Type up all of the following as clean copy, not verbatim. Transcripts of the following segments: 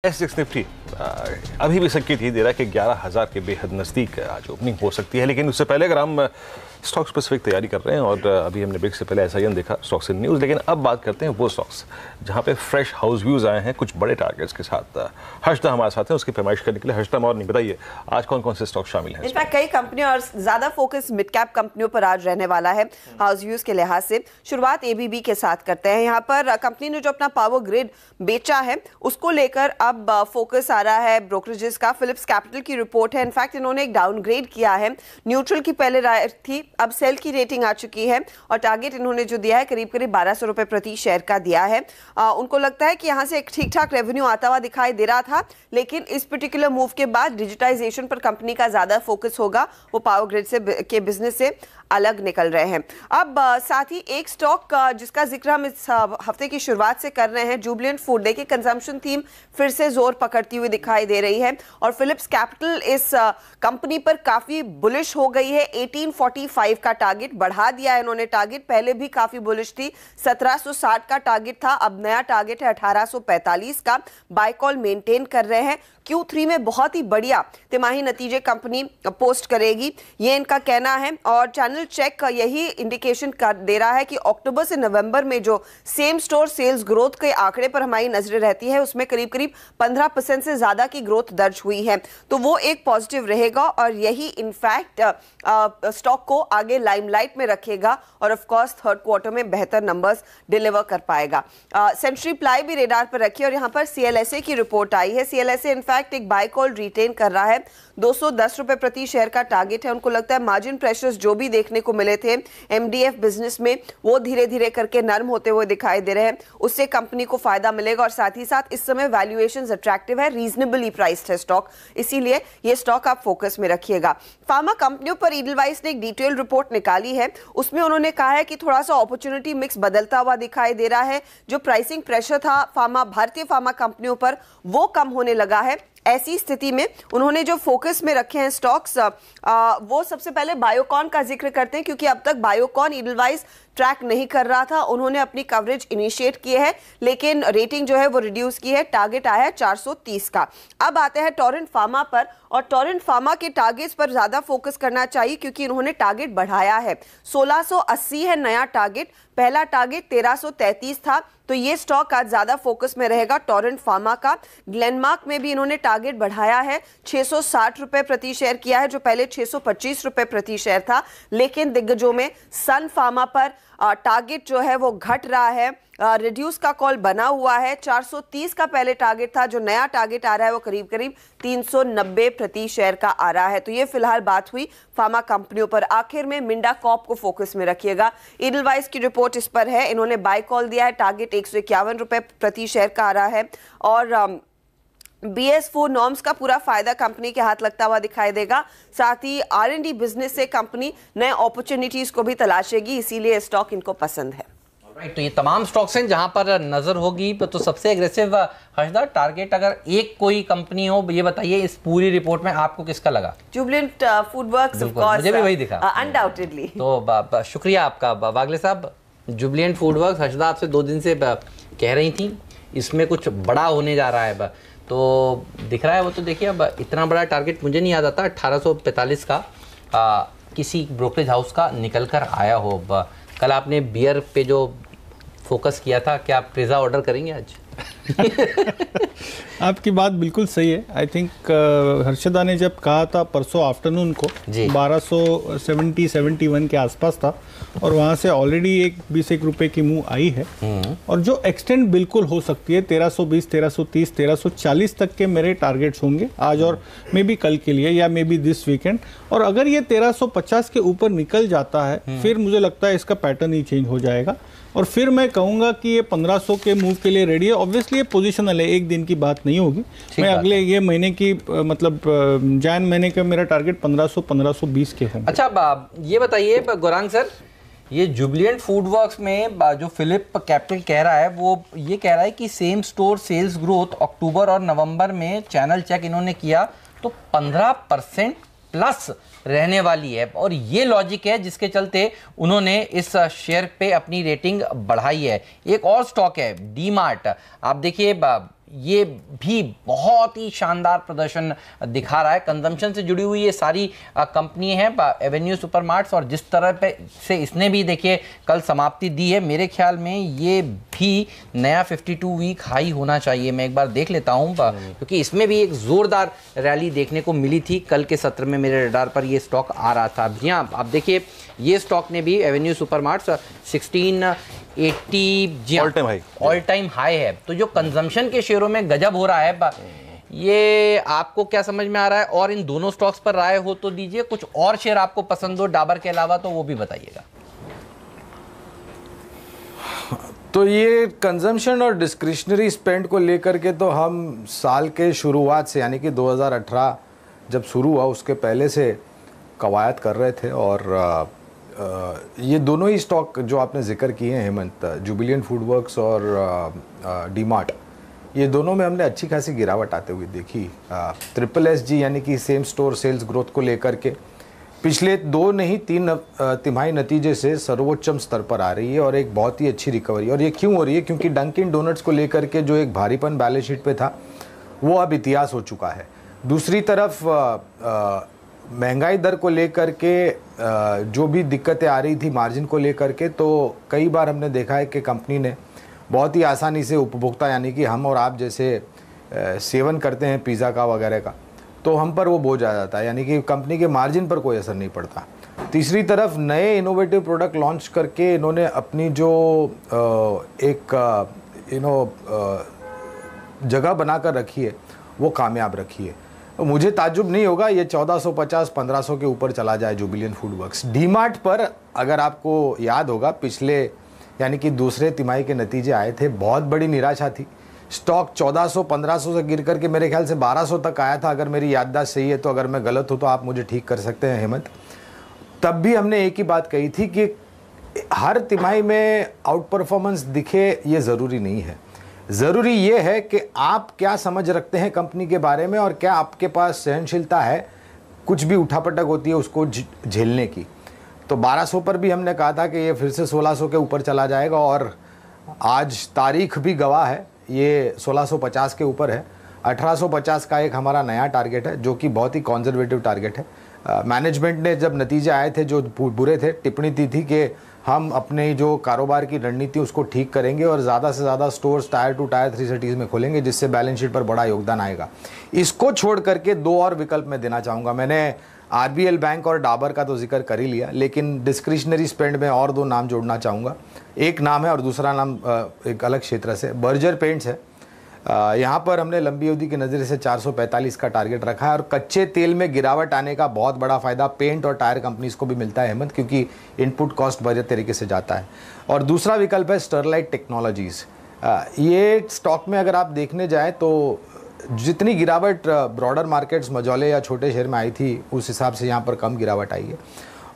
S6 Nifty अभी भी संकेत ही दे रहा है कि 11,000 के बेहद नज़दीक आज ओपनिंग हो सकती है, लेकिन उससे पहले अगर हम स्टॉक स्पेसिफिक तैयारी कर रहे हैं और अभी हमने ब्रेक से पहले SIN देखा स्टॉक्स इन न्यूज़, लेकिन अब बात करते हैं वो स्टॉक्स जहां पे फ्रेश हाउस व्यूज़ आए हैं कुछ बड़े टारगेट्स के साथ। हर्षदा हमारे साथ हैं उसकी पैमाइश करने के लिए। हर्षदा मॉर्निंग, बताइए आज कौन कौन से स्टॉक शामिल हैं? इनफैक्ट कई कंपनियों और ज्यादा फोकस मिड कैप कंपनियों पर आज रहने वाला है हाउस व्यूज के लिहाज से। शुरुआत ABB के साथ करते हैं। यहाँ पर कंपनी ने जो अपना पावर ग्रिड बेचा है उसको लेकर अब फोकस आ रहा है ब्रोकरेजेस का। फिलिप्स कैपिटल की रिपोर्ट है, इनफैक्ट इन्होंने एक डाउनग्रेड किया है। न्यूट्रल की पहले राय थी, अब सेल की रेटिंग आ चुकी है और टारगेट इन्होंने जो दिया है करीब करीब 1200 रुपए प्रति शेयर का दिया है। उनको लगता है कि यहाँ से एक ठीक ठाक रेवेन्यू आता हुआ दिखाई दे रहा था, लेकिन इस पर्टिकुलर मूव के बाद डिजिटाइजेशन पर कंपनी का ज्यादा फोकस होगा। वो पावर ग्रिड से के बिजनेस से अलग निकल रहे हैं। अब साथ ही एक स्टॉक जिसका जिक्र हम इस हफ्ते की शुरुआत से कर रहे हैं, जुबिलेंट फूड। देखिए कंजम्पशन थीम फिर से जोर पकड़ती हुई दिखाई दे रही है और फिलिप्स कैपिटल इस कंपनी पर काफी बुलिश हो गई है। 1845 का टारगेट बढ़ा दिया है इन्होंने। टारगेट पहले भी काफी बुलिश थी, 1760 का टारगेट था, अब नया टारगेट है 1845 का। बाय कॉल मेंटेन कर रहे हैं। Q3 में बहुत ही बढ़िया तिमाही नतीजे कंपनी पोस्ट करेगी, ये इनका कहना है और चैनल चेक यही इंडिकेशन दे रहा है कि अक्टूबर से नवंबर में जो सेम स्टोर सेल्स ग्रोथ के आंकड़े पर हमारी नजरें रहती है उसमें करीब करीब 15% से ज्यादा की ग्रोथ दर्ज हुई है, तो वो एक पॉजिटिव रहेगा और यही इनफैक्ट स्टॉक को आगे लाइमलाइट में रखेगा और ऑफ कोर्स थर्ड क्वार्टर में बेहतर नंबर्स डिलीवर कर पाएगा। सेंचुरी प्लाई भी रेडार पर रखी और यहाँ पर CLSA की रिपोर्ट आई है। CLSA इनफैक्ट एक बाय कॉल रिटेन कर रहा है। 210 रुपए प्रति शेयर का टारगेट है। उनको लगता है मार्जिन प्रेशर्स जो भी देखने को मिले थे MDF बिजनेस में वो धीरे धीरे करके नरम होते हुए दिखाई दे रहे हैं, उससे कंपनी को फायदा मिलेगा और साथ ही साथ इस समय वैल्यूएशंस अट्रैक्टिव है, रीजनेबली प्राइस्ड है स्टॉक, इसीलिए ये स्टॉक आप फोकस में रखिएगा। फार्मा कंपनियों पर ईडलवाइस ने एक डिटेल रिपोर्ट निकाली है, उसमें उन्होंने कहा है कि थोड़ा सा अपॉर्चुनिटी मिक्स बदलता हुआ दिखाई दे रहा है। जो प्राइसिंग प्रेशर था भारतीय फार्मा कंपनियों पर वो कम होने लगा है। ऐसी स्थिति में उन्होंने जो फोकस में रखे हैं स्टॉक्स वो सबसे पहले बायोकॉन का जिक्र करते हैं, क्योंकि अब तक बायोकॉन ईडलवाइस ट्रैक नहीं कर रहा था। उन्होंने अपनी कवरेज इनिशिएट की है लेकिन रेटिंग जो है वो रिड्यूस की है, टारगेट आया है 430 का। अब आते हैं टोरेंट फार्मा पर और टोरेंट फार्मा के टारगेट्स पर ज्यादा फोकस करना चाहिए क्योंकि इन्होंने टारगेट बढ़ाया है। 1680 है नया टारगेट, पहला टारगेट 1333 था, तो ये स्टॉक आज ज्यादा फोकस में रहेगा टोरेंट फार्मा का। ग्लेनमार्क में भी इन्होंने टारगेट बढ़ाया है, 660 रुपए प्रति शेयर किया है जो पहले 625 रुपए प्रति शेयर था, लेकिन दिग्गजों में सन फार्मा पर टारगेट जो है वो घट रहा है, रिड्यूस का कॉल बना हुआ है। 430 का पहले टारगेट था, जो नया टारगेट आ रहा है वो करीब करीब 390 प्रति शेयर का आ रहा है। तो ये फिलहाल बात हुई फार्मा कंपनियों पर। आखिर में मिंडा कॉर्प को फोकस में रखिएगा। ईडलवाइस की रिपोर्ट इस पर है, इन्होंने बाय कॉल दिया है, टारगेट 151 रुपए प्रति शेयर का आ रहा है और BS4 नॉर्म्स का पूरा फायदा कंपनी के हाथ लगता हुआ दिखाई देगा। साथ ही R&D बिजनेस से कंपनी नए अपॉर्चुनिटीज को भी तलाशेगी, इसीलिए स्टॉक इनको पसंद है। राइट, तो ये तमाम स्टॉक्स हैं जहां पर नजर होगी। तो सबसे एग्रेसिव हर्षदा टारगेट अगर एक कोई कंपनी हो, ये बताइए इस पूरी रिपोर्ट में आपको किसका लगा? Jubilant food works, of course, मुझे भी वही दिखा अनडाउटेडली। तो शुक्रिया आपका वागले साहब। जुबिलेंट फूड वर्क्स, हर्षदा आपसे 2 दिन से कह रही थी इसमें कुछ बड़ा होने जा रहा है, तो दिख रहा है वो। तो देखिए अब इतना बड़ा टारगेट मुझे नहीं याद आता 1845 का किसी ब्रोकरेज हाउस का निकल कर आया हो। कल आपने बियर पे जो फोकस किया था, क्या आप पिज़्ज़ा ऑर्डर करेंगे आज? आपकी बात बिल्कुल सही है। आई थिंक हर्षदा ने जब कहा था परसों आफ्टरनून को 1270-71 के आसपास था और वहाँ से ऑलरेडी 20 रुपए की मूव आई है और जो एक्सटेंड बिल्कुल हो सकती है 1320, 1330, 1340 तक के मेरे टारगेट्स होंगे आज और मे बी कल के लिए या मे बी दिस वीकेंड। और अगर ये 1350 के ऊपर निकल जाता है फिर मुझे लगता है इसका पैटर्न ही चेंज हो जाएगा और फिर मैं कहूंगा कि ये 1500 के मूव के लिए रेडी है। ऑब्वियसली ये पोजीशनल है, एक दिन की बात नहीं होगी। मैं अगले ये महीने की मतलब जैन महीने का मेरा टारगेट 1500-1520 के होंगे। अच्छा, ये बताइए गौरांग सर, ये जुबिलेंट फूड वर्क्स में जो फिलिप कैपिटल कह रहा है वो ये कह रहा है कि सेम स्टोर सेल्स ग्रोथ अक्टूबर और नवंबर में चैनल चेक इन्होंने किया तो 15% प्लस रहने वाली है और ये लॉजिक है जिसके चलते उन्होंने इस शेयर पे अपनी रेटिंग बढ़ाई है। एक और स्टॉक है डी मार्ट, आप देखिए ये भी बहुत ही शानदार प्रदर्शन दिखा रहा है। कंजम्पशन से जुड़ी हुई ये सारी कंपनी है एवेन्यू सुपरमार्ट्स, और जिस तरह पे से इसने भी देखिए कल समाप्ति दी है, मेरे ख्याल में ये भी नया 52 वीक हाई होना चाहिए। मैं एक बार देख लेता हूँ क्योंकि इसमें भी एक जोरदार रैली देखने को मिली थी कल के सत्र में, मेरे रडार पर ये स्टॉक आ रहा था। जी हाँ, आप देखिए ये स्टॉक ने भी Avenue Supermarts 1680 all time high है। तो जो कंजम्पशन के शेयरों में गजब हो रहा है, ये आपको क्या समझ में आ रहा है? और इन दोनों स्टॉक्स पर राय हो तो दीजिए, कुछ और शेयर आपको पसंद हो डाबर के अलावा तो वो भी बताइएगा। तो ये कंजम्पशन और डिस्क्रिशनरी स्पेंड को लेकर के तो हम साल के शुरुआत से, यानी कि 2018 जब शुरू हुआ उसके पहले से कवायद कर रहे थे। और ये दोनों ही स्टॉक जो आपने जिक्र किए हैं हेमंत, जुबिलिएंट फूडवर्क्स और डीमार्ट, ये दोनों में हमने अच्छी खासी गिरावट आते हुए देखी। SSSG यानी कि सेम स्टोर सेल्स ग्रोथ को लेकर के पिछले 2 नहीं 3 तिमाही नतीजे से सर्वोच्चम स्तर पर आ रही है और एक बहुत ही अच्छी रिकवरी। और ये क्यों हो रही है? क्योंकि डंकिन डोनट्स को लेकर के जो एक भारीपन बैलेंस शीट पे था वो अब इतिहास हो चुका है। दूसरी तरफ महंगाई दर को लेकर के जो भी दिक्कतें आ रही थी मार्जिन को लेकर के, तो कई बार हमने देखा है कि कंपनी ने बहुत ही आसानी से उपभोक्ता यानी कि हम और आप जैसे सेवन करते हैं पिज़्ज़ा का वगैरह का, तो हम पर वो बोझ आ जाता है, यानी कि कंपनी के मार्जिन पर कोई असर नहीं पड़ता। तीसरी तरफ नए इनोवेटिव प्रोडक्ट लॉन्च करके इन्होंने अपनी जो एक जगह बनाकर रखी है वो कामयाब रखी है। मुझे ताज्जुब नहीं होगा ये 1450-1500 के ऊपर चला जाए जुबिलिएंट फूडवर्क्स। डीमार्ट पर अगर आपको याद होगा पिछले यानी कि दूसरे तिमाही के नतीजे आए थे, बहुत बड़ी निराशा थी। स्टॉक 1400-1500 से गिर करके मेरे ख्याल से 1200 तक आया था, अगर मेरी याददाश्त सही है तो। अगर मैं गलत हूँ तो आप मुझे ठीक कर सकते हैं हेमंत। तब भी हमने एक ही बात कही थी कि हर तिमाही में आउट परफॉर्मेंस दिखे ये ज़रूरी नहीं है। ज़रूरी ये है कि आप क्या समझ रखते हैं कंपनी के बारे में और क्या आपके पास सहनशीलता है कुछ भी उठापटक होती है उसको झेलने की। तो 1200 पर भी हमने कहा था कि ये फिर से 1600 के ऊपर चला जाएगा और आज तारीख भी गवाह है, ये 1650 के ऊपर है। 1850 का एक हमारा नया टारगेट है जो कि बहुत ही कॉन्जर्वेटिव टारगेट है। मैनेजमेंट ने जब नतीजे आए थे जो बुरे थे, टिप्पणी दी थी कि हम अपने जो कारोबार की रणनीति उसको ठीक करेंगे और ज़्यादा से ज़्यादा स्टोर्स टायर 2 टायर 3 सिटीज़ में खोलेंगे जिससे बैलेंस शीट पर बड़ा योगदान आएगा। इसको छोड़ करके 2 और विकल्प मैं देना चाहूँगा। मैंने RBL बैंक और डाबर का तो जिक्र कर ही लिया, लेकिन डिस्क्रिशनरी स्पेंड में और 2 नाम जोड़ना चाहूँगा। एक नाम है और दूसरा नाम एक अलग क्षेत्र से बर्जर पेंट्स है। यहाँ पर हमने लंबी अवधि के नज़रिए से 445 का टारगेट रखा है और कच्चे तेल में गिरावट आने का बहुत बड़ा फ़ायदा पेंट और टायर कंपनीज को भी मिलता है हेमंत, क्योंकि इनपुट कॉस्ट बढ़िया तरीके से जाता है। और दूसरा विकल्प है स्टरलाइट टेक्नोलॉजीज़। ये स्टॉक में अगर आप देखने जाएँ तो जितनी गिरावट ब्रॉडर मार्केट्स मझौले या छोटे शहर में आई थी उस हिसाब से यहाँ पर कम गिरावट आई है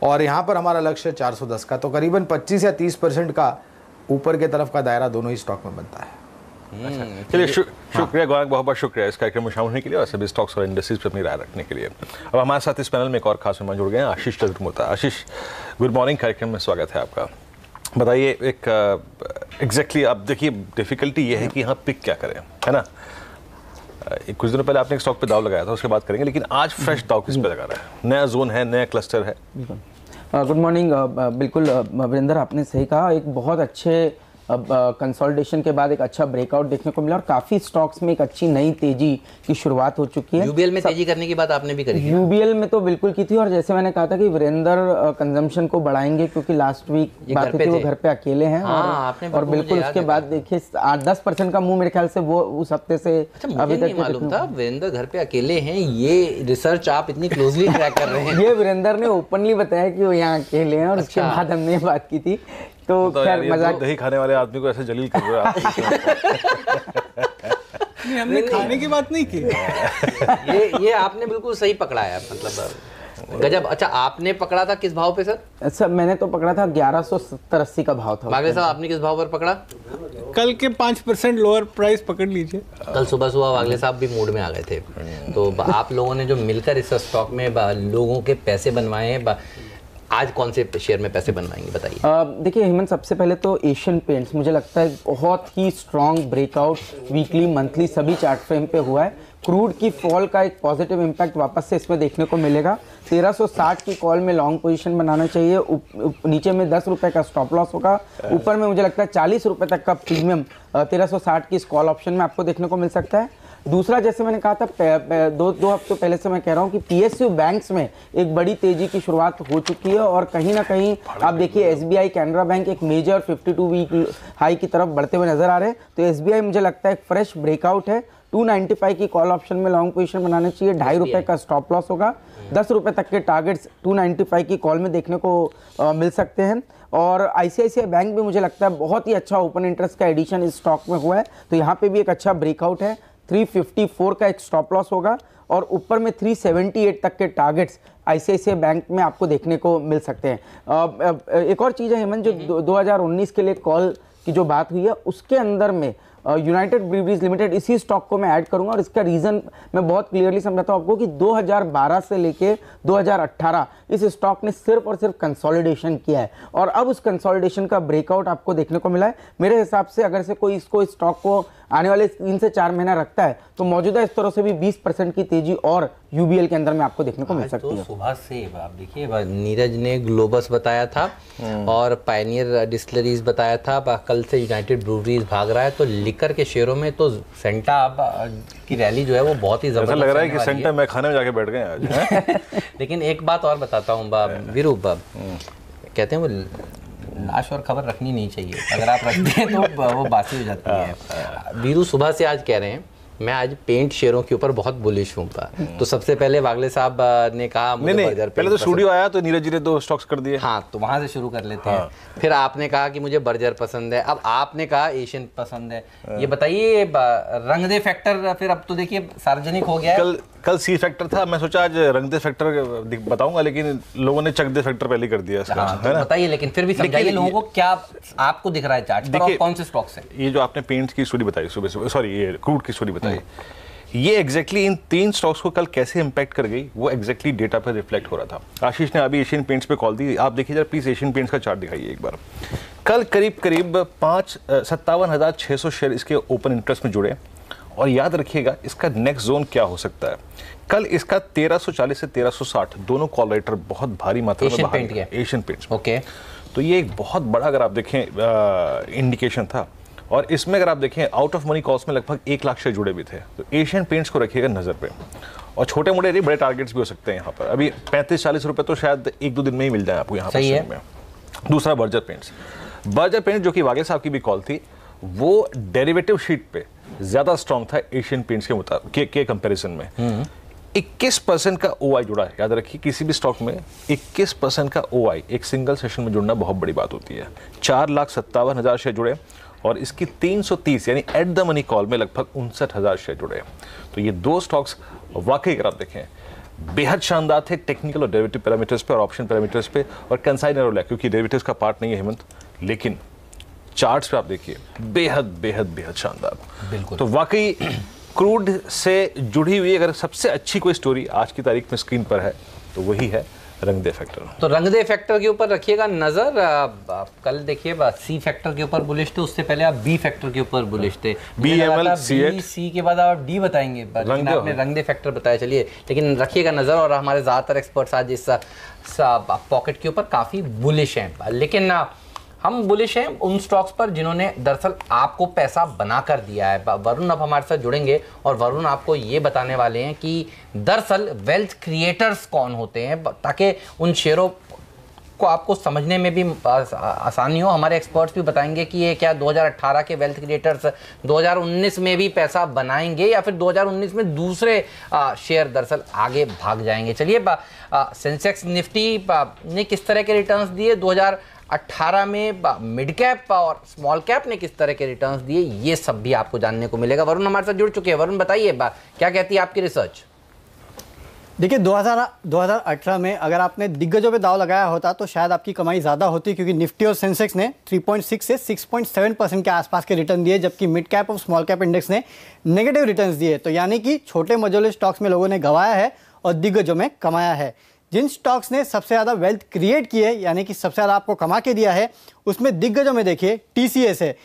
और यहाँ पर हमारा लक्ष्य 410 का, तो करीबन 25 या 30% का ऊपर के तरफ का दायरा दोनों ही स्टॉक में बनता है। चलिए शुक्रिया गौरव, बहुत बहुत शुक्रिया इस कार्यक्रम में शामिल होने के लिए और सभी स्टॉक्स और इंडस्ट्रीज पर अपनी राय रखने के लिए। अब हमारे साथ इस पैनल में एक और खास मेहमान जुड़ गए हैं, आशीष चतुर्मोता। आशीष, गुड मॉर्निंग, कार्यक्रम में स्वागत है आपका। बताइए एक एग्जैक्टली आप देखिए डिफिकल्टी ये है कि यहाँ पिक क्या करें, है ना। कुछ दिनों पहले आपने एक स्टॉक पे दाव लगाया था, उसके बाद करेंगे, लेकिन आज फ्रेश दाव किस पे लगा रहा है? नया जोन है, नया क्लस्टर है। Good morning. बिल्कुल वीरेंद्र, आपने सही कहा, एक बहुत अच्छे कंसोलिडेशन के बाद एक अच्छा ब्रेकआउट देखने को मिला और काफी स्टॉक्स में एक अच्छी नई तेजी की शुरुआत हो चुकी है। यूबीएल में तेजी करने की बात आपने भी करी थी। यूबीएल में तो बिल्कुल की थी और जैसे मैंने कहा था कि वीरेंद्र कंजम्पशन को बढ़ाएंगे क्योंकि लास्ट वीक बात थी वो घर पे अकेले हैं और बिल्कुल उसके बाद देखिए 8-10% का मूव मेरे ख्याल से वो उस हफ्ते से अभी तक मालूम था वीरेंद्र घर पे अकेले हैं। ये रिसर्च आप इतनी क्लोजली ट्रैक कर रहे हैं। ये वीरेंद्र ने ओपनली बताया कि वो यहाँ अकेले हैं और उसके बाद हमने बात की थी। तो खैर मजाक, दही खाने वाले आदमी को ऐसे जलील कर रहे हो आप। नहीं, हमने खाने की बात नहीं की। ये आपने बिल्कुल सही पकड़ा है, मतलब गजब। अच्छा, आपने पकड़ा था किस भाव पे सर? सर मैंने तो पकड़ा था 1170-80 का भाव था। बागले साहब, आपने किस भाव पर पकड़ा? कल के 5% लोअर प्राइस पकड़ लीजिए। कल सुबह बागले साहब भी मूड में आ गए थे। तो आप लोगों ने जो मिलकर इस स्टॉक में लोगों के पैसे बनवाए हैं, आज कौन से शेयर में पैसे बनवाएंगे बताइए। देखिए हेमंत, सबसे पहले तो एशियन पेंट्स मुझे लगता है बहुत ही स्ट्रॉन्ग ब्रेकआउट वीकली मंथली सभी चार्ट फ्रेम पे हुआ है। क्रूड की फॉल का एक पॉजिटिव इम्पैक्ट वापस से इसमें देखने को मिलेगा। 1360 की कॉल में लॉन्ग पोजीशन बनाना चाहिए। नीचे में 10 रुपए का स्टॉप लॉस होगा, ऊपर में मुझे लगता है 40 रुपए तक का प्रीमियम 1360 की इस कॉल ऑप्शन में आपको देखने को मिल सकता है। दूसरा, जैसे मैंने कहा था दो हफ्तों पहले से मैं कह रहा हूँ कि PSU बैंक्स में एक बड़ी तेजी की शुरुआत हो चुकी है और कहीं ना कहीं आप देखिए SBI कैनरा बैंक एक मेजर 52 वीक हाई की तरफ बढ़ते हुए नजर आ रहे हैं। तो SBI मुझे लगता है एक फ्रेश ब्रेकआउट है। 295 की कॉल ऑप्शन में लॉन्ग पोजीशन बनाना चाहिए। 2.5 रुपए का स्टॉप लॉस होगा। 10 रुपए तक के टारगेट्स 295 की कॉल में देखने को मिल सकते हैं। और ICICI बैंक भी मुझे लगता है बहुत ही अच्छा ओपन इंटरेस्ट का एडिशन इस स्टॉक में हुआ है, तो यहाँ पे भी एक अच्छा ब्रेकआउट है। 354 का एक स्टॉप लॉस होगा और ऊपर में 378 तक के टारगेट्स ICICI बैंक में आपको देखने को मिल सकते हैं। एक और चीज़ है हेमंत, जो 2019 के लिए कॉल की जो बात हुई है उसके अंदर में यूनाइटेड ब्रीवरीज लिमिटेड इसी स्टॉक को मैं ऐड करूंगा और इसका रीज़न मैं बहुत क्लियरली समझाता हूं आपको कि 2012 से लेके 2018 इस स्टॉक ने सिर्फ और सिर्फ कंसोलिडेशन किया है और अब उस कंसोलिडेशन का ब्रेकआउट आपको देखने को मिला है। मेरे हिसाब से अगर से कोई इसको इस स्टॉक को आने वाले 3 से 4 महीना रखता है तो मौजूदा इस तरह से भी 20% की तेजी और UBL के अंदर में आपको देखने को मिल सकती है। तो सुबह से आप देखिए नीरज ने ग्लोबस बताया था और पायनियर डिस्टिलरीज बताया था, कल से यूनाइटेड ब्रूवरीज भाग रहा है। तो लिकर के शेयरों में तो सेंटा की रैली जो है वो बहुत ही जबरदस्त लग रहा है कि सेंटा मैं खाने में जाके बैठ गए आज। लेकिन एक बात और बताता हूँ वीरू, कहते हैं वो लाश और खबर रखनी नहीं चाहिए, अगर आप रखते हैं तो वो बासी हो जाती है। वीरू सुबह से आज कह रहे हैं मैं आज पेंट शेयरों के ऊपर बहुत बुलिश हूँ। तो सबसे पहले वागले साहब ने कहा मुझे नहीं, पहले तो स्टूडियो आया तो नीरज जी ने 2 स्टॉक्स कर दिए। हाँ, तो वहां से शुरू कर लेते हैं। फिर आपने कहा कि मुझे बर्जर पसंद है, अब आपने कहा एशियन पसंद है। ये बताइए रंग दे फैक्टर फिर अब तो देखिए सार्वजनिक हो गया है। कल सी फैक्टर था, मैं सोचा आज रंग दे फैक्टर बताऊंगा लेकिन लोगों ने चक दे फैक्टर पहले कर दिया इसका। हाँ, तो बताइए लेकिन फिर भी समझाइए लोगों को क्या आपको दिख रहा है चार्ट पर और कौन से स्टॉक्स हैं। ये जो आपने पेंट्स की स्टोरी बताई सुबह, सॉरी ये क्रूड की स्टोरी बताई, ये एग्जैक्टली इन 3 स्टॉक्स को कल कैसे इंपैक्ट कर गई वो एग्जैक्टली डेटा पर रिफ्लेक्ट हो रहा था। आशीष ने अभी एशियन पेंट्स पे कॉल दी, आप देखिए जरा प्लीज एशियन पेंट्स का चार्ट दिखाइए एक बार। कल करीब 57,600 शेयर इसके ओपन इंटरेस्ट में जुड़े और याद रखिएगा इसका नेक्स्ट जोन क्या हो सकता है। कल इसका 1340 से 1360 दोनों कॉल राइटर बहुत भारी मात्रा में बाहर एशियन पेंट्स। ओके, तो ये एक बहुत बड़ा अगर आप देखें इंडिकेशन था और इसमें अगर आप देखें आउट ऑफ मनी कॉल्स में लगभग 1 लाख शेयर जुड़े भी थे। तो एशियन पेंट्स को रखिएगा नजर पे और छोटे मोटे बड़े टारगेट्स भी हो सकते हैं यहाँ पर। अभी 35-40 रुपए तो शायद 1-2 दिन में ही मिल जाए आपको यहाँ पर में। दूसरा बर्जर पेंट्स जो कि वागे साहब की भी कॉल थी, वो डेरिवेटिव शीट पे ज्यादा स्ट्रॉन्ग था एशियन पेंट्स के मुताबिक के कंपैरिजन में। 21% का OI जुड़ा है। याद रखिए किसी भी स्टॉक में 21% का OI एक सिंगल सेशन में जुड़ना बहुत बड़ी बात होती है। 4,57,000 शेयर जुड़े और इसकी 330 यानी एट द मनी कॉल में लगभग 59,000 शेयर जुड़े। तो ये 2 स्टॉक्स वाकई अगर आप देखें बेहद शानदार थे टेक्निकल और डेरिवेटिव पैरामीटर्स पे और ऑप्शन पैरामीटर्स पे और कंसाइनर रोल है क्योंकि डेरिवेटिव्स का पार्ट नहीं है हेमंत, लेकिन चार्ट्स पे आप देखिए बेहद बेहद बेहद शानदार। बिल्कुल। तो वाकई क्रूड से जुड़ी हुई अगर सबसे अच्छी कोई स्टोरी आज की तारीख में स्क्रीन पर है तो वही है रंग दे फैक्टर। तो रंग दे फैक्टर के ऊपर रखिएगा नजर। कल देखिए सी फैक्टर के ऊपर बुलिश थे, उससे पहले आप बी फैक्टर के ऊपर बुलिश थे। सी के बाद आप डी बताएंगे, लेकिन आपने रंग दे फैक्टर बताया। चलिए लेकिन रखिएगा नजर और हमारे ज्यादातर एक्सपर्ट्स आज इस पॉकेट के ऊपर काफी बुलिश हैं। लेकिन हम बुलिश हैं उन स्टॉक्स पर जिन्होंने दरअसल आपको पैसा बना कर दिया है। वरुण अब हमारे साथ जुड़ेंगे और वरुण आपको ये बताने वाले हैं कि दरअसल वेल्थ क्रिएटर्स कौन होते हैं ताकि उन शेयरों को आपको समझने में भी आसानी हो। हमारे एक्सपर्ट्स भी बताएंगे कि ये क्या 2018 के वेल्थ क्रिएटर्स 2019 में भी पैसा बनाएंगे या फिर 2019 में दूसरे शेयर दरअसल आगे भाग जाएंगे। चलिए सेंसेक्स निफ्टी ने किस तरह के रिटर्न्स दिए, 2018 में मिड कैप और स्मॉल कैप ने किस तरह के रिटर्न्स दिए, ये सब भी आपको जानने को मिलेगा। वरुण हमारे साथ जुड़ चुके हैं। वरुण बताइए क्या कहती है आपकी रिसर्च। देखिए 2018 में अगर आपने दिग्गजों पे दाव लगाया होता तो शायद आपकी कमाई ज़्यादा होती क्योंकि निफ्टी और सेंसेक्स ने 3.6 से 6.7% के आसपास के रिटर्न दिए जबकि मिड कैप और स्मॉल कैप इंडेक्स ने नेगेटिव रिटर्न्स दिए। तो यानी कि छोटे मझोले स्टॉक्स में लोगों ने गंवाया है और दिग्गजों में कमाया है। जिन स्टॉक्स ने सबसे ज़्यादा वेल्थ क्रिएट की है, यानी कि सबसे ज़्यादा आपको कमा के दिया है, उसमें दिग्गजों में देखिए TCS है।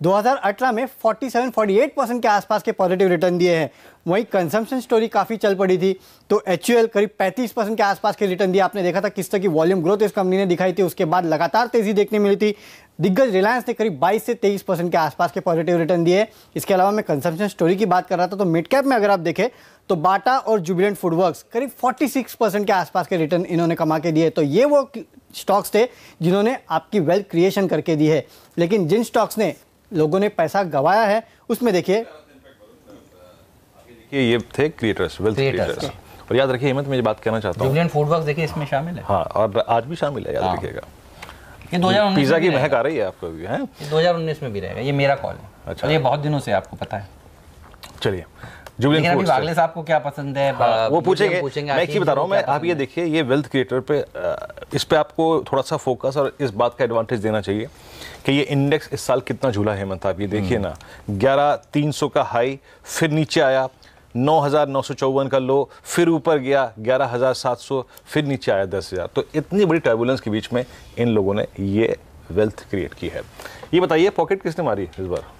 2018 में 47-48% के आसपास के पॉजिटिव रिटर्न दिए हैं। वहीं कंजम्पशन स्टोरी काफ़ी चल पड़ी थी, तो HUL करीब 35% के आसपास के रिटर्न दिए। आपने देखा था किस तरह की वॉल्यूम ग्रोथ इस कंपनी ने दिखाई थी, उसके बाद लगातार तेजी देखने मिली थी। दिग्गज रिलायंस ने करीब 22 से 23% के आसपास के पॉजिटिव रिटर्न दिए। इसके अलावा मैं कंजम्पशन स्टोरी की बात कर रहा था, तो मिड कैप में अगर आप देखें तो बाटा और जुबिलेंट फूडवर्क्स करीब 46% के आसपास के रिटर्न इन्होंने कमा के दिए। तो ये वो स्टॉक्स थे जिन्होंने आपकी वेल्थ क्रिएशन करके दी है। लेकिन जिन स्टॉक्स ने लोगों ने पैसा गंवाया है, उसमें देखिए ये थे क्रिएटर्स, वेल्थ क्रिएटर्स। और याद रखिए हेमंत, मैं ये बात कहना चाहता हूँ, जुबिलेंट फूडवर्क्स देखिए इसमें शामिल है। हाँ, और आज भी शामिल है, याद रखिएगा। ये 2019 पिज्जा की महक आ रही है आपको भी, है? ये 2019 में भी रहेगा, ये मेरा कॉल है। अच्छा, ये बहुत दिनों से आपको पता है। चलिए, लेकिन अभी वागले साहब को क्या पसंद है, वो पूछेंगे। मैं एक ही बता रहा हूँ, मैं आप ये देखिए, ये वेल्थ क्रिएटर पे इस पे आपको थोड़ा सा फोकस और इस बात का एडवांटेज देना चाहिए कि ये इंडेक्स इस साल कितना झूला है। हेमंत, आप ये देखिए ना, 11,300 का हाई, फिर नीचे आया 9,954 का लो, फिर ऊपर गया 11,700, फिर नीचे आया 10,000। तो इतनी बड़ी टर्बुलेंस के बीच में इन लोगों ने ये वेल्थ क्रिएट की है। ये बताइए, पॉकेट किसने मारी इस बार?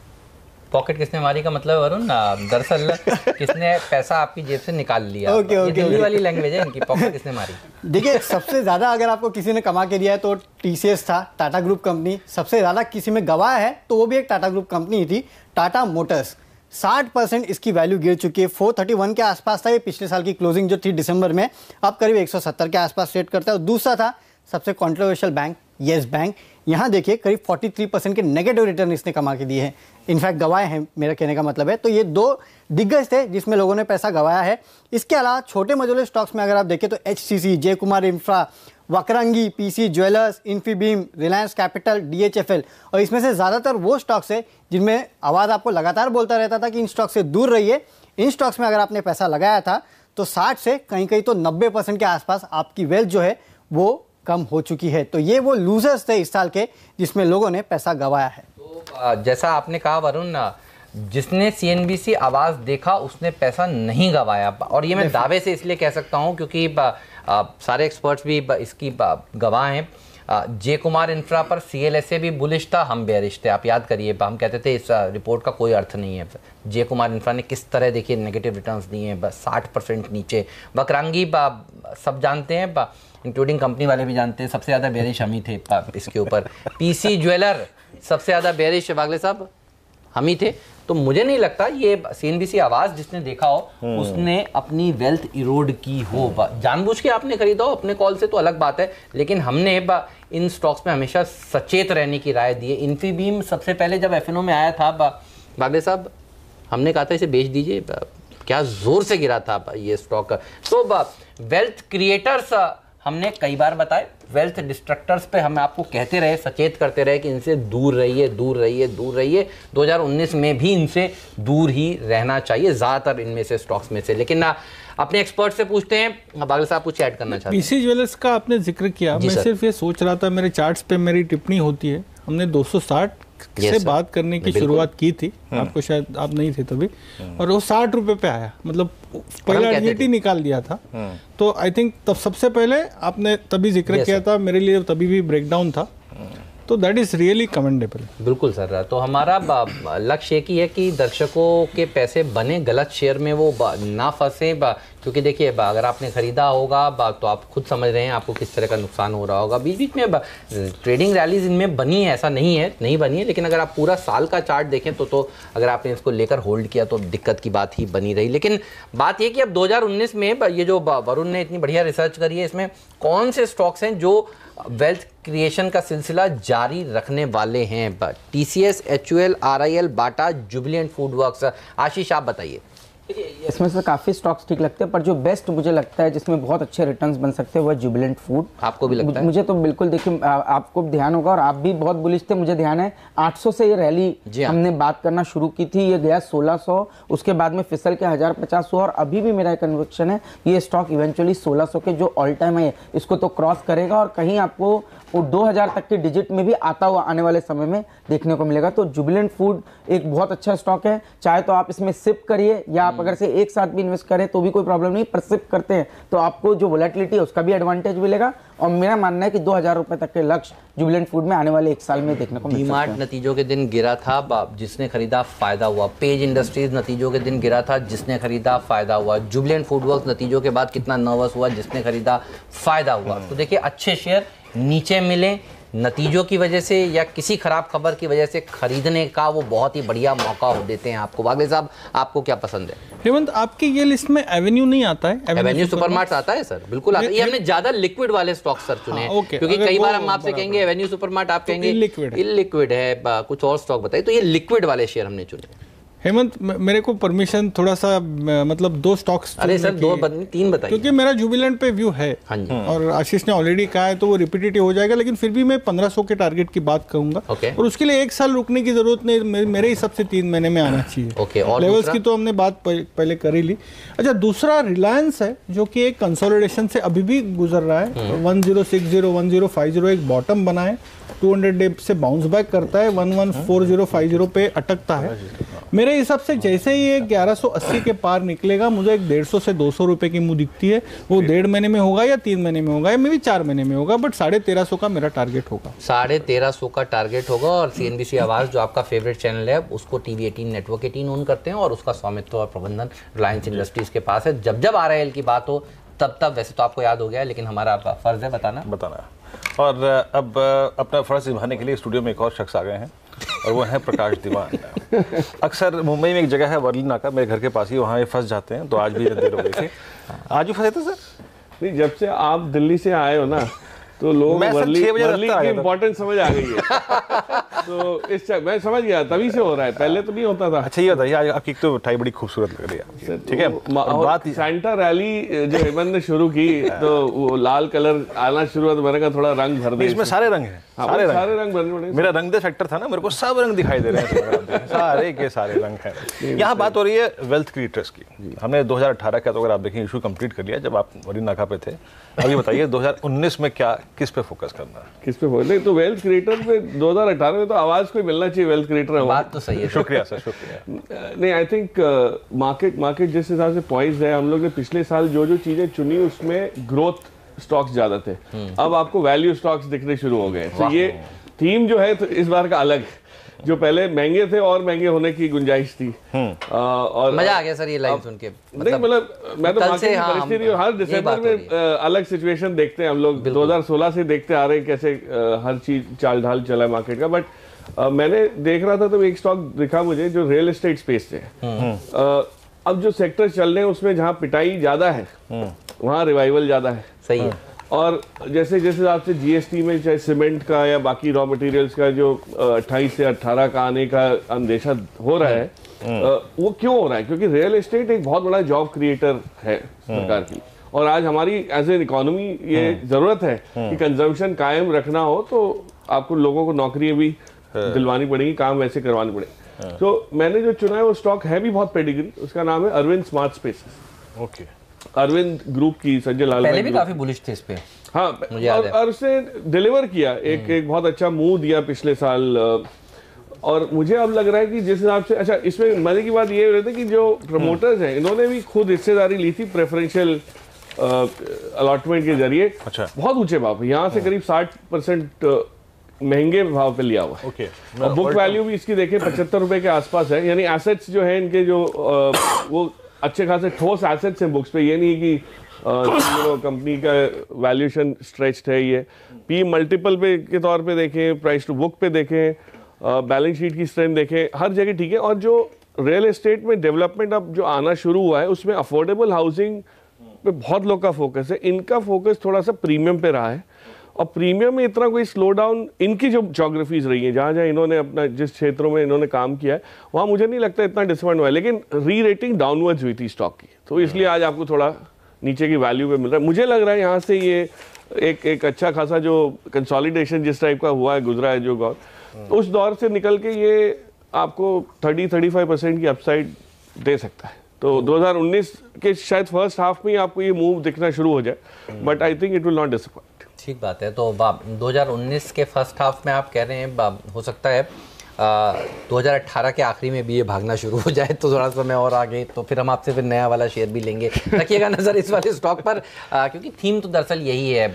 पॉकेट किसने मारी का मतलब वरुण, दरअसल किसने पैसा आपकी जेब से निकाल लिया। ओके, दिल्ली वाली लैंग्वेज है इनकी, पॉकेट किसने मारी। देखिए, सबसे ज़्यादा अगर आपको किसी ने कमा के दिया है तो TCS था, टाटा ग्रुप कंपनी। सबसे ज़्यादा किसी में गवाया है तो वो भी एक टाटा ग्रुप कंपनी ही थी, टाटा मोटर्स। 60% इसकी वैल्यू गिर चुकी है। 431 के आसपास था ये पिछले साल की क्लोजिंग जो थी दिसंबर में, अब करीब 170 के आसपास ट्रेड करता है। और दूसरा था सबसे कॉन्ट्रोवर्शियल बैंक, येस बैंक। यहाँ देखिए करीब 43% के नेगेटिव रिटर्न इसने कमा के दिए हैं, इनफैक्ट गवाए हैं, मेरा कहने का मतलब है। तो ये दो दिग्गज थे जिसमें लोगों ने पैसा गवाया है। इसके अलावा छोटे मझोले स्टॉक्स में अगर आप देखें तो HCC, J Kumar infra, Vakrangee, PC jewellers, Infibeam, Reliance capital, DHFL। और इसमें से ज़्यादातर वो स्टॉक्स है जिनमें आवाज़ आपको लगातार बोलता रहता था कि इन स्टॉक से दूर रहिए। इन स्टॉक्स में अगर आपने पैसा लगाया था तो 60 से कहीं कहीं तो 90% के आसपास आपकी वेल्थ जो है वो कम हो चुकी है। तो ये वो लूजर्स थे इस साल के जिसमें लोगों ने पैसा गंवाया है। तो जैसा आपने कहा वरुण, जिसने CNBC आवाज देखा उसने पैसा नहीं गंवाया। और ये मैं दावे से इसलिए कह सकता हूँ क्योंकि सारे एक्सपर्ट्स भी इसकी गवाह हैं। जय कुमार इंफ्रा पर CLSA भी बुलिश था, हम बेरिश थे। आप याद करिए, हम कहते थे इस रिपोर्ट का कोई अर्थ नहीं है। जय कुमार इंफ्रा ने किस तरह देखिए नेगेटिव रिटर्न्स दिए हैं, बस 60% नीचे। वकरंगी सब जानते हैं, इंक्लूडिंग कंपनी वाले भी जानते हैं, सबसे ज़्यादा बेरिश हम ही थे इसके ऊपर। PC ज्वेलर सबसे ज़्यादा बेरिश वागले साहब हम ही थे। तो मुझे नहीं लगता ये CNBC आवाज़ जिसने देखा हो उसने अपनी वेल्थ इरोड की हो। जानबूझ के आपने खरीदा हो अपने कॉल से तो अलग बात है, लेकिन हमने इन स्टॉक्स में हमेशा सचेत रहने की राय दी है। इन्फीबीम सबसे पहले जब FNO में आया था वागले साहब, हमने कहा था इसे बेच दीजिए, क्या जोर से गिरा था ये स्टॉक। तो वेल्थ क्रिएटर्स हमने कई बार बताए, वेल्थ डिस्ट्रक्टर्स पे हम आपको कहते रहे, सचेत करते रहे कि इनसे दूर रहिए, दूर रहिए, दूर रहिए। 2019 में भी इनसे दूर ही रहना चाहिए ज़्यादातर इनमें से स्टॉक्स में से। लेकिन अपने एक्सपर्ट से पूछते हैं, बागल साहब कुछ ऐड करना चाहते हैं। PC ज्वेलर्स का आपने जिक्र किया, मैं सिर्फ ये सोच रहा था, मेरे चार्ट्स पे मेरी टिप्पणी होती है, हमने 260 से बात करने की शुरुआत की थी, आपको शायद आप नहीं थे तभी, और वो 60 रुपए पे आया, मतलब पहला टारगेट ही निकाल दिया था। तो आई थिंक तब सबसे पहले आपने तभी जिक्र किया था, मेरे लिए तभी भी ब्रेकडाउन था, तो दैट इज रियली कमेंडेबल। बिल्कुल सर। तो हमारा लक्ष्य एक ही है कि दर्शकों के पैसे बने, गलत शेयर में वो ना फंसे, क्योंकि देखिए अगर आपने खरीदा होगा तो आप खुद समझ रहे हैं आपको किस तरह का नुकसान हो रहा होगा। बीच बीच में ट्रेडिंग रैलीज इनमें बनी है, ऐसा नहीं है नहीं बनी है, लेकिन अगर आप पूरा साल का चार्ट देखें तो अगर आपने इसको लेकर होल्ड किया तो दिक्कत की बात ही बनी रही। लेकिन बात यह कि अब 2019 में ये जो वरुण ने इतनी बढ़िया रिसर्च करी है, इसमें कौन से स्टॉक्स हैं जो वेल्थ क्रिएशन का सिलसिला जारी रखने वाले हैं। TCS, HUL, RIL, बाटा, जुबिलेंट फूडवर्क्स। आशीष आप बताइए। इसमें से काफ़ी स्टॉक्स ठीक लगते हैं, पर जो बेस्ट मुझे लगता है जिसमें बहुत अच्छे रिटर्न्स बन सकते हैं वो जुबिलेंट फूड। आपको भी लगता है? मुझे तो बिल्कुल, देखिए आपको ध्यान होगा और आप भी बहुत बुलिश थे, मुझे ध्यान है 800 से ये रैली हमने बात करना शुरू की थी, ये गया 1600, उसके बाद में फिसल के 1050 हुआ, और अभी भी मेरा कन्विक्शन है ये स्टॉक इवेंचुअली 1600 के जो ऑल टाइम है इसको तो क्रॉस करेगा, और कहीं आपको वो 2000 तक के डिजिट में भी आता हुआ आने वाले समय में देखने को मिलेगा। तो जुबिलेंट फूड एक बहुत अच्छा स्टॉक है, चाहे तो आप इसमें सिप करिए या आप अगर से एक साथ भी इन्वेस्ट करें तो भी कोई प्रॉब्लम नहीं, परसिस्ट करते हैं तो आपको जो वोलेटिलिटी है उसका भी एडवांटेज मिलेगा। और मेरा मानना है कि 2000 रुपए तक के लक्ष्य जुबिलेंट फूड में आने वाले 1 साल में देखने को मिल सकते डीमार्ट हैं। नतीजों के दिन गिरा था, जिसने खरीदा फायदा हुआ। पेज इंडस्ट्रीज नतीजों के दिन गिरा था, जिसने खरीदा फायदा हुआ। जुबिलेंट फूडवर्क्स नतीजों के बाद कितना नर्वस हुआ, जिसने खरीदा फायदा हुआ। तो देखिए अच्छे शेयर नीचे मिले नतीजों की वजह से या किसी खराब खबर की वजह से खरीदने का वो बहुत ही बढ़िया मौका हो देते हैं आपको। वागले साहब आपको क्या पसंद है? हेमंत, आपकी ये लिस्ट में एवेन्यू नहीं आता है? एवेन्यू सुपरमार्ट आता है सर, बिल्कुल आता है। ये हमने ज्यादा लिक्विड वाले स्टॉक सर चुने हैं, क्योंकि कई बार हम आपसे कहेंगे एवेन्यू सुपरमार्ट, आप कहेंगे इलिक्विड है, कुछ और स्टॉक बताइए। तो ये लिक्विड वाले शेयर हमने चुने। हेमंत, मेरे को परमिशन थोड़ा सा मतलब 2 स्टॉक्स, अरे सर 3 बताइए, क्योंकि मेरा जुबिलेंट पे व्यू है। हाँ जी। और आशीष ने ऑलरेडी कहा है तो वो रिपीटेटिव हो जाएगा, लेकिन फिर भी मैं 1500 के टारगेट की बात कहूंगा। और उसके लिए 1 साल रुकने की जरूरत नहीं, मेरे हिसाब से 3 महीने में आना चाहिए। और लेवल्स की तो हमने बात पहले कर ही ली। अच्छा, दूसरा रिलायंस है जो कि एक कंसोलिडेशन से अभी भी गुजर रहा है। 1060 1050 एक बॉटम बना है, 200 डे से बाउंस बैक करता है, 114050 पे अटकता है। मेरे हिसाब से जैसे ही ये 1180 के पार निकलेगा, मुझे एक 150 से 200 रुपए की मुंह दिखती है। वो 1.5 महीने में होगा या 3 महीने में होगा या मे भी 4 महीने में होगा, बट 1350 का मेरा टारगेट होगा। 1350 का टारगेट होगा। और CNBC आवाज जो आपका फेवरेट चैनल है उसको TV 18 नेटवर्क 18 ओन करते हैं और उसका स्वामित्व और प्रबंधन रिलायंस इंडस्ट्रीज के पास है। जब RIL की बात हो तब वैसे तो आपको याद हो गया है, लेकिन हमारा फर्ज है बताना। और अब अपना फर्ज निभाने के लिए स्टूडियो में एक और शख्स आ गए हैं और वो है प्रकाश दीवान। अक्सर मुंबई में एक जगह है वर्ली नाका, मेरे घर के पास ही, वहाँ ये फंस जाते हैं। तो आज भी देर हो गई थी। आज भी फंसे थे सर? नहीं, जब से आप दिल्ली से आए हो ना तो लोग वर्ली की इम्पोर्टेंस समझ आ गई है। तो मैं समझ गया, तभी से हो रहा है, पहले तो नहीं होता था। अच्छा ये बताइए, आपकी तो टाई बड़ी खूबसूरत लग रही है, ठीक है। बात सैंटा रैली जो हेमंत ने शुरू की तो वो लाल कलर आना शुरू हुआ, तो मैंने कहा थोड़ा रंग भर दे। इसमें सारे रंग हैं, सारे रंग भरने पड़ेंगे। मेरा रंग दे फैक्टर था ना, मेरे को सब रंग दिखाई दे रहे हैं, सारे के सारे रंग हैं। यहाँ बात हो रही है वेल्थ क्रिएटर्स की। हमने 2018 का, तो अगर आप देखें, इशू कंप्लीट कर लिया जब आप वर्ली नाका पे थे। अभी बताइए 2019 में क्या, किस पे फोकस करना है? किस पे फोकस? नहीं तो वेल्थ क्रिएटर पे 2018 में तो आवाज कोई मिलना चाहिए वेल्थ क्रिएटर। बात तो सही है, शुक्रिया सर, शुक्रिया। नहीं, आई थिंक मार्केट जिस हिसाब से पॉइज्ड है, हम लोग ने पिछले साल जो चीजें चुनी उसमें ग्रोथ स्टॉक्स ज्यादा थे। अब आपको वैल्यू स्टॉक्स दिखने शुरू हो गए। तो ये थीम जो है तो इस बार का अलग है। जो पहले महंगे थे और महंगे होने की गुंजाइश थी। और मजा आ गया सर ये लाइन सुन के। नहीं मतलब मैं तो मार्केट की परिस्थिति हर दिसंबर में अलग सिचुएशन देखते हैं हम लोग। 2016 से देखते आ रहे हैं कैसे हर चीज चाल ढाल चला है मार्केट का। बट मैंने देख रहा था तो एक स्टॉक दिखा मुझे जो रियल एस्टेट स्पेस से है। अब जो सेक्टर चल रहे हैं उसमें जहाँ पिटाई ज्यादा है वहाँ रिवाइवल ज्यादा है। सही है। और जैसे आपसे जीएसटी में चाहे सीमेंट का या बाकी रॉ मटेरियल्स का जो 28 से 18 का आने का अंदेशा हो रहा है, वो क्यों हो रहा है? क्योंकि रियल एस्टेट एक बहुत बड़ा जॉब क्रिएटर है सरकार की। और आज हमारी एज एन इकोनॉमी ये जरूरत है कि कंजम्पशन कायम रखना हो तो आपको लोगों को नौकरियां भी दिलवानी पड़ेगी, काम वैसे करवाने पड़ेंगे। तो मैंने जो चुना है वो स्टॉक है भी बहुत पेडिग्री, उसका नाम है Arvind smart spaces. Okay, Arvind group की संजय लाल पहले भी काफी बुलिश थे इस पे। हाँ, और उसने डिलीवर किया, एक बहुत अच्छा मूव दिया पिछले साल। और मुझे अब लग रहा है कि जिस हिसाब से, अच्छा इसमें मजे की बात ये हो रही थी कि जो प्रमोटर्स हैं इन्होंने भी खुद हिस्सेदारी ली थी प्रेफरेंशियल अलॉटमेंट के जरिए। अच्छा, बहुत ऊंचे भाव, यहाँ से करीब 60% महंगे भाव पे लिया हुआ। ओके। और बुक वैल्यू भी इसकी देखें 75 रुपए के आसपास है। यानी एसेट्स जो है इनके जो वो अच्छे खासे ठोस एसेट्स हैं बुक्स पे। ये नहीं कि कंपनी का वैल्यूएशन स्ट्रेच्ड है। ये पी मल्टीपल पे के तौर पे देखें, प्राइस टू बुक पे देखें, बैलेंस शीट की स्ट्रेंथ देखें, हर जगह ठीक है। और जो रियल एस्टेट में डेवलपमेंट अब जो आना शुरू हुआ है उसमें अफोर्डेबल हाउसिंग पे बहुत लोग का फोकस है। इनका फोकस थोड़ा सा प्रीमियम पे रहा है। और प्रीमियम में इतना कोई स्लो डाउन, इनकी जो ज्योग्राफीज रही हैं जहाँ इन्होंने अपना जिस क्षेत्रों में इन्होंने काम किया है वहाँ मुझे नहीं लगता इतना डिसअपॉइंट हुआ है। लेकिन री रेटिंग डाउनवर्ड्स हुई थी स्टॉक की, तो इसलिए आज आपको थोड़ा नीचे की वैल्यू पे मिल रहा है। मुझे लग रहा है यहाँ से ये एक अच्छा खासा जो कंसोलिडेशन जिस टाइप का हुआ है, गुजरा है जो दौर, उस दौर से निकल के ये आपको 30-35% की अपसाइड दे सकता है। तो 2019 के शायद फर्स्ट हाफ में आपको ये मूव दिखना शुरू हो जाए, but I think it will not disappoint. ठीक बात है। तो 2019 के फर्स्ट हाफ में आप कह रहे हैं हो सकता है 2018 के आखिरी में भी ये भागना शुरू हो जाए तो थोड़ा समय और आगे, तो फिर हम आपसे फिर नया वाला शेयर भी लेंगे। रखिएगा नज़र इस वाले स्टॉक पर, क्योंकि थीम तो दरअसल यही है।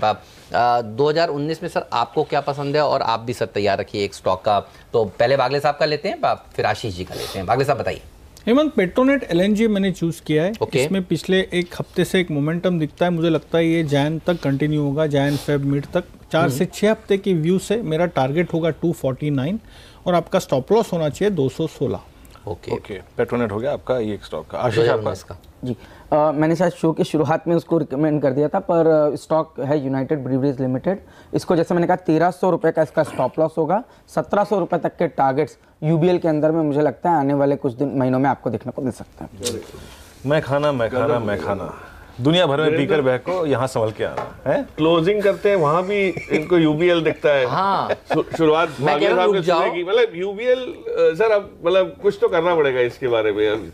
2019 में सर आपको क्या पसंद है, और आप भी सर तैयार रखिए एक स्टॉक का। तो पहले बागले साहब का लेते हैं, फिर आशीष जी का लेते हैं। बागले साहब बताइए। हेमंत, पेट्रोनेट LNG मैंने चूज किया है। Okay. इसमें पिछले एक हफ्ते से एक मोमेंटम दिखता है, मुझे लगता है ये जैन तक कंटिन्यू होगा, जैन फेब मिड तक। 4 से 6 हफ्ते की व्यू से मेरा टारगेट होगा 249 और आपका स्टॉप लॉस होना चाहिए 216। ओके, पेट्रोनेट हो गया आपका ये स्टॉक का। आशीष आपका? जी मैंने शायद शो की शुरुआत में उसको रिकमेंड कर दिया था, पर स्टॉक है यूनाइटेड ब्रीवरीज लिमिटेड। इसको जैसे मैंने कहा 1300 रुपये का इसका स्टॉप लॉस होगा, 1700 रुपये तक के टारगेट्स UBL के अंदर में मुझे लगता है आने वाले कुछ दिन महीनों में आपको देखने को मिल सकता है। मैं खाना दुनिया भर में पीकर बहको, यहाँ संभल के आना है। क्लोजिंग करते हैं वहां भी इनको UBL दिखता है। हाँ, शुरुआत मतलब UBL सर, अब मतलब कुछ तो करना पड़ेगा इसके बारे में।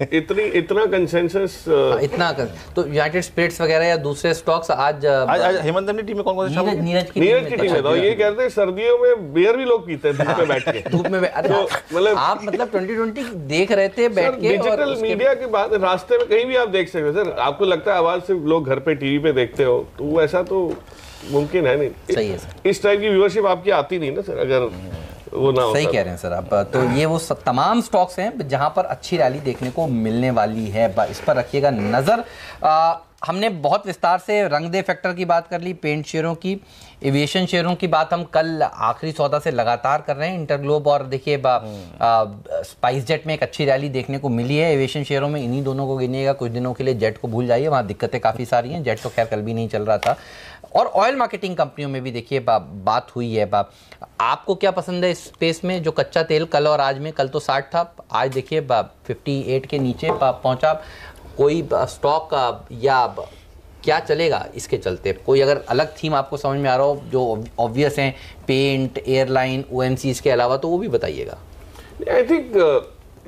इतना कंसेंसस तो यूनाइटेड स्पिरिट्स वगैरह या दूसरे स्टॉक्स आज हेमंत की टीम में कौन कौन से? नीरज की टीम है। तो ये कहते हैं सर्दियों में बियर भी लोग पीते हैं धूप में बैठ के। धूप में मतलब आप 2020 देख रहे थे बैठ के, डिजिटल मीडिया की बात, रास्ते में कहीं भी आप देख सकते हो सर। आपको लगता है आवाज लोग घर पे टीवी पे देखते हो, तो ऐसा तो मुमकिन है नहीं। सही है सर, इस टाइप की व्यूअरशिप आपकी आती नहीं ना सर, अगर वो ना सही कह रहे हैं सर आप। तो ये वो तमाम स्टॉक्स हैं जहां पर अच्छी रैली देखने को मिलने वाली है, इस पर रखिएगा नजर। हमने बहुत विस्तार से रंग दे फैक्टर की बात कर ली, पेंट शेयरों की, एविएशन शेयरों की बात हम कल आखिरी सौदा से लगातार कर रहे हैं, इंटरग्लोब और देखिए स्पाइस जेट में एक अच्छी रैली देखने को मिली है। एविएशन शेयरों में इन्हीं दोनों को गिनिएगा, कुछ दिनों के लिए जेट को भूल जाइए, वहाँ दिक्कतें काफ़ी सारी हैं। जेट तो खैर कल भी नहीं चल रहा था। और ऑयल मार्केटिंग कंपनियों में भी देखिए बात हुई है। आपको क्या पसंद है इस स्पेस में? जो कच्चा तेल कल और आज में, कल तो 60 था, आज देखिए 58 के नीचे पहुँचा। कोई स्टॉक या क्या चलेगा इसके चलते? कोई अगर अलग थीम आपको समझ में आ रहा हो जो ऑब्वियस हैं, पेंट, एयरलाइन, OMCs के अलावा, तो वो भी बताइएगा। आई थिंक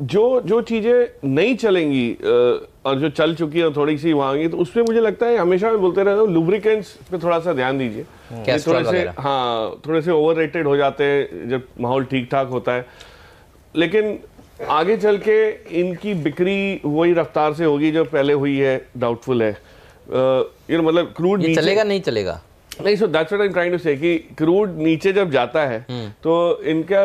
जो चीजें नहीं चलेंगी और जो चल चुकी है थोड़ी सी वहाँ की, तो उसमें मुझे लगता है, हमेशा मैं बोलते रहता हूँ, लुब्रिकेंट्स पे थोड़ा सा ध्यान दीजिए। थोड़े से ओवररेटेड हो जाते हैं जब माहौल ठीक ठाक होता है, लेकिन आगे चल के इनकी बिक्री वही रफ्तार से होगी जो पहले हुई है, डाउटफुल है। मतलब क्रूड ये चलेगा नहीं चलेगा नहीं, so that's what I am trying to say कि क्रूड नीचे जब जाता है तो इनका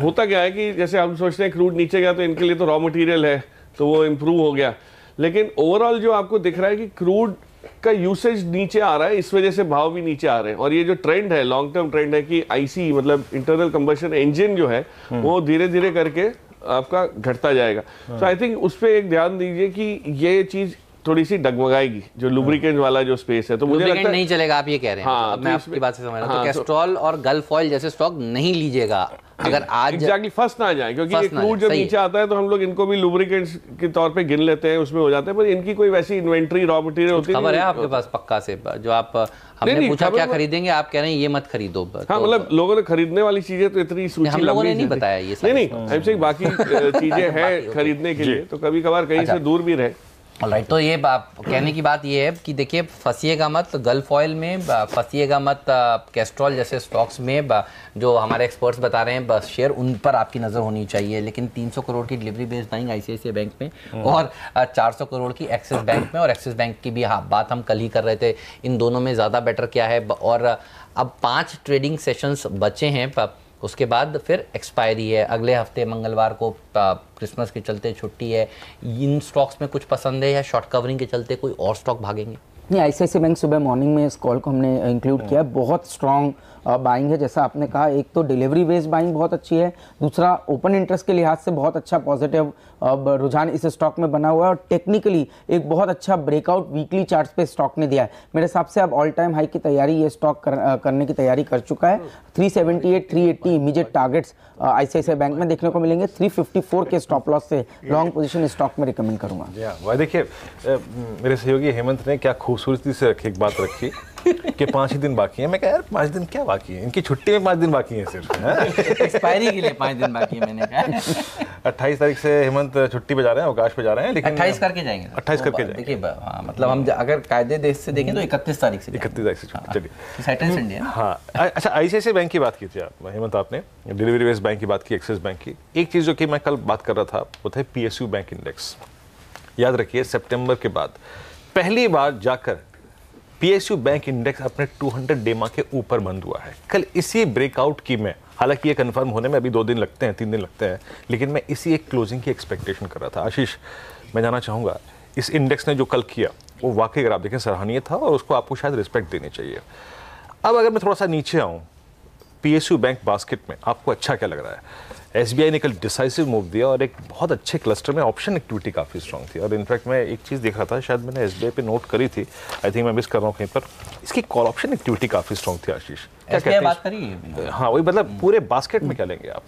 होता क्या है कि जैसे हम सोचते हैं क्रूड नीचे गया तो इनके लिए तो रॉ मटेरियल है तो वो इम्प्रूव हो गया, लेकिन ओवरऑल जो आपको दिख रहा है कि क्रूड का यूसेज नीचे आ रहा है, इस वजह से भाव भी नीचे आ रहे हैं। और ये जो ट्रेंड है, लॉन्ग टर्म ट्रेंड है कि IC मतलब इंटरनल कंबशन इंजन जो है वो धीरे धीरे करके आपका घटता जाएगा। तो आई थिंक उस पर एक ध्यान दीजिए कि ये चीज थोड़ी सी डगमगाएगी, जो लुब्रिकेंट वाला जो स्पेस है। तो मुझे लगता है नहीं चलेगा, आप ये कह रहे हैं। हाँ, अब मैं आपकी बात से समझ रहा हूं। तो कैस्ट्रॉल और गल्फ ऑयल जैसे स्टॉक नहीं लीजिएगा अगर आज एग्जैक्टली फर्स्ट ना आ जाए, क्योंकि ये क्रूड जब नीचे आता है तो हम लोग इनको भी लुब्रिकेंट्स के तौर पे गिन लेते हैं, उसमें हो जाते हैं, पर इनकी कोई वैसी इन्वेंट्री रॉ मटेरियल होती है। खबर है आपके पास पक्का से? जो आप हमने पूछा क्या खरीदेंगे, आप कह रहे हैं ये मत खरीदो। हाँ, मतलब लोगों ने खरीदने वाली चीजें तो इतनी सूची हम लोगों ने नहीं बताया ये। नहीं, हमसे बाकी चीजें हैं खरीदने के लिए, तो कभी कभार कहीं से दूर भी रहे। ऑलराइट, तो ये कहने की बात ये है कि देखिए फंसिएगा मत गल्फ ऑयल में, फंसिएगा मत कैस्ट्रॉल जैसे स्टॉक्स में। जो हमारे एक्सपर्ट्स बता रहे हैं बस शेयर, उन पर आपकी नज़र होनी चाहिए। लेकिन 300 करोड़ की delivery based buying ICICI bank में और 400 करोड़ की एक्सिस बैंक में, और एक्सिस बैंक की भी बात हम कल ही कर रहे थे, इन दोनों में ज़्यादा बेटर क्या है। और अब 5 ट्रेडिंग सेशंस बचे हैं, उसके बाद फिर एक्सपायरी है। अगले हफ्ते मंगलवार को क्रिसमस के चलते छुट्टी है। इन स्टॉक्स में कुछ पसंद है या शॉर्ट कवरिंग के चलते कोई और स्टॉक भागेंगे? नहीं, ICICI बैंक सुबह मॉर्निंग में इस कॉल को हमने इंक्लूड किया। बहुत स्ट्रॉन्ग बाइंग है, जैसा आपने कहा। एक तो डिलीवरी बेस्ड बाइंग बहुत अच्छी है, दूसरा ओपन इंटरेस्ट के लिहाज से बहुत अच्छा पॉजिटिव रुझान इस स्टॉक में बना हुआ है, और टेक्निकली एक बहुत अच्छा ब्रेकआउट वीकली चार्ट्स पे स्टॉक ने दिया है। मेरे हिसाब से अब ऑल टाइम हाई की तैयारी ये स्टॉक करने की तैयारी कर चुका है। 378 380 इमीडिएट टारगेट्स ICICI बैंक में देखने को मिलेंगे। 354 के स्टॉप लॉस से लॉन्ग पोजीशन स्टॉक में रिकमेंड करूंगा। वह देखिए, मेरे सहयोगी हेमंत ने क्या खूबसूरती से एक बात रखी कि 5 ही दिन बाकी है। मैं कहा यार 5 दिन क्या बाकी है, इनकी छुट्टी में 5 दिन बाकी है सिर्फ, एक्सपायरी के लिए 5 दिन बाकी है मैंने कहा। 28 तारीख से हेमंत छुट्टी पे जा रहे हैं, अवकाश पे जा रहे हैं, लेकिन 28 करके जाएंगे। 28 करके जाएंगे। देखिए हाँ, मतलब हम अगर कायदे देश से देखें तो 31 तारीख से 31 तारीख से छुट्टी। चलिए सैटरडे संडे है ना। हाँ अच्छा, ICICI बैंक की बात की थी आप हेमंत, आपने डिलीवरी बेस्ड बैंक की बात की, एक्सिस बैंक की। एक चीज़ जो कि मैं कल बात कर रहा था वो था PSU बैंक इंडेक्स। याद रखिए सितंबर के बाद पहली बार जाकर PSU बैंक इंडेक्स अपने 200 डेमा के ऊपर बंद हुआ है। कल इसी ब्रेकआउट की मैं, हालांकि ये कंफर्म होने में अभी 2 दिन लगते हैं, 3 दिन लगते हैं, लेकिन मैं इसी एक क्लोजिंग की एक्सपेक्टेशन कर रहा था। आशीष, मैं जानना चाहूँगा इस इंडेक्स ने जो कल किया वो वाकई अगर आप देखें सराहनीय था और उसको आपको शायद रिस्पेक्ट देनी चाहिए। अब अगर मैं थोड़ा सा नीचे आऊँ PSU बैंक बास्केट में, आपको अच्छा क्या लग रहा है? SBI ने कल डिसाइसिव मूव दिया और एक बहुत अच्छे क्लस्टर में ऑप्शन एक्टिविटी काफ़ी स्ट्रांग थी। और इनफैक्ट मैं एक चीज़ देख रहा था, शायद मैंने SBI पे नोट करी थी, आई थिंक मैं मिस कर रहा हूँ कहीं पर, इसकी कॉल ऑप्शन एक्टिविटी काफ़ी स्ट्रांग थी। आशीष क्या कहते हैं? बात करिए। हाँ वही, मतलब पूरे बास्केट में क्या लेंगे आप?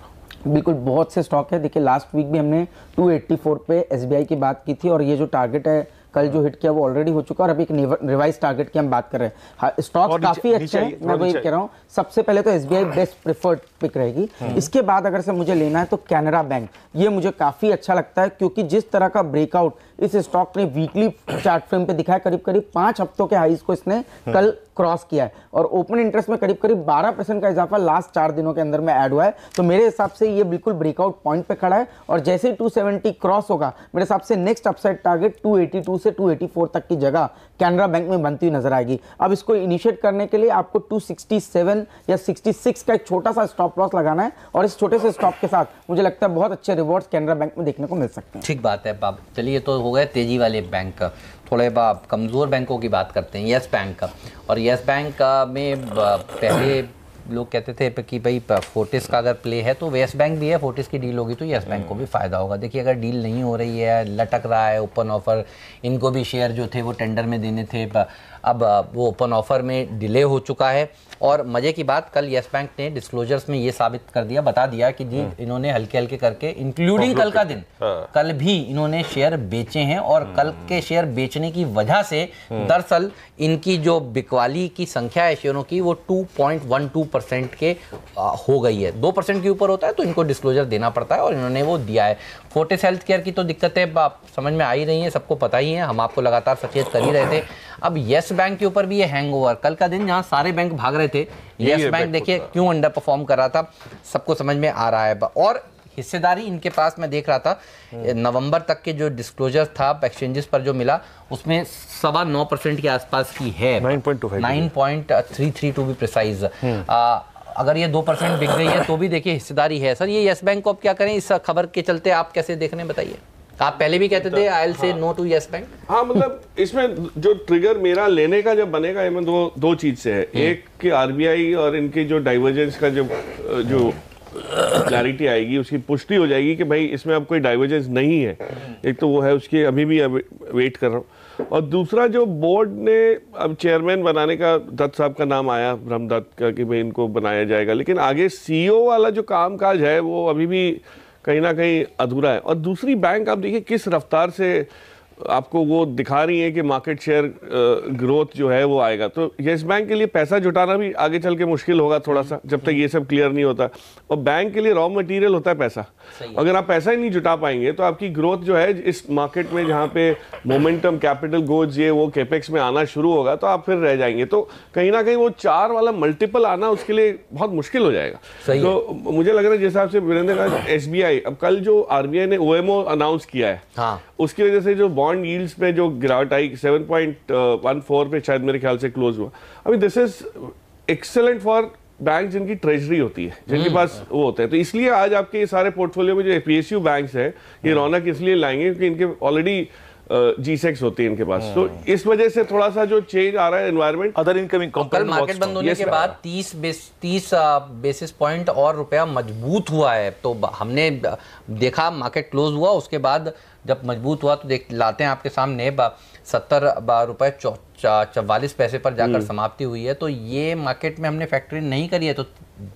बिल्कुल बहुत से स्टॉक है। देखिए लास्ट वीक भी हमने 284 पे SBI की बात की थी और ये जो टारगेट है कल जो हिट किया वो ऑलरेडी हो चुका है और अभी एक रिवाइज टारगेट की हम बात कर रहे हैं। स्टॉक्स काफी अच्छे हैं, मैं वही कह रहा हूँ। सबसे पहले तो SBI बेस्ट प्रेफर्ड पिक रहेगी। इसके बाद अगर से मुझे लेना है तो कैनरा बैंक, ये मुझे काफी अच्छा लगता है क्योंकि जिस तरह का ब्रेकआउट इस स्टॉक ने वीकली चार्ट फ्रेम पे दिखाया, करीब करीब 5 हफ्तों के हाईज को इसने कल क्रॉस किया है और ओपन इंटरेस्ट में करीब करीब 12% का इजाफा लास्ट 4 दिनों के अंदर में ऐड हुआ है। तो मेरे हिसाब से ये बिल्कुल ब्रेकआउट पॉइंट पे खड़ा है और जैसे ही 270 क्रॉस होगा, मेरे हिसाब से नेक्स्ट अपसाइड टारगेट 282 से 284 तक की जगह कैनरा बैंक में बनती हुई नजर आएगी। अब इसको इनिशिएट करने के लिए आपको 267 या 66 का एक छोटा सा स्टॉप लॉस लगाना है और इस छोटे से स्टॉप के साथ मुझे लगता है बहुत अच्छे रिवॉर्ड्स कैनरा बैंक में देखने को मिल सकते हैं। ठीक बात है बाब। चलिए तो हो गए तेजी वाले बैंक, थोड़े कमज़ोर बैंकों की बात करते हैं। येस बैंक का, और येस बैंक में पहले लोग कहते थे कि भाई फोर्टिस का अगर प्ले है तो येस बैंक भी है, फोर्टिस की डील होगी तो येस बैंक को भी फ़ायदा होगा। देखिए अगर डील नहीं हो रही है, लटक रहा है ओपन ऑफर, इनको भी शेयर जो थे वो टेंडर में देने थे, अब वो ओपन ऑफर में डिले हो चुका है। और मज़े की बात, कल येस बैंक ने डिस्क्लोजर्स में ये साबित कर दिया, बता दिया कि जी इन्होंने हल्के हल्के करके इंक्लूडिंग कल का दिन, कल भी इन्होंने शेयर बेचे हैं और कल के शेयर बेचने की वजह से दरअसल इनकी जो बिकवाली की संख्या है शेयरों की वो 2.12% के हो गई है। 2% के ऊपर होता है तो इनको डिस्क्लोजर देना पड़ता है और इन्होंने वो दिया है। फोर्टिस हेल्थ केयर की तो दिक्कतें समझ में आ ही रही हैं, सबको पता ही है, हम आपको लगातार सचेत कर ही रहे थे। अब येस बैंक के ऊपर भी ये हैंगओवर, कल का दिन जहां सारे बैंक भाग रहे थे, येस बैंक देखिए क्यों अंडर परफॉर्म कर रहा था, सबको समझ में आ रहा है। और हिस्सेदारी इनके पास मैं देख रहा था नवंबर तक के जो डिस्क्लोजर था एक्सचेंजेस पर जो मिला उसमें 9.25% के आसपास की है, 9.33 टू बी प्रिसाइज। अगर ये 2% बिक गई है तो भी देखिए हिस्सेदारी है। सर ये येस बैंक को अब क्या करें, इस खबर के चलते आप कैसे देख रहे हैं बताइए? आप पहले भी कहते थे I will say no to Yes Bank. हाँ मतलब इसमें जो ट्रिगर मेरा लेने का जब बनेगा इसमें दो चीज से है। एक कि आरबीआई और इनकी जो डाइवर्जेंस का जो क्लैरिटी आएगी, उसकी पुष्टि हो जाएगी कि भाई इसमें अब कोई डाइवर्जेंस नहीं है। एक तो वो है, उसकी अभी भी वेट कर रहा हूँ। और दूसरा जो बोर्ड ने अब चेयरमैन बनाने का, दत्त साहब का नाम आया, ब्रह्मदत्त का, कि भाई इनको बनाया जाएगा, लेकिन आगे सीईओ वाला जो कामकाज है वो अभी भी कहीं ना कहीं अधूरा है। और दूसरी बैंक आप देखिए किस रफ्तार से आपको वो दिखा रही है कि मार्केट शेयर ग्रोथ जो है वो आएगा। तो येस बैंक के लिए पैसा जुटाना भी आगे चल के मुश्किल होगा थोड़ा सा, जब तक ये सब क्लियर नहीं होता। और बैंक के लिए रॉ मटेरियल होता है पैसा, अगर आप पैसा ही नहीं जुटा पाएंगे तो आपकी ग्रोथ जो है इस मार्केट में, जहाँ पे मोमेंटम कैपिटल गोज ये वो केपेक्स में आना शुरू होगा, तो आप फिर रह जाएंगे। तो कहीं ना कहीं वो 4 वाला मल्टीपल आना उसके लिए बहुत मुश्किल हो जाएगा। तो मुझे लग रहा है जिस हिसाब से वीरेंद्र का SBI, अब कल जो RBI ने OMO अनाउंस किया है, हाँ, उसकी वजह से जो बॉन्ड यील्ड्स पे जो गिरावट आई 7.14 पे शायद मेरे ख्याल से क्लोज हुआ। अभी this is excellent for bank जिनकी ट्रेजरी होती है, जिनके पास वो होता है। तो इसलिए आज आपके ये सारे पोर्टफोलियो में जो PSU बैंक्स हैं ये रौनक इसलिए लाएंगे क्योंकि इनके ऑलरेडी G6 होती है इनके पास। तो इस वजह से थोड़ा सा जो चेंज आ रहा है एनवायरमेंट। अदर इनकमिंग कल मार्केट बंद होने के बाद 30 बेसिस पॉइंट और रुपया मजबूत हुआ है। तो हमने देखा मार्केट क्लोज हुआ, उसके बाद जब मजबूत हुआ तो देख लाते हैं आपके सामने 70 रुपये 44 पैसे पर जाकर समाप्ति हुई है। तो ये मार्केट में हमने फैक्टरी नहीं करी है, तो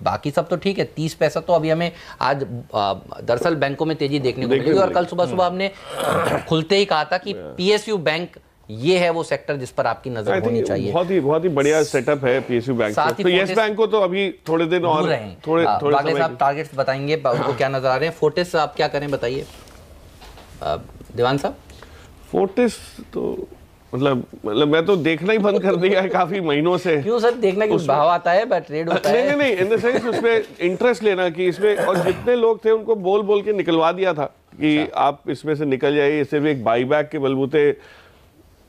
बाकी सब तो ठीक है। 30 पैसा तो अभी हमें आज दरअसल बैंकों में तेजी देखने को मिलेगी। और कल सुबह हमने खुलते ही कहा था कि PSU बैंक ये है वो सेक्टर जिस पर आपकी नजर होनी चाहिए। बहुत ही बढ़िया सेटअप है पीएसयू बैंक का। तो यस बैंक को तो अभी थोड़े दिन और थोड़े साहब टारगेट्स बताएंगे उनको क्या नजर आ रहे हैं। फोर्टिस आप क्या करें बताइए दीवान साहब। फोर्टिस तो मतलब मैं तो देखना ही बंद कर दिया है काफी महीनों से। क्यों सर? देखना क्यों? भाव आता है बट ट्रेड होता है। नहीं इन द सेंस उसमें इंटरेस्ट लेना कि इसमें, और जितने लोग थे उनको बोल के निकलवा दिया था कि आप इसमें से निकल जाइए। सिर्फ एक बाईबैक के बलबूते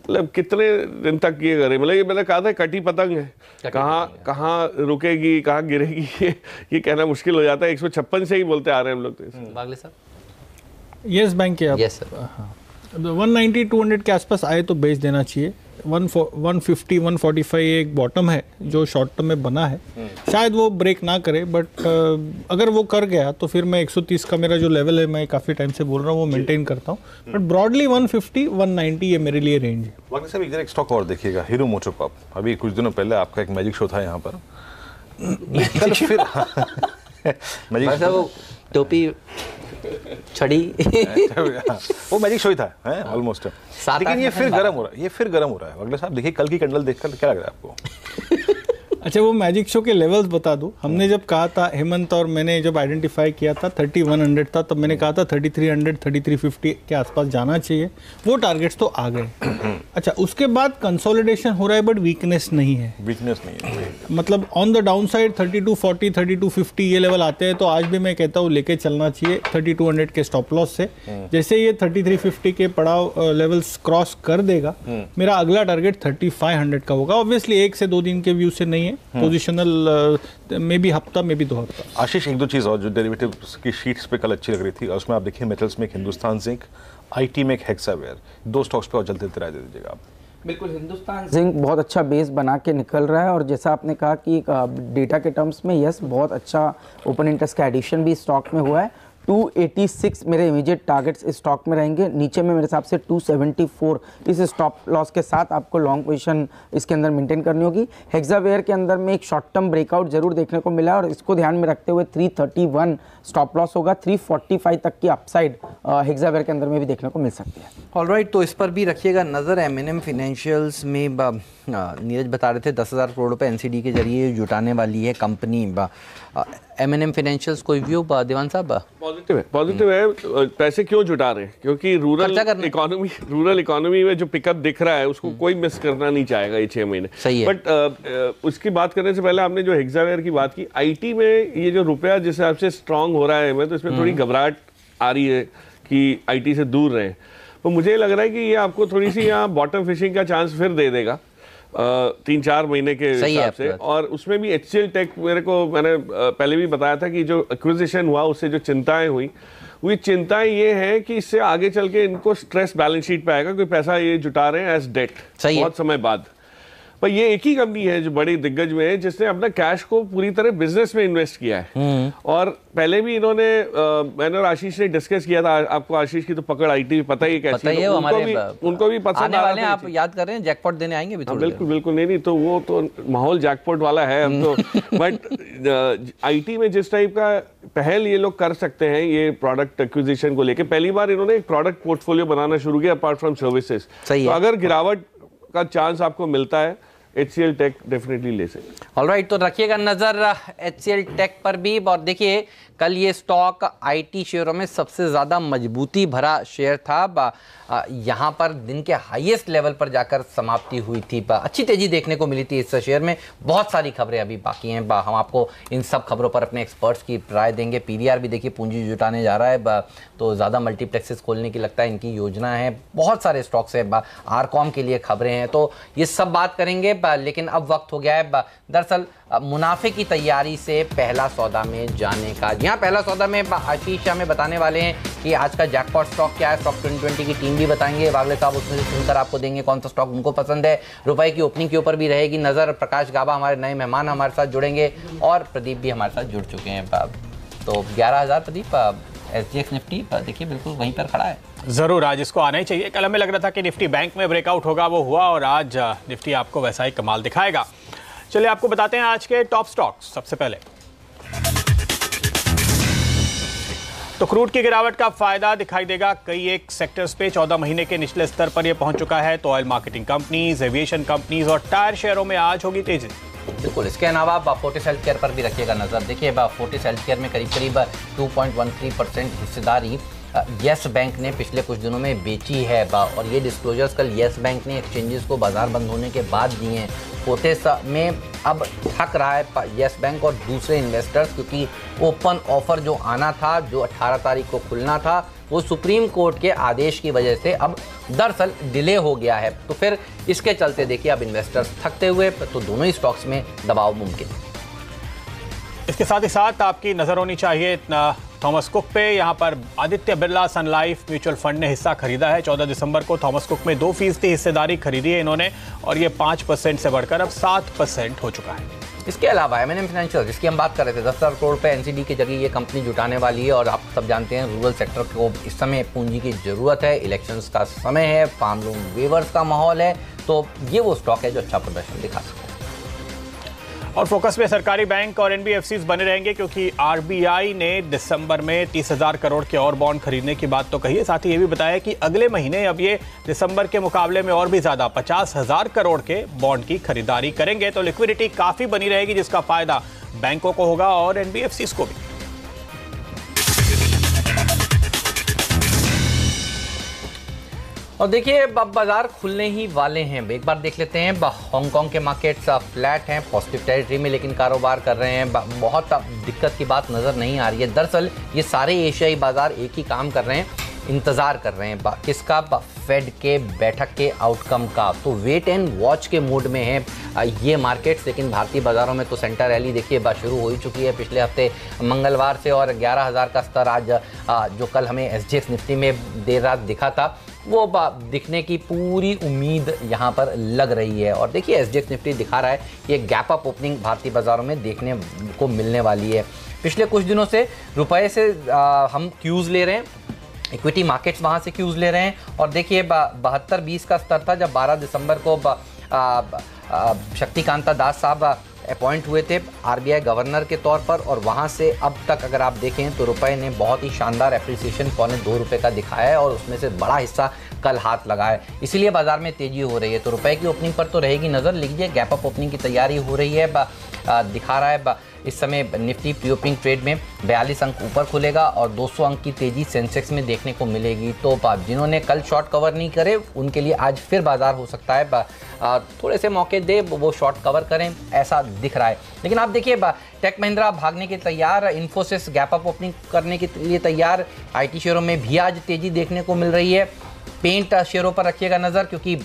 मतलब कितने दिन तक ये करे। मतलब ये मैंने कहा था कटी पतंग है, कहाँ रुकेगी कहाँ गिरेगी ये कहना मुश्किल हो जाता है। 156 से ही बोलते आ रहे हैं हम लोग। तो बागले साहब यस बैंक के आप यस सर 190 200 के आसपास आए तो बेच देना चाहिए। 150 145 एक बॉटम है जो शॉर्ट टर्म में बना है, शायद वो ब्रेक ना करे, बट अगर वो कर गया तो फिर मैं 130 का मेरा जो लेवल है मैं काफ़ी टाइम से बोल रहा हूँ वो मेंटेन करता हूँ। बट ब्रॉडली 150 190 ये मेरे लिए रेंज है। वाकई साहब एक स्टॉक और देखिएगा, हीरो मोटोकॉर्प। अभी कुछ दिनों पहले आपका एक मैजिक शो था यहाँ पर, कल फिर मैजिक टोपी छड़ी वो मैजिक शो ही था ऑलमोस्ट। लेकिन ये फिर गर्म हो रहा है। अगले साहब देखिए कल की कैंडल देखकर क्या लग रहा है आपको? अच्छा वो मैजिक शो के लेवल्स बता दूं। हमने जब कहा था, हेमंत और मैंने जब आइडेंटिफाई किया था 3100 था, तब मैंने कहा था 3300 3350 के आसपास जाना चाहिए। वो टारगेट्स तो आ गए। अच्छा उसके बाद कंसोलिडेशन हो रहा है बट वीकनेस नहीं है। मतलब ऑन द डाउन साइड 3240 3250 ये लेवल आते हैं तो आज भी मैं कहता हूँ लेके चलना चाहिए 3200 के स्टॉप लॉस से। जैसे ये 3350 के पड़ाव लेवल्स क्रॉस कर देगा, मेरा अगला टारगेट 3500 का होगा। ऑब्वियसली 1 से 2 दिन के व्यू से नहीं है, पोजिशनल में भी हफ्ता में भी 2 हफ्ता। आशीष एक दो चीज़ और जो डेरिवेटिव की शीट्स पे कल अच्छी लग रही थी, उसमें आप देखिए मेटल्स में एक हिंदुस्तान जिंक, आईटी में एक हेक्सावेयर, 2 स्टॉक्स पे और जल्दी राय दे दीजिएगा आप। बिल्कुल हिंदुस्तान जिंक बहुत अच्छा बेस बना के निकल रहा है और जैसा आपने कहा कि डेटा के टर्म्स में यस बहुत अच्छा ओपन इंटरेस्ट का एडिशन भी स्टॉक में हुआ है। 286 मेरे इमीडिएट टारगेट्स इस स्टॉक में रहेंगे। नीचे में मेरे हिसाब से 274 इस स्टॉप लॉस के साथ आपको लॉन्ग पोजीशन इसके अंदर मेंटेन करनी होगी। हेक्सावेयर के अंदर में एक शॉर्ट टर्म ब्रेकआउट जरूर देखने को मिला और इसको ध्यान में रखते हुए 331 स्टॉप लॉस होगा। 345 तक की अपसाइड हेक्सावेयर के अंदर में भी देखने को मिल सकती है। ऑलराइट, तो इस पर भी रखिएगा नज़र। M&M फाइनेंशियल्स में नीरज बता रहे थे 10,000 करोड़ रुपए NCD के जरिए जुटाने वाली है कंपनी। M&M फाइनेंशियल्स कोई व्यू दीवान साहब? पॉजिटिव है। पैसे क्यों जुटा रहे हैं? क्योंकि रूरल इकोनॉमी में जो पिकअप दिख रहा है उसको कोई मिस करना नहीं चाहेगा ये 6 महीने। सही है। बट उसकी बात करने से पहले आपने जो हेक्सावेयर की बात की, आईटी में ये जो रुपया जिस हिसाब से स्ट्रांग हो रहा है, मैं तो इसमें थोड़ी घबराहट आ रही है कि आईटी से दूर रहें। तो मुझे लग रहा है कि ये आपको थोड़ी सी यहाँ बॉटम फिशिंग का चांस फिर दे देगा 3-4 महीने के हिसाब से। और उसमें भी HCL टेक मैंने पहले भी बताया था कि जो एक्विजिशन हुआ उससे जो चिंताएं हुई चिंताएं ये हैं कि इससे आगे चल के इनको स्ट्रेस बैलेंस शीट पे आएगा, कोई पैसा ये जुटा रहे हैं एज डेट बहुत समय बाद। पर ये एक ही कंपनी है जो बड़ी दिग्गज में है जिसने अपना कैश को पूरी तरह बिजनेस में इन्वेस्ट किया है। और पहले भी इन्होंने मैंने और आशीष ने डिस्कस किया था, आपको आशीष की तो पकड़ आईटी पता ही कैसी है, उनको भी पसंद आने वाले हैं। आप याद कर रहे हैं जैकपॉट देने आएंगे भी? बिल्कुल नहीं तो वो तो माहौल जैकपॉट वाला है अब तो। बट आईटी में जिस टाइप का पहल ये लोग कर सकते हैं ये प्रोडक्ट एक्विजिशन को लेके, पहली बार इन्होंने एक प्रोडक्ट पोर्टफोलियो बनाना शुरू किया अपार्ट फ्रॉम सर्विसेज। तो अगर गिरावट का चांस आपको मिलता है HCL टेक डेफिनेटली ले सकते। ऑलराइट, तो रखिएगा नजर HCL टेक पर भी। और देखिए कल ये स्टॉक आईटी शेयरों में सबसे ज़्यादा मजबूती भरा शेयर था। यहाँ पर दिन के हाईएस्ट लेवल पर जाकर समाप्ति हुई थी। अच्छी तेजी देखने को मिली थी इस शेयर में। बहुत सारी खबरें अभी बाकी हैं, हम आपको इन सब खबरों पर अपने एक्सपर्ट्स की राय देंगे। PVR भी देखिए पूंजी जुटाने जा रहा है, तो ज़्यादा मल्टीप्लेक्सेस खोलने की लगता है इनकी योजना है। बहुत सारे स्टॉक्स हैं, आरकॉम के लिए खबरें हैं, तो ये सब बात करेंगे। लेकिन अब वक्त हो गया है दरअसल मुनाफे की तैयारी से पहला सौदा में जाने का। यहाँ पहला सौदा में आशीष हमें बताने वाले हैं कि आज का जैकपॉट स्टॉक क्या है। स्टॉक 2020 की टीम भी बताएंगे, वागले साहब उसमें से सुनकर आपको देंगे कौन सा स्टॉक उनको पसंद है। रुपए की ओपनिंग के ऊपर भी रहेगी नजर। प्रकाश गाबा हमारे नए मेहमान हमारे साथ जुड़ेंगे और प्रदीप भी हमारे साथ जुड़ चुके हैं। तो 11,000 प्रदीप SGX निफ्टी देखिए बिल्कुल वहीं पर खड़ा है। जरूर आज इसको आना ही चाहिए। कल हमें लग रहा था कि निफ्टी बैंक में ब्रेकआउट होगा, वो हुआ और आज निफ्टी आपको वैसा ही कमाल दिखाएगा। चलिए आपको बताते हैं आज के टॉप स्टॉक्स। सबसे पहले तो क्रूड की गिरावट का फायदा दिखाई देगा कई एक सेक्टर्स पे। 14 महीने के निचले स्तर पर यह पहुंच चुका है। तो oil marketing companies, aviation companies और टायर शेयरों में आज होगी तेजी। बिल्कुल, इसके अलावा फोर्टिस हेल्थ केयर पर भी रखिएगा नजर। देखिए फोर्टिस हेल्थ केयर में करीब 2.13% हिस्सेदारी येस बैंक ने पिछले कुछ दिनों में बेची है और ये डिस्क्लोजर्स कल येस बैंक ने एक्सचेंजेस को बाजार बंद होने के बाद दिए हैं। फोर्टिस में अब थक रहा है येस बैंक और दूसरे इन्वेस्टर्स, क्योंकि ओपन ऑफर जो आना था, जो 18 तारीख को खुलना था, वो सुप्रीम कोर्ट के आदेश की वजह से अब दरअसल डिले हो गया है। तो फिर इसके चलते देखिए अब इन्वेस्टर्स थकते हुए, तो दोनों ही स्टॉक्स में दबाव मुमकिन है। इसके साथ ही साथ आपकी नजर होनी चाहिए थॉमस कुक पे। यहाँ पर आदित्य बिरला सन लाइफ म्यूचुअल फंड ने हिस्सा खरीदा है। 14 दिसंबर को थॉमस कुक में 2% हिस्सेदारी खरीदी है इन्होंने और ये 5% से बढ़कर अब 7% हो चुका है। इसके अलावा M&M फाइनेंशियल, जिसकी हम बात कर रहे थे, 10,000 करोड़ रुपए एनसीडी के जरिए ये कंपनी जुटाने वाली है और आप सब जानते हैं रूरल सेक्टर को इस समय पूंजी की जरूरत है। इलेक्शंस का समय है, फार्म लोन वेवर्स का माहौल है, तो ये वो स्टॉक है जो अच्छा प्रदर्शन दिखा सकता है। और फोकस में सरकारी बैंक और एनबीएफसीज बने रहेंगे, क्योंकि आरबीआई ने दिसंबर में 30,000 करोड़ के और बॉन्ड खरीदने की बात तो कही है। साथ ही ये भी बताया कि अगले महीने अब ये दिसंबर के मुकाबले में और भी ज्यादा 50,000 करोड़ के बॉन्ड की खरीदारी करेंगे। तो लिक्विडिटी काफी बनी रहेगी, जिसका फायदा बैंकों को होगा और एनबीएफसीज को भी। और देखिए अब बाजार खुलने ही वाले हैं। एक बार देख लेते हैं, हांगकांग के मार्केट्स फ्लैट हैं, पॉजिटिव टेरिटरी में लेकिन कारोबार कर रहे हैं। बहुत दिक्कत की बात नज़र नहीं आ रही है। दरअसल ये सारे एशियाई बाजार एक ही काम कर रहे हैं, इंतज़ार कर रहे हैं किसका, फेड के बैठक के आउटकम का। तो वेट एंड वॉच के मूड में है ये मार्केट्स। लेकिन भारतीय बाज़ारों में तो सेंटर रैली देखिए शुरू हो ही चुकी है पिछले हफ्ते मंगलवार से, और 11,000 का स्तर आज जो कल हमें SGX निफ्टी में देर रात दिखा था, वो दिखने की पूरी उम्मीद यहाँ पर लग रही है। और देखिए SGX निफ्टी दिखा रहा है कि एक गैप अप ओपनिंग भारतीय बाज़ारों में देखने को मिलने वाली है। पिछले कुछ दिनों से रुपए से हम क्यूज़ ले रहे हैं, इक्विटी मार्केट्स वहाँ से क्यूज़ ले रहे हैं। और देखिए 72.20 का स्तर था जब 12 दिसंबर को शक्तिकांता दास साहब अपॉइंट हुए थे आरबीआई गवर्नर के तौर पर, और वहाँ से अब तक अगर आप देखें तो रुपए ने बहुत ही शानदार एप्रिसिएशन ₹2 का दिखाया है और उसमें से बड़ा हिस्सा कल हाथ लगा है। इसीलिए बाजार में तेजी हो रही है। तो रुपए की ओपनिंग पर तो रहेगी नज़र, लीजिए गैप अप ओपनिंग की तैयारी हो रही है। दिखा रहा है इस समय निफ्टी प्री ओपनिंग ट्रेड में 42 अंक ऊपर खुलेगा और 200 अंक की तेजी सेंसेक्स में देखने को मिलेगी। तो जिन्होंने कल शॉर्ट कवर नहीं करे उनके लिए आज फिर बाजार हो सकता है थोड़े से मौके दे वो शॉर्ट कवर करें, ऐसा दिख रहा है। लेकिन आप देखिए टेक महिंद्रा भागने के तैयार, इन्फोसिस गैप अप ओपनिंग करने के लिए तैयार, IT शेयरों में भी आज तेजी देखने को मिल रही है। पेंट शेयरों पर रखिएगा नज़र, क्योंकि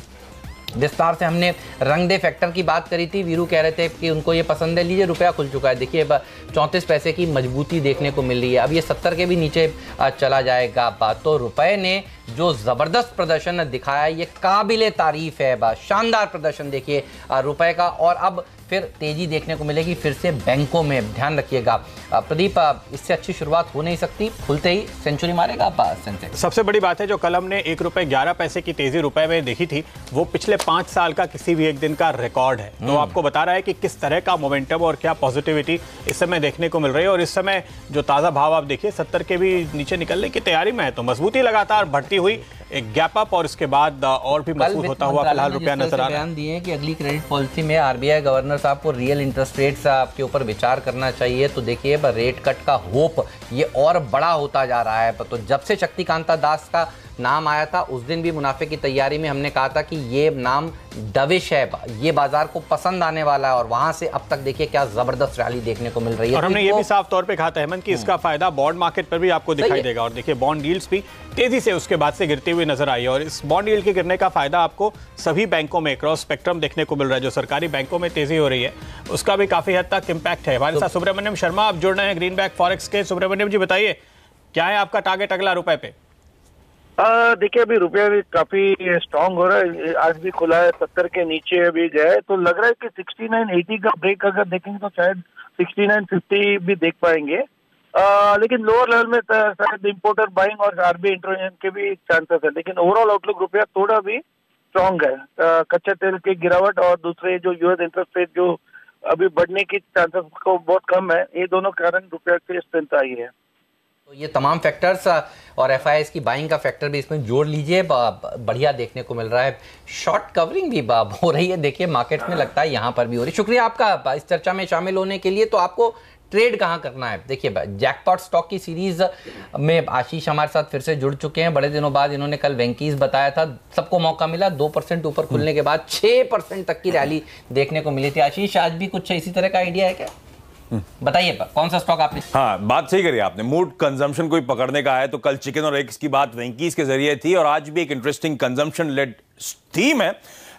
विस्तार से हमने रंग दे फैक्टर की बात करी थी। वीरू कह रहे थे कि उनको ये पसंद है, लीजिए रुपया खुल चुका है। देखिए अब 34 पैसे की मजबूती देखने को मिल रही है। अब ये 70 के भी नीचे चला जाएगा। तो रुपए ने जो ज़बरदस्त प्रदर्शन दिखाया ये काबिले तारीफ है। शानदार प्रदर्शन देखिए रुपए का, और अब फिर तेजी देखने को मिलेगी फिर से बैंकों में। ध्यान रखिएगा प्रदीप, इससे अच्छी शुरुआत हो नहीं सकती, खुलते ही सेंचुरी मारेगा सेंसेक्स। सबसे बड़ी बात है जो कल हमने ₹1.11 की तेजी रुपए में देखी थी, वो पिछले 5 साल का किसी भी एक दिन का रिकॉर्ड है। तो आपको बता रहा है कि किस तरह का मोमेंटम और क्या पॉजिटिविटी इस समय देखने को मिल रही है। और इस समय जो ताज़ा भाव आप देखिए 70 के भी नीचे निकलने की तैयारी में है। तो मजबूती लगातार बढ़ती हुई एक गैप अप और इसके बाद और भी मजबूत होता हुआ फिलहाल रुपया नजर आ रहा है। बयान दिए कि अगली क्रेडिट पॉलिसी में आरबीआई गवर्नर साहब को रियल इंटरेस्ट रेट्स के ऊपर विचार करना चाहिए। तो देखिए रेट कट का होप ये और बड़ा होता जा रहा है। तो जब से शक्तिकांता दास का नाम आया था उस दिन भी मुनाफे की तैयारी में हमने कहा था कि ये नाम दविश है, ये बाजार को पसंद आने वाला है। और वहां से अब तक देखिए क्या जबरदस्त रैली देखने को मिल रही है। और हमने ये भी साफ तौर पे कहा था हेमंत कि इसका फायदा बॉन्ड मार्केट पर भी आपको दिखाई देगा। और देखिए बॉन्ड यील्ड्स भी तेजी से उसके बाद से गिरती हुई नजर आई है। और इस बॉन्ड यील्ड के गिरने का फायदा आपको सभी बैंकों में क्रॉस स्पेक्ट्रम देखने को मिल रहा है। जो सरकारी बैंकों में तेजी हो रही है उसका भी काफी हद तक इम्पैक्ट है। हमारे साथ सुब्रमण्यम शर्मा आप जुड़ रहे हैं ग्रीनबैक फॉरेक्स के। सुब्रमण्यम जी बताइए क्या है आपका टारगेट अगला रुपए पे? देखिए अभी रुपया भी काफी स्ट्रांग हो रहा है, आज भी खुला है 70 के नीचे अभी गया है। तो लग रहा है कि 69.80 का ब्रेक अगर देखेंगे तो शायद 69.50 भी देख पाएंगे। लेकिन लोअर लेवल में शायद इंपोर्टर बाइंग और आरबीआई इंटरवेंशन के भी चांसेस है। लेकिन ओवरऑल आउटलुक रुपया थोड़ा भी स्ट्रांग है। कच्चे तेल की गिरावट और दूसरे जो यूएस इंटरेस्ट रेट जो अभी बढ़ने की चांसेस को बहुत कम है, ये दोनों कारण रुपया की स्ट्रेंथ आई है। तो ये तमाम फैक्टर्स और एफआईआईस की बाइंग का फैक्टर भी इसमें जोड़ लीजिए, बढ़िया देखने को मिल रहा है। शॉर्ट कवरिंग भी हो रही है, देखिए मार्केट में लगता है यहाँ पर भी हो रही है। शुक्रिया आपका इस चर्चा में शामिल होने के लिए। तो आपको ट्रेड कहाँ करना है? देखिए जैकपॉट स्टॉक की सीरीज में आशीष हमारे साथ फिर से जुड़ चुके हैं बड़े दिनों बाद। इन्होंने कल वेंकीज बताया था, सबको मौका मिला। 2% ऊपर खुलने के बाद 6% तक की रैली देखने को मिली थी। आशीष, आज भी कुछ इसी तरह का आइडिया है क्या? बताइए कौन सा स्टॉक आपने? हाँ, बात सही करी आपने। मूड कंजम्पशन को ही पकड़ने का है, तो कल चिकन और एग्स की बात वेंकीज के जरिए थी, और आज भी एक इंटरेस्टिंग कंजम्पशन लेड थीम है।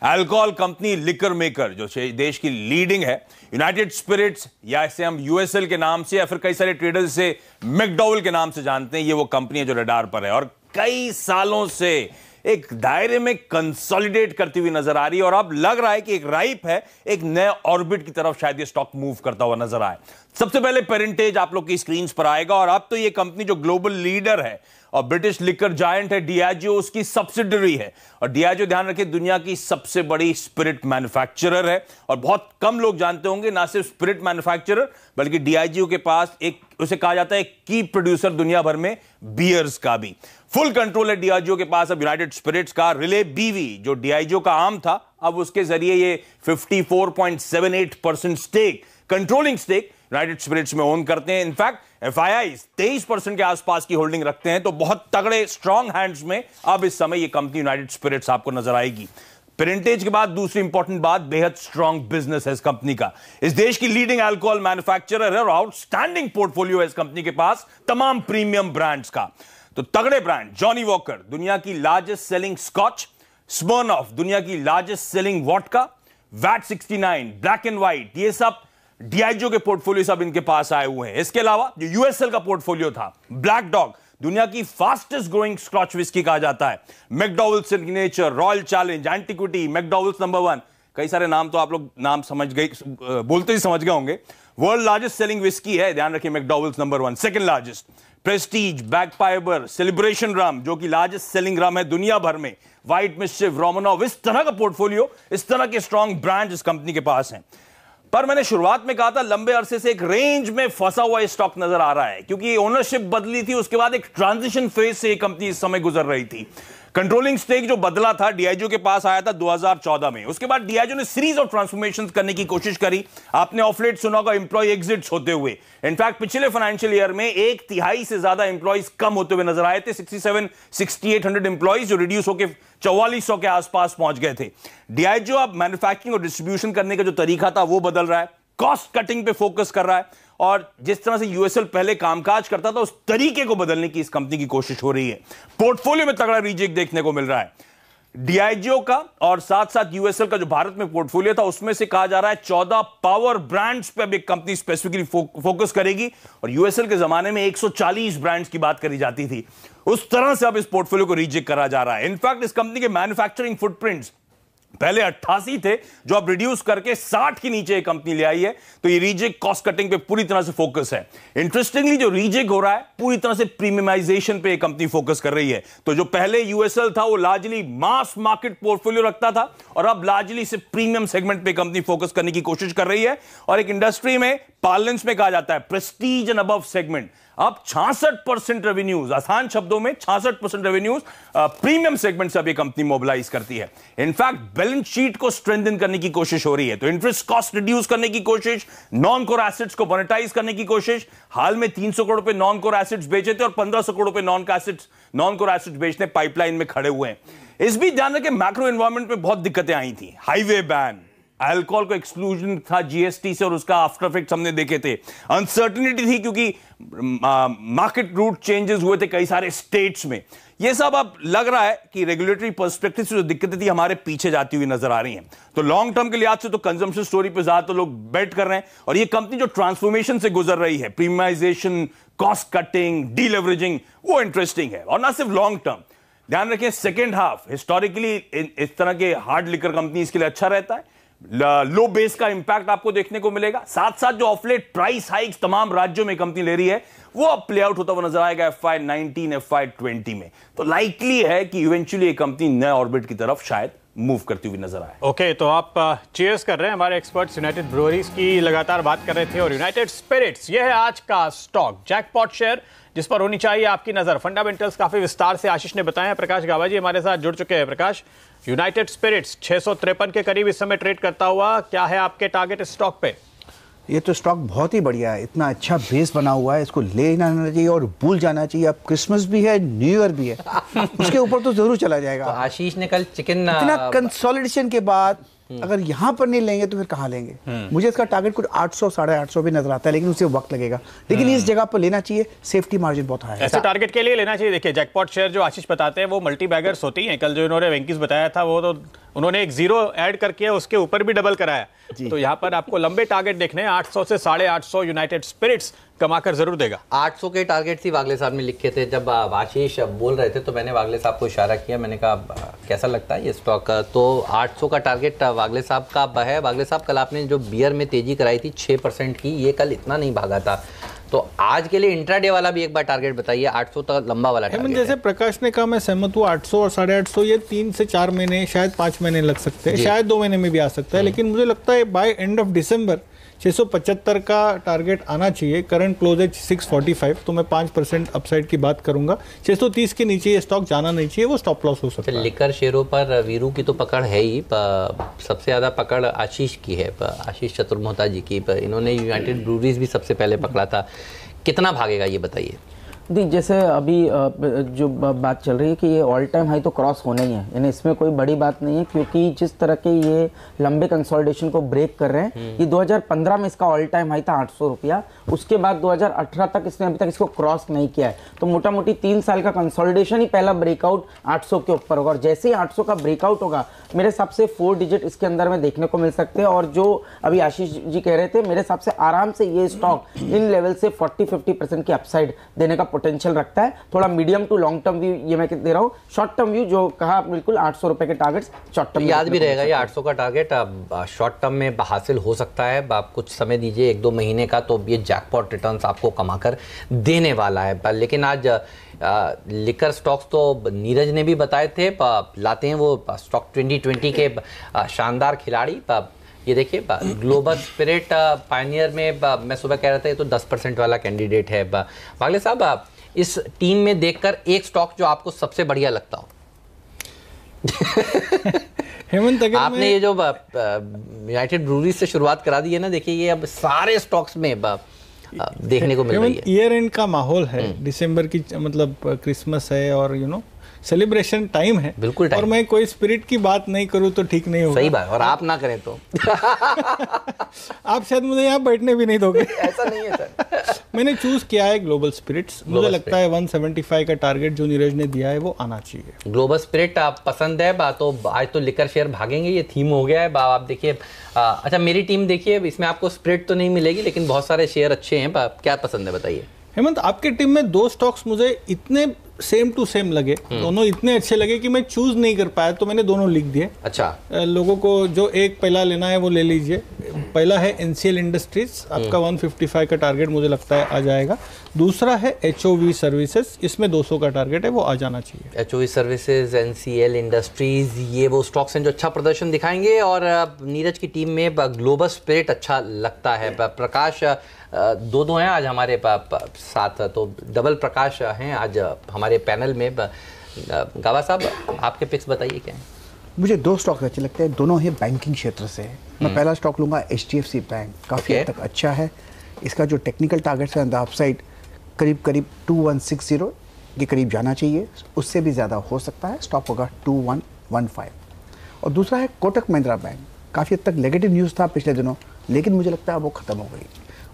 अल्कोहल कंपनी लिकर मेकर जो देश की लीडिंग है, यूनाइटेड स्पिरिट्स, या इसे हम यूएसएल के नाम से या फिर कई सारे ट्रेडर्स से मैकडॉवेल के नाम से जानते हैं, ये वो कंपनी है जो रडार पर है और कई सालों से एक दायरे में कंसोलिडेट करती हुई नजर आ रही है। और अब लग रहा है कि एक राइप है, एक नए ऑर्बिट की तरफ शायद ये स्टॉक मूव करता हुआ नजर आए। सबसे पहले पेरेंटेज आप लोग की स्क्रीन पर आएगा, और अब तो ये कंपनी जो ग्लोबल लीडर है और ब्रिटिश लिकर जायंट है डियाजियो, उसकी सब्सिडरी है। और डियाजियो, ध्यान रखिए, दुनिया की सबसे बड़ी स्पिरिट मैन्युफैक्चरर है, और बहुत कम लोग जानते होंगे, ना सिर्फ स्पिरिट मैन्युफैक्चरर बल्कि डियाजियो के पास एक, उसे कहा जाता है की प्रोड्यूसर दुनिया भर में बियर्स का भी। फुल कंट्रोल है डियाजियो के पास अब यूनाइटेड स्पिरिट्स का। रिले बीवी जो डियाजियो का आर्म था, अब उसके जरिए ये 54.78% stake, controlling stake United Spirits में ओन करते हैं। इनफैक्ट एफआईआईस 23% के आसपास की होल्डिंग रखते हैं। तो बहुत तगड़े स्ट्रॉन्ग हैंड्स में अब इस समय ये कंपनी यूनाइटेड स्पिरिट्स आपको नजर आएगी। पेरेंटेज के बाद दूसरी इंपॉर्टेंट बात, बेहद स्ट्रॉन्ग बिजनेस है इस कंपनी का। इस देश की लीडिंग अल्कोहल मैन्युफैक्चरर है और आउटस्टैंडिंग पोर्टफोलियो है इस कंपनी के पास तमाम प्रीमियम ब्रांड्स का। तो तगड़े ब्रांड, जॉनी वॉकर दुनिया की लार्जेस्ट सेलिंग स्कॉच, स्मर्नॉफ दुनिया की largest selling vodka, VAT 69, black and white, ये सब डियाजियो के पोर्टफोलियो सब इनके पास आए हुए हैं। इसके अलावा जो यूएसएल का पोर्टफोलियो था, ब्लैक डॉग दुनिया की फास्टेस्ट ग्रोइंग स्कॉच विस्की कहा जाता है, McDowell Signature, Royal Challenge, Antiquity, McDowell's number 1, कई सारे नाम तो आप लोग नाम समझ गए, बोलते ही समझ गए होंगे। वर्ल्ड लार्जेस्ट सेलिंग विस्की है, ध्यान रखिए, McDowell's number 1। Second largest Prestige, Bagpiper, Celebration rum जो कि लार्जेस्ट सेलिंग रम है दुनिया भर में, व्हाइट मिस्चिफ, रोमानोव, इस तरह का पोर्टफोलियो, इस तरह के स्ट्रॉन्ग ब्रांड इस कंपनी के पास हैं। पर मैंने शुरुआत में कहा था, लंबे अरसे से एक रेंज में फंसा हुआ स्टॉक नजर आ रहा है, क्योंकि ओनरशिप बदली थी, उसके बाद एक ट्रांजिशन फेज से ये कंपनी इस समय गुजर रही थी। कंट्रोलिंग स्टेक जो बदला था डियाजियो के पास आया था 2014 में। उसके बाद डियाजियो ने सीरीज ऑफ ट्रांसफॉर्मेशंस करने की कोशिश करी। आपने ऑफ लेट सुना होगा एम्प्लॉय एग्जिट्स होते हुए। इनफैक्ट पिछले फाइनेंशियल ईयर में 1/3 से ज्यादा एम्प्लॉयज कम होते हुए नजर आए थे। 6800 एम्प्लॉयज जो रिड्यूस होकर 4400 के आसपास पहुंच गए थे। डियाजियो अब मैन्युफैक्चरिंग और डिस्ट्रीब्यूशन करने का जो तरीका था वो बदल रहा है, कॉस्ट कटिंग पे फोकस कर रहा है, और जिस तरह से यूएसएल पहले कामकाज करता था उस तरीके को बदलने की इस कंपनी की कोशिश हो रही है। पोर्टफोलियो में तगड़ा रीजेक देखने को मिल रहा है डियाजियो का, और साथ साथ यूएसएल का जो भारत में पोर्टफोलियो था उसमें से कहा जा रहा है 14 पावर ब्रांड्स पे अब एक कंपनी स्पेसिफिकली फोकस करेगी। और यूएसएल के जमाने में 140 ब्रांड्स की बात करी जाती थी, उस तरह से अब इस पोर्टफोलियो को रीजेक करा जा रहा है। इनफैक्ट इस कंपनी के मैन्युफैक्चरिंग फुटप्रिंट्स पहले 88 थे, जो अब रिड्यूस करके 60 के नीचे कंपनी ले आई है। तो ये रीजेक कॉस्ट कटिंग पे पूरी तरह से फोकस है। इंटरेस्टिंगली जो रीजेक हो रहा है पूरी तरह से प्रीमियमाइजेशन पे कंपनी फोकस कर रही है। तो जो पहले यूएसएल था वो लार्जली मास मार्केट पोर्टफोलियो रखता था, और अब लार्जली से प्रीमियम सेगमेंट पे कंपनी फोकस करने की कोशिश कर रही है। और एक इंडस्ट्री में पार्लेंस में कहा जाता है प्रेस्टीज एंड अबव सेगमेंट, अब 66% रेवेन्यूज, आसान शब्दों में 66% रेवेन्यूज प्रीमियम सेगमेंट से अब ये कंपनी मोबिलाइज करती है। इनफैक्ट बैलेंस शीट को स्ट्रेंथन करने की कोशिश हो रही है, तो इंटरेस्ट कॉस्ट रिड्यूस करने की कोशिश, नॉन कोर एसेट्स को मोनेटाइज करने की कोशिश। हाल में 300 करोड़ रुपए नॉन कोर एसेट्स बेचे थे और 1500 करोड़ रुपए नॉन कोर एसेट्स बेचने पाइपलाइन में खड़े हुए हैं। इस बीच ध्यान रखें, मैक्रो एनवायरमेंट में बहुत दिक्कतें आई थी। हाईवे बैन, अल्कोहल को एक्सक्लूजन था जीएसटी से और उसका आफ्टर इफेक्ट्स हमने देखे थे। अनसर्टेनिटी थी क्योंकि मार्केट रूट चेंजेस हुए थे कई सारे स्टेट्स में। ये सब अब लग रहा है कि रेगुलेटरी पर्सपेक्टिव से जो दिक्कतें थी हमारे पीछे जाती हुई नजर आ रही हैं। तो लॉन्ग टर्म के लिहाज से तो कंजम्पशन स्टोरी पे ज्यादा लोग बेट कर रहे हैं, और ये कंपनी जो ट्रांसफॉर्मेशन से गुजर रही है, प्रीमियमाइजेशन, कॉस्ट कटिंग, डीलेवरेजिंग, वो इंटरेस्टिंग है। और ना सिर्फ लॉन्ग टर्म, ध्यान रखें सेकेंड हाफ हिस्टोरिकली इस तरह के हार्ड लिकर कंपनीज के लिए अच्छा रहता है। लो बेस का इंपैक्ट आपको देखने को मिलेगा। साथ साथ जो ऑफलेट प्राइस हाइक्स तमाम राज्यों में कंपनी ले रही है वो अब प्ले आउट होता हुआ नजर आएगा FY19 FY20 में। तो लाइकली है कि इवेंचुअली ये कंपनी नए ऑर्बिट की तरफ शायद मूव करती हुई नजर आए। ओके, तो आप चीयर्स कर रहे हैं। हमारे एक्सपर्ट्स यूनाइटेड ब्रूअरीज की लगातार बात कर रहे थे और यूनाइटेड स्पिरिट्स ये है आज का स्टॉक जैकपॉट शेयर जिस पर होनी चाहिए आपकी नजर। फंडामेंटल्स काफी विस्तार से आशीष ने बताया। प्रकाश गावा जी हमारे साथ जुड़ चुके हैं। प्रकाश, यूनाइटेड स्पिरिट्स 653 के करीब इस समय ट्रेड करता हुआ, क्या है आपके टारगेट इस स्टॉक पे? ये तो स्टॉक बहुत ही बढ़िया है, इतना अच्छा बेस बना हुआ है, इसको ले जाना चाहिए और भूल जाना चाहिए। अब क्रिसमस भी है, न्यू ईयर भी है, उसके ऊपर तो जरूर चला जाएगा। तो आशीष ने कल चिकन इतना कंसोलिडेशन के बाद अगर यहाँ पर नहीं लेंगे तो फिर कहाँ लेंगे? मुझे इसका टारगेट कुछ 800 850 भी नजर आता है, लेकिन उसे वक्त लगेगा। लेकिन इस जगह पर लेना चाहिए, सेफ्टी मार्जिन बहुत हाई है। ऐसे टारगेट के लिए लेना चाहिए। देखिए जैकपॉट शेयर जो आशीष बताते हैं वो मल्टी बैगर्स होती हैं। कल जो इन्होंने वेंकीस बताया था वो तो उन्होंने एक जीरो ऐड करके उसके ऊपर भी डबल कराया। तो यहाँ पर आपको लंबे टारगेट देखने हैं। 800 से 850 यूनाइटेड स्पिरिट्स कमाकर जरूर देगा। 800 के टारगेट थी वागले साहब ने लिखे थे। जब आशीष बोल रहे थे तो मैंने वागले साहब को इशारा किया, मैंने कहा कैसा लगता है ये स्टॉक? तो 800 का टारगेट वागले साहब का है। वागले साहब कल आपने जो बियर में तेजी कराई थी 6% की, ये कल इतना नहीं भागा था। तो आज के लिए इंट्राडे वाला भी एक बार टारगेट बताइए। 800 तक लंबा वाला टारगेट जैसे प्रकाश ने कहा, मैं सहमत हूँ। 800 और 850 ये 3 से 4 महीने, शायद 5 महीने लग सकते हैं, शायद 2 महीने में भी आ सकता है। लेकिन मुझे लगता है बाय एंड ऑफ दिसंबर 675 का टारगेट आना चाहिए। करंट क्लोज है 645, तो मैं 5% अपसाइड की बात करूंगा। 630 के नीचे ये स्टॉक जाना नहीं चाहिए, वो स्टॉप लॉस हो सकता है। लिकर शेयरों पर वीरू की तो पकड़ है ही, सबसे ज़्यादा पकड़ आशीष की है, आशीष चतुर्मोहता जी की। इन्होंने यूनाइटेड ब्रूअरीज भी सबसे पहले पकड़ा था। कितना भागेगा ये बताइए? जैसे अभी जो बात चल रही है कि ये ऑल टाइम हाई तो क्रॉस होना ही है, यानी इसमें कोई बड़ी बात नहीं है, क्योंकि जिस तरह के ये लंबे कंसोलिडेशन को ब्रेक कर रहे हैं। ये 2015 में इसका ऑल टाइम हाई था 800 रुपया, उसके बाद 2018 तक इसने अभी तक इसको क्रॉस नहीं किया है। तो मोटा मोटी 3 साल का कंसोलिडेशन ही पहला ब्रेकआउट 800 के ऊपर होगा, और जैसे ही 800 का ब्रेकआउट होगा मेरे हिसाब से 4 डिजिट इसके अंदर में देखने को मिल सकते हैं। और जो अभी आशीष जी कह रहे थे, मेरे हिसाब से आराम से ये स्टॉक इन लेवल से 40-50% की अपसाइड देने का पोटेंशियल रखता है। थोड़ा medium to long term view ये मैं दे रहा हूँ। शॉर्ट टर्म व्यू जो कहा बिल्कुल 800 रुपए के टारगेट्स शॉर्ट टर्म याद भी रहेगा। ये 800 का टारगेट शॉर्ट टर्म में हासिल हो सकता है। आप कुछ समय दीजिए, 1-2 महीने का, तो ये जैकपॉट रिटर्न्स आपको कमाकर देने वाला है। लेकिन आज लिकर स्टॉक्स तो नीरज ने भी बताए थे, लाते हैं वो स्टॉक 2020 के शानदार खिलाड़ी। ये देखिए ग्लोबल स्पिरिट पायनियर में मैं सुबह कह रहा था ये तो 10% वाला कैंडिडेट है। वागले साहब, इस टीम में देखकर एक स्टॉक जो आपको सबसे बढ़िया लगता हो? हेमंत, अगर आपने ये जो यूनाइटेड ब्रूअरीज से शुरुआत करा दी है ना, देखिए ये अब सारे स्टॉक्स में देखने को मिल रही है। ईयर एंड का माहौल है, दिसंबर की मतलब क्रिसमस है और सेलिब्रेशन टाइम है, बिल्कुल टाइम। और मैं कोई स्पिरिट की बात नहीं करूं तो ठीक नहीं होगा। सही बात, और आप ना करें तो आप शायद मुझे यहाँ बैठने भी नहीं दोगे। ऐसा नहीं है सर। मैंने चूज किया है ग्लोबल स्पिरिट्स। मुझे लगता है 175 का टारगेट जो नीरज ने दिया है वो आना चाहिए। ग्लोबल स्पिरिट आप पसंद है तो आज तो लिकर शेयर भागेंगे, ये थीम हो गया है। आप देखिए, अच्छा मेरी टीम देखिए, इसमें आपको स्पिरिट तो नहीं मिलेगी लेकिन बहुत सारे शेयर अच्छे हैं। क्या पसंद है बताइए? हेमंत, आपके टीम में 2 स्टॉक्स मुझे इतने सेम टू सेम लगे, दोनों इतने अच्छे लगे कि मैं चूज नहीं कर पाया, तो मैंने दोनों लिख दिए। अच्छा, लोगों को जो एक पहला लेना है वो ले लीजिए। पहला है एनसीएल इंडस्ट्रीज, आपका 155 का टारगेट मुझे लगता है आ जाएगा। दूसरा है एचओवी सर्विसेज, इसमें 200 का टारगेट है, वो आ जाना चाहिए। एचओवी सर्विसेज, एनसीएल इंडस्ट्रीज, ये वो स्टॉक्स हैं जो अच्छा प्रदर्शन दिखाएंगे। और नीरज की टीम में ग्लोबल स्पिरिट अच्छा लगता है। प्रकाश, 2 हैं आज हमारे साथ, तो डबल प्रकाश हैं आज हमारे पैनल में। गावा साहब, आपके पिक्स बताइए क्या है? मुझे 2 स्टॉक अच्छे लगते हैं, दोनों ही बैंकिंग क्षेत्र से है। मैं पहला स्टॉक लूंगा HDFC बैंक, काफ़ी हद तक अच्छा है। इसका जो टेक्निकल टारगेट्स है अपसाइड करीब 2160 के करीब जाना चाहिए, उससे भी ज़्यादा हो सकता है। स्टॉप होगा 2115। और दूसरा है कोटक महिंद्रा बैंक। काफ़ी हद तक नेगेटिव न्यूज़ था पिछले दिनों, लेकिन मुझे लगता है वो ख़त्म हो गई,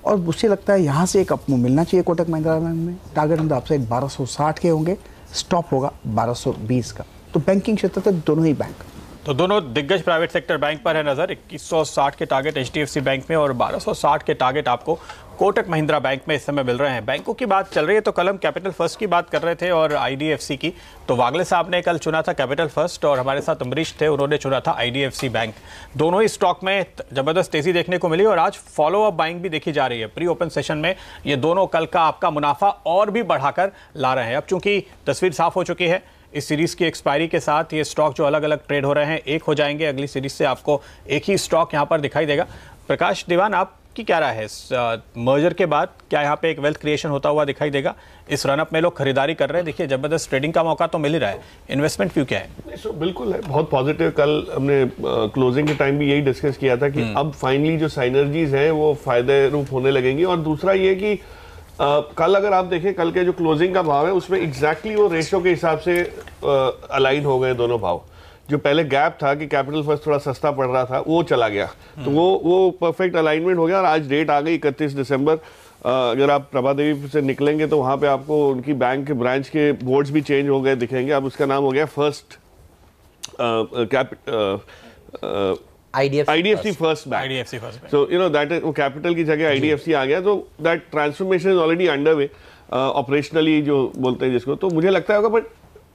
और मुझे लगता है यहाँ से एक अपमूव मिलना चाहिए कोटक महिंद्रा बैंक में। टारगेट हम अपसाइड 1260 के होंगे, स्टॉप होगा 1220 का। तो बैंकिंग क्षेत्र तक दोनों ही बैंक, तो दोनों दिग्गज प्राइवेट सेक्टर बैंक पर है नजर। 2160 के टारगेट HDFC बैंक में और 1260 के टारगेट आपको कोटक महिंद्रा बैंक में इस समय मिल रहे हैं। बैंकों की बात चल रही है तो कल हम कैपिटल फर्स्ट की बात कर रहे थे और IDFC की, तो वागले साहब ने कल चुना था कैपिटल फर्स्ट और हमारे साथ अमरीश थे, उन्होंने चुना था IDFC बैंक। दोनों ही स्टॉक में जबरदस्त तेजी देखने को मिली और आज फॉलो अप बाइंग भी देखी जा रही है। प्री ओपन सेशन में ये दोनों कल का आपका मुनाफा और भी बढ़ाकर ला रहे हैं। अब चूंकि तस्वीर साफ हो चुकी है, इस सीरीज की एक्सपायरी के साथ ये स्टॉक जो अलग अलग ट्रेड हो रहे हैं एक हो जाएंगे। अगली सीरीज से आपको एक ही स्टॉक यहाँ पर दिखाई देगा। प्रकाश दीवान, आपकी क्या राय है इस मर्जर के बाद? क्या यहाँ पे एक वेल्थ क्रिएशन होता हुआ दिखाई देगा? इस रनअप में लोग खरीदारी कर रहे हैं, देखिए जबरदस्त ट्रेडिंग का मौका तो मिल ही रहा है, इन्वेस्टमेंट व्यू क्या है? बिल्कुल है, बहुत पॉजिटिव। कल हमने क्लोजिंग के टाइम भी यही डिस्कस किया था कि अब फाइनली जो साइनर्जीज हैं वो फायदे रूप होने लगेंगी। और दूसरा ये कि कल अगर आप देखें कल के जो क्लोजिंग का भाव है उसमें एग्जैक्टली वो रेशियो के हिसाब से अलाइन हो गए दोनों भाव। जो पहले गैप था कि कैपिटल फर्स्ट थोड़ा सस्ता पड़ रहा था वो चला गया, तो वो परफेक्ट अलाइनमेंट हो गया। और आज डेट आ गई 31 दिसंबर। अगर आप प्रभा देवी से निकलेंगे तो वहाँ पे आपको उनकी बैंक के ब्रांच के बोर्ड्स भी चेंज हो गए दिखेंगे। अब उसका नाम हो गया first IDFC first bank. So you know that वो कैपिटल की जगह IDFC आ गया, तो that transformation is already under way operationally जो बोलते हैं जिसको। तो मुझे लगता है बट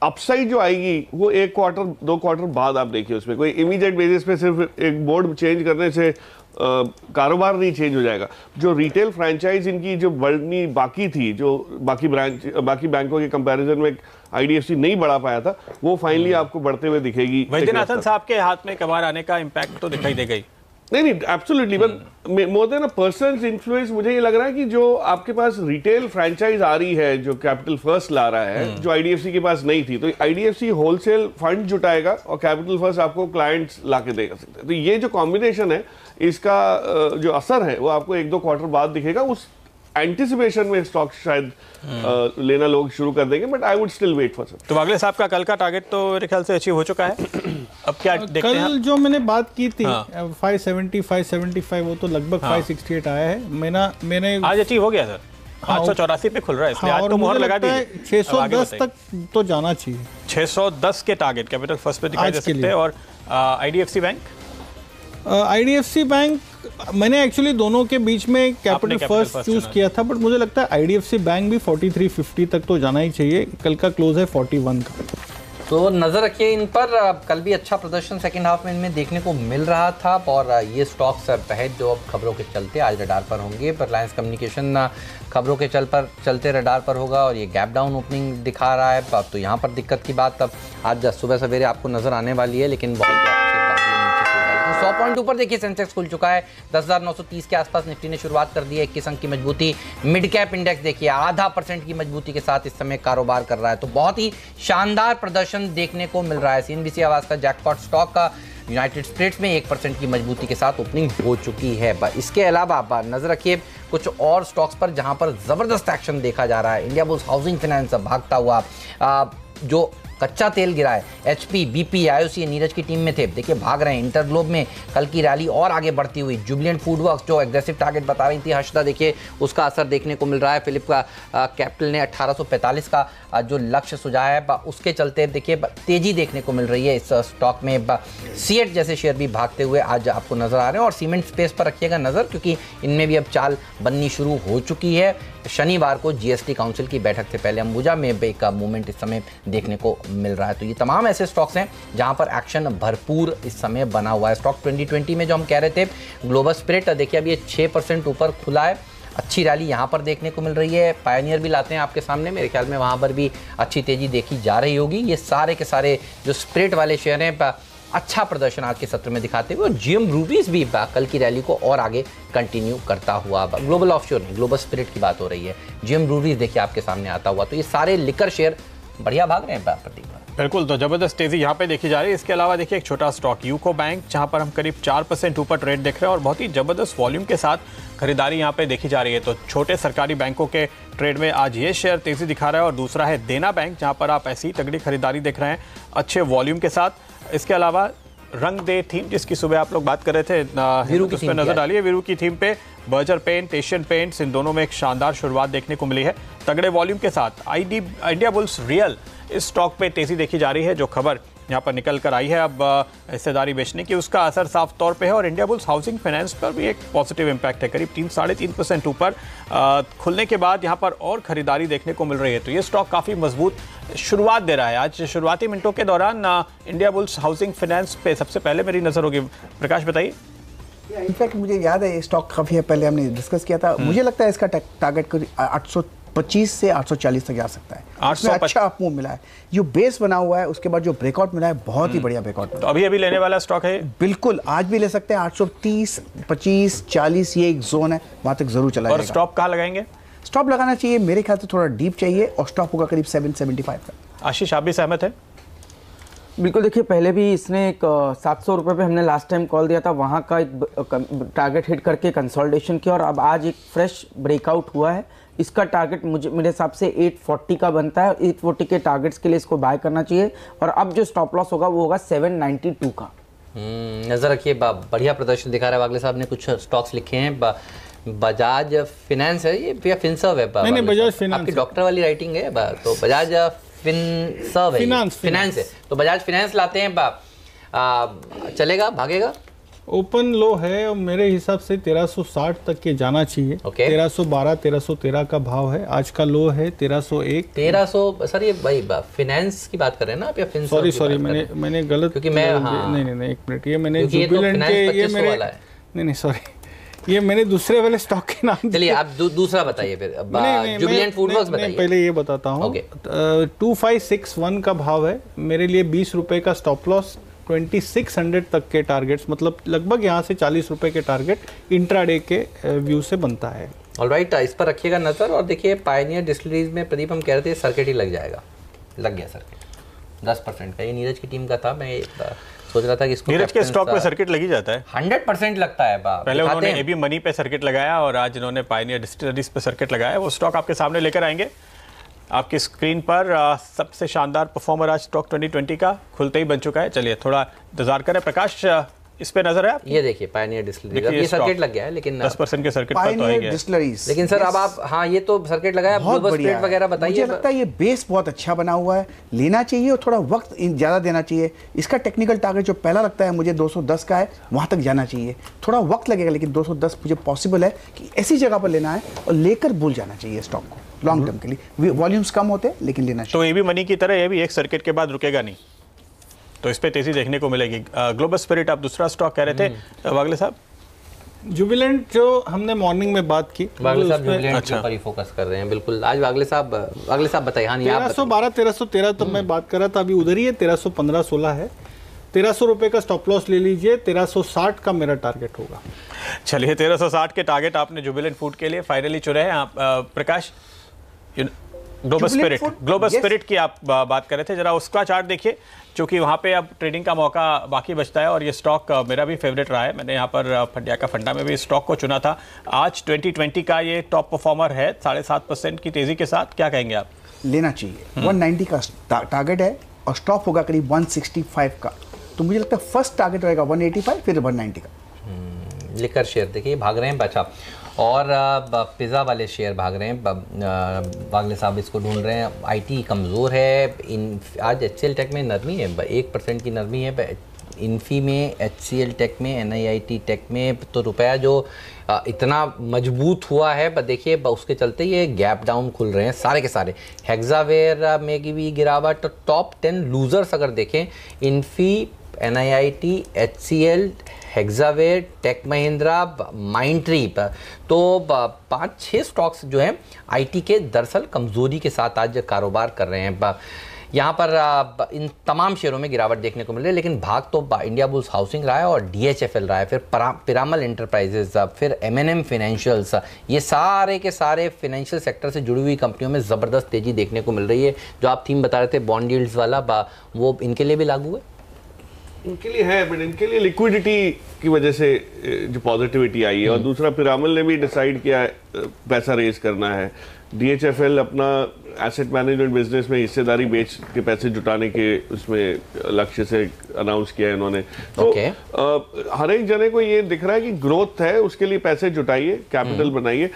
अपसाइड जो आएगी वो 1 क्वार्टर 2 क्वार्टर बाद आप देखिए, उसमें कोई इमीडिएट बेसिस पे सिर्फ एक बोर्ड चेंज करने से कारोबार नहीं चेंज हो जाएगा। जो रिटेल फ्रेंचाइज इनकी जो बढ़नी बाकी थी, जो बाकी बैंकों के कंपैरिजन में IDFC नहीं बढ़ा पाया था, वो फाइनली आपको बढ़ते हुए दिखेगी। वैद्यनाथन साहब के हाथ में कबाड़ आने का इम्पैक्ट तो दिखाई देगा ही। नहीं absolutely, but more than a person's influence मुझे ये लग रहा है कि जो आपके पास रिटेल फ्रेंचाइज आ रही है जो कैपिटल फर्स्ट ला रहा है, जो IDFC के पास नहीं थी, तो IDFC होलसेल फंड जुटाएगा और कैपिटल फर्स्ट आपको क्लाइंट्स ला के देगा सकते हैं। तो ये जो कॉम्बिनेशन है इसका जो असर है वो आपको 1-2 क्वार्टर बाद दिखेगा। उस एंटिसिपेशन में स्टॉक शायद लेना लोग शुरू कर देंगे, but I would still wait for some. तो वागले साहब का कल का टारगेट तो मेरे ख्याल से अचीव हो चुका है। अब क्या देखते हैं? कल जो मैंने बात की थी 570 575 वो तो लगभग 568 आया है। मैंने आज अचीव हो गया सर, 584 पे खुल रहा है, इसलिए आज तो मोहर लगा दी। 610 तक तो जाना चाहिए। 610 के टारगेट कैपिटल फर्स्ट पे दिखाई दे सकते हैं। और IDFC बैंक IDFC बैंक मैंने एक्चुअली दोनों के बीच में कैपिटल फर्स्ट चूज किया था, बट मुझे लगता है IDFC बैंक भी 4350 तक तो जाना ही चाहिए। कल का क्लोज है 41 का, तो नजर रखिए इन पर। कल भी अच्छा प्रदर्शन सेकंड हाफ में इनमें देखने को मिल रहा था और ये स्टॉक्स तहत जो अब खबरों के चलते आज रडार पर होंगे। पर रिलायंस कम्युनिकेशन खबरों के चलते रडार पर होगा और ये गैप डाउन ओपनिंग दिखा रहा है। अब तो यहाँ पर दिक्कत की बात अब आज सुबह सवेरे आपको नजर आने वाली है, लेकिन बहुत 100 पॉइंट ऊपर देखिए सेंसेक्स खुल चुका है। 10,930 के आसपास निफ्टी ने शुरुआत कर दी है। 21 अंक की मजबूती। मिड कैप इंडेक्स देखिए 0.5% की मजबूती के साथ इस समय कारोबार कर रहा है, तो बहुत ही शानदार प्रदर्शन देखने को मिल रहा है। CNBC आवाज का जैकपॉट स्टॉक का यूनाइटेड स्पिरिट्स में 1% की मजबूती के साथ ओपनिंग हो चुकी है। इसके अलावा आप नजर रखिए कुछ और स्टॉक्स पर जहां पर जबरदस्त एक्शन देखा जा रहा है। इंडियाबुल्स हाउसिंग फाइनेंस भागता हुआ, जो कच्चा तेल गिरा है, HP, BP, IOC नीरज की टीम में थे, देखिए भाग रहे हैं। इंटरग्लोब में कल की रैली और आगे बढ़ती हुई। जुबिलेंट फूडवर्क्स जो एग्रेसिव टारगेट बता रही थी हर्षदा, देखिए उसका असर देखने को मिल रहा है। फिलिप का कैपिटल ने 1845 का जो लक्ष्य सुझाया है उसके चलते देखिए तेजी देखने को मिल रही है इस स्टॉक में। सीएट जैसे शेयर भी भागते हुए आज आपको नजर आ रहे हैं। और सीमेंट स्पेस पर रखिएगा नजर, क्योंकि इनमें भी अब चाल बननी शुरू हो चुकी है। शनिवार को GST काउंसिल की बैठक से पहले अंबुजा में एक मूवमेंट इस समय देखने को मिल रहा है। तो ये तमाम ऐसे स्टॉक्स हैं जहां पर एक्शन भरपूर इस समय बना हुआ है। स्टॉक 2020 में जो हम कह रहे थे ग्लोबल स्पिरिट, देखिए अब ये 6% ऊपर खुला है। अच्छी रैली यहाँ पर देखने को मिल रही है। पायनियर भी लाते हैं आपके सामने, मेरे ख्याल में वहाँ पर भी अच्छी तेजी देखी जा रही होगी। ये सारे के सारे जो स्पिरिट वाले शेयर हैं अच्छा प्रदर्शन आज के सत्र में दिखाते हुए। और GM रूबीज भी कल की रैली को और आगे कंटिन्यू करता हुआ। ग्लोबल ऑफशोर नहीं, ग्लोबल स्पिरिट की बात हो रही है। GM रूबीज देखिए आपके सामने आता हुआ। तो ये सारे लिकर शेयर बढ़िया भाग रहे हैं प्रतीक। बिल्कुल, तो जबरदस्त तेजी यहाँ पे देखी जा रही है। इसके अलावा देखिए एक छोटा स्टॉक यूको बैंक, जहाँ पर हम करीब 4% ऊपर ट्रेड देख रहे हैं और बहुत ही जबरदस्त वॉल्यूम के साथ खरीदारी यहाँ पे देखी जा रही है। तो छोटे सरकारी बैंकों के ट्रेड में आज ये शेयर तेजी दिखा रहा है। और दूसरा है देना बैंक, जहाँ पर आप ऐसी तगड़ी खरीदारी देख रहे हैं अच्छे वॉल्यूम के साथ। इसके अलावा रंग दे थीम, जिसकी सुबह आप लोग बात कर रहे थे, उस पर नजर डालिए। वीरू की थीम पे बर्जर पेंट, एशियन पेंट्स, इन दोनों में एक शानदार शुरुआत देखने को मिली है तगड़े वॉल्यूम के साथ। इंडियाबुल्स रियल इस स्टॉक पे तेजी देखी जा रही है। जो खबर यहाँ पर निकल कर आई है अब हिस्सेदारी बेचने की, उसका असर साफ तौर पे है। और इंडियाबुल्स हाउसिंग फाइनेंस पर भी एक पॉजिटिव इम्पैक्ट है। करीब 3-3.5% ऊपर खुलने के बाद यहाँ पर और खरीदारी देखने को मिल रही है। तो ये स्टॉक काफ़ी मजबूत शुरुआत दे रहा है। आज शुरुआती मिनटों के दौरान इंडियाबुल्स हाउसिंग फाइनेंस पे सबसे पहले मेरी नज़र होगी। प्रकाश बताइए। इनफैक्ट मुझे याद है ये स्टॉक काफ़ी पहले हमने डिस्कस किया था। मुझे लगता है इसका टारगेट करीब 825 से 840 तक जा सकता है। 800 इसमें अच्छा अप मूव मिला है, जो बेस बना हुआ है उसके बाद जो ब्रेकआउट मिला है बहुत ही बढ़िया ब्रेकआउट मिला। तो अभी लेने वाला स्टॉक है? बिल्कुल, आज भी ले सकते हैं। 830, 25, 40 ये एक जोन है, वहां तक जरूर चला जाएगा। और स्टॉप कहाँ लगाएंगे? स्टॉप लगाना चाहिए मेरे ख्याल से थोड़ा डीप चाहिए, और स्टॉप होगा करीब 775 का। आशीष, आप भी सहमत है? बिल्कुल, देखिए पहले भी इसने एक 700 रुपये पे हमने लास्ट टाइम कॉल दिया था, वहाँ का एक टारगेट हिट करके कंसोलिडेशन किया, और अब आज एक फ्रेश ब्रेकआउट हुआ है। इसका टारगेट मेरे हिसाब से 840 का बनता है, 840 के टारगेट्स के लिए इसको बाय करना चाहिए, और अब जो स्टॉप लॉस होगा वो होगा 792 का। नजर रखिए, बढ़िया प्रदर्शन दिखा रहा है। वागले साहब ने कुछ स्टॉक्स लिखे हैं, बजाज फिनेंस है ये या फिनसर्व है? नहीं, बजाज फिनेंस। आपकी डॉक्टर वाली राइटिंग है, तो बजाज फिनसर्व है, फिनेंस है, तो बजाज फिनेंस लाते हैं। चलेगा, भागेगा? ओपन लो है और मेरे हिसाब से 1360 तक के जाना चाहिए। 1312, 1313 का भाव है, आज का लो है 1301। 1300 सर, ये भाई फाइनेंस की बात कर रहे हैं ना आप, या फिनसर्व? सॉरी, मैंने गलत, क्योंकि मैं नहीं, एक मिनट, ये मैंने जुबिलेंट के, ये मेरे नहीं सॉरी, ये मैंने दूसरे वाले स्टॉक के नाम। चलिए आप दूसरा बताइए फिर। जुबिलेंट फूडवर्क्स बताइए। पहले ये बताता हूँ। 2561 का भाव है, मेरे लिए 20 रुपए का स्टॉप लॉस, 2600 तक के टारगेट्स, मतलब लगभग यहाँ से 40 रुपए के टारगेट इंट्राडे के व्यू से बनता है। ऑलराइट, इस पर रखिएगा नजर। और देखिए पायनियर डिस्टिलरीज में प्रदीप हम कह रहे थे सर्किट ही लग जाएगा, लग गया सर्किट 10% का। ये नीरज की टीम का था, मैं सोच रहा था कि इसको नीरज के स्टॉक में सर्किट लगी जाता है 100% लगता है। पहले उन्होंने एबी मनी पे सर्किट लगाया और आज इन्होंने पायनियर डिस्टिलरीज पे सर्किट लगाया। वो स्टॉक आपके सामने लेकर आएंगे आपकी स्क्रीन पर। सबसे शानदार परफॉर्मर आज स्टॉक 2020 का खुलते ही बन चुका है। चलिए थोड़ा इंतजार करें। प्रकाश, इस पे नजर है आप? ये देखिए पायनियर डिस्टिलरीज, अब ये सर्किट लग गया है, लेकिन 10% के सर्किट पर तो आएंगे। लेकिन सर अब आप, हाँ ये तो सर्किट लगाया, ग्लोबल स्प्रेड वगैरह बताइए। मुझे लगता है ये बेस बहुत अच्छा बना हुआ है, लेना चाहिए और थोड़ा वक्त ज़्यादा देना चाहिए। इसका टेक्निकल टारगेट जो पहला लगता है मुझे 210 का है, वहाँ तक जाना चाहिए। थोड़ा वक्त लगेगा, लेकिन 210 मुझे पॉसिबल है कि ऐसी जगह पर लेना है और लेकर भूल जाना चाहिए स्टॉक को लॉन्ग टर्म के लिए। वॉल्यूम्स कम होते हैं लेकिन लेना चाहिए। तो एबी मनी की तरह ये भी एक सर्किट के बाद रुकेगा नहीं, तो इस पे तेजी देखने को मिलेगी। ग्लोबल स्पिरिट आप दूसरा स्टॉक कह रहे थे वागले साहब? जुबिलेंट जो हमने मॉर्निंग में बात की, वागले साहब जुबिलेंट के ऊपर ही फोकस कर रहे हैं। बिल्कुल, आज वागले साहब बताइए। हाँ, 1312, 1313 तो मैं बात कर रहा था, अभी उधर ही है। 1315, 16 है। 1300 रुपए का स्टॉप लॉस ले लीजिए, 1360 का मेरा टारगेट होगा। चलिए, 1360 के टारगेट आपने जुबिलेंट फूड के लिए फाइनली चुने हैं। आप प्रकाश, ग्लोबल स्पिरिट की आप बात कर रहे थे, जरा उसका चार्ट देखिए, क्योंकि वहाँ पे अब ट्रेडिंग का मौका बाकी बचता है। और ये स्टॉक मेरा भी फेवरेट रहा है, मैंने यहाँ पर फंडिया का फंडा में भी इस स्टॉक को चुना था। आज 2020 का ये टॉप परफॉर्मर है 7.5% की तेजी के साथ। क्या कहेंगे आप? लेना चाहिए। 190 का टारगेट है और स्टॉप होगा करीब 165 का, तो मुझे लगता है फर्स्ट टारगेट रहेगा 185 फिर 190 का। लिकर शेयर देखिए भाग रहे हैं बचा, और पिज़्ज़ा वाले शेयर भाग रहे हैं। वागले साहब इसको ढूंढ रहे हैं। आईटी कमज़ोर है, आज एचसीएल टेक में नरमी है, 1% की नरमी है। इन्फी में, एचसीएल टेक में, एनआईआईटी टेक में तो रुपया जो इतना मजबूत हुआ है, देखिए उसके चलते ये गैप डाउन खुल रहे हैं सारे के सारे। हेक्सावेयर में भी गिरावट। टॉप 10 लूजर्स अगर देखें, Infy, NIIT, HCL, Hexaware, Tech Mahindra, Mindtree, तो 5-6 स्टॉक्स जो हैं आईटी के दरअसल कमजोरी के साथ आज कारोबार कर रहे हैं। यहाँ पर इन तमाम शेयरों में गिरावट देखने को मिल रही है, लेकिन भाग तो इंडिया बुल्स हाउसिंग रहा है और डीएचएफएल रहा है, फिर पिरामल एंटरप्राइजेज, फिर एमएनएम फाइनेंशियल्स। ये सारे के सारे फाइनेंशियल सेक्टर से जुड़ी हुई कंपनियों में ज़बरदस्त तेजी देखने को मिल रही है। जो आप थीम बता रहे थे बॉन्ड यील्ड्स वाला, वो इनके लिए भी लागू है? इनके लिए है, बट इनके लिए लिक्विडिटी की वजह से जो पॉजिटिविटी आई है, और दूसरा पिरामल ने भी डिसाइड किया है पैसा रेज करना है। डीएचएफएल अपना एसेट मैनेजमेंट बिजनेस में हिस्सेदारी बेच के पैसे जुटाने के उसमें लक्ष्य से अनाउंस किया है इन्होंने। तो हर एक जने को ये दिख रहा है कि ग्रोथ है, उसके लिए पैसे जुटाइए, कैपिटल बनाइए।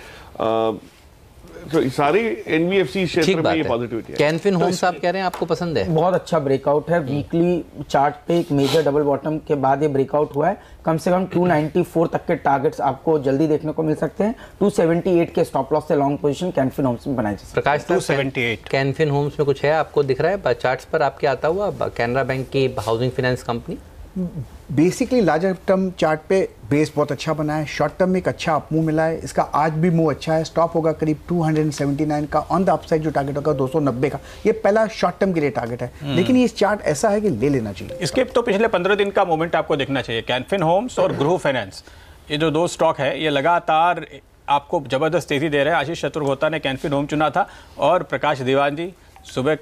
तो सारी एनबीएफसी क्षेत्र में ये पॉजिटिविटी है। कैनफिन होम्स आप कह रहे हैं आपको पसंद है? बहुत अच्छा ब्रेकआउट है। वीकली चार्ट पे एक मेजर डबल बॉटम के बाद ये ब्रेकआउट हुआ है। कम से कम 294 तक के टारगेट्स आपको जल्दी देखने को मिल सकते हैं। 278 के स्टॉप लॉस से लॉन्ग पोजीशन कैनफिन होम्स में बनाई जा सकती है। प्रकाश, 278 कैनफिन होम्स में कुछ है आपको दिख रहा है चार्ट्स पर आपके आता हुआ? कैनरा बैंक की housing finance company basically larger term chart पे बेस बहुत अच्छा बना है, शॉर्ट टर्म में एक अच्छा अप मूव मिला है, इसका आज भी मूव अच्छा है, स्टॉप होगा करीब 279 का, ऑन द अपसाइड जो टारगेट होगा 290 का, ये पहला शॉर्ट टर्म के लिए टारगेट है, लेकिन ये चार्ट ऐसा है कि ले लेना चाहिए। इसके तो पिछले 15 दिन का मोमेंट आपको देखना चाहिए। कैनफिन होम्स और गृह फाइनेंस, ये जो दो स्टॉक है ये लगातार आपको जबरदस्त तेजी दे रहे हैं। आशीष चतुर्वेदी ने कैनफिन होम चुना था और प्रकाश दीवान जी सुबह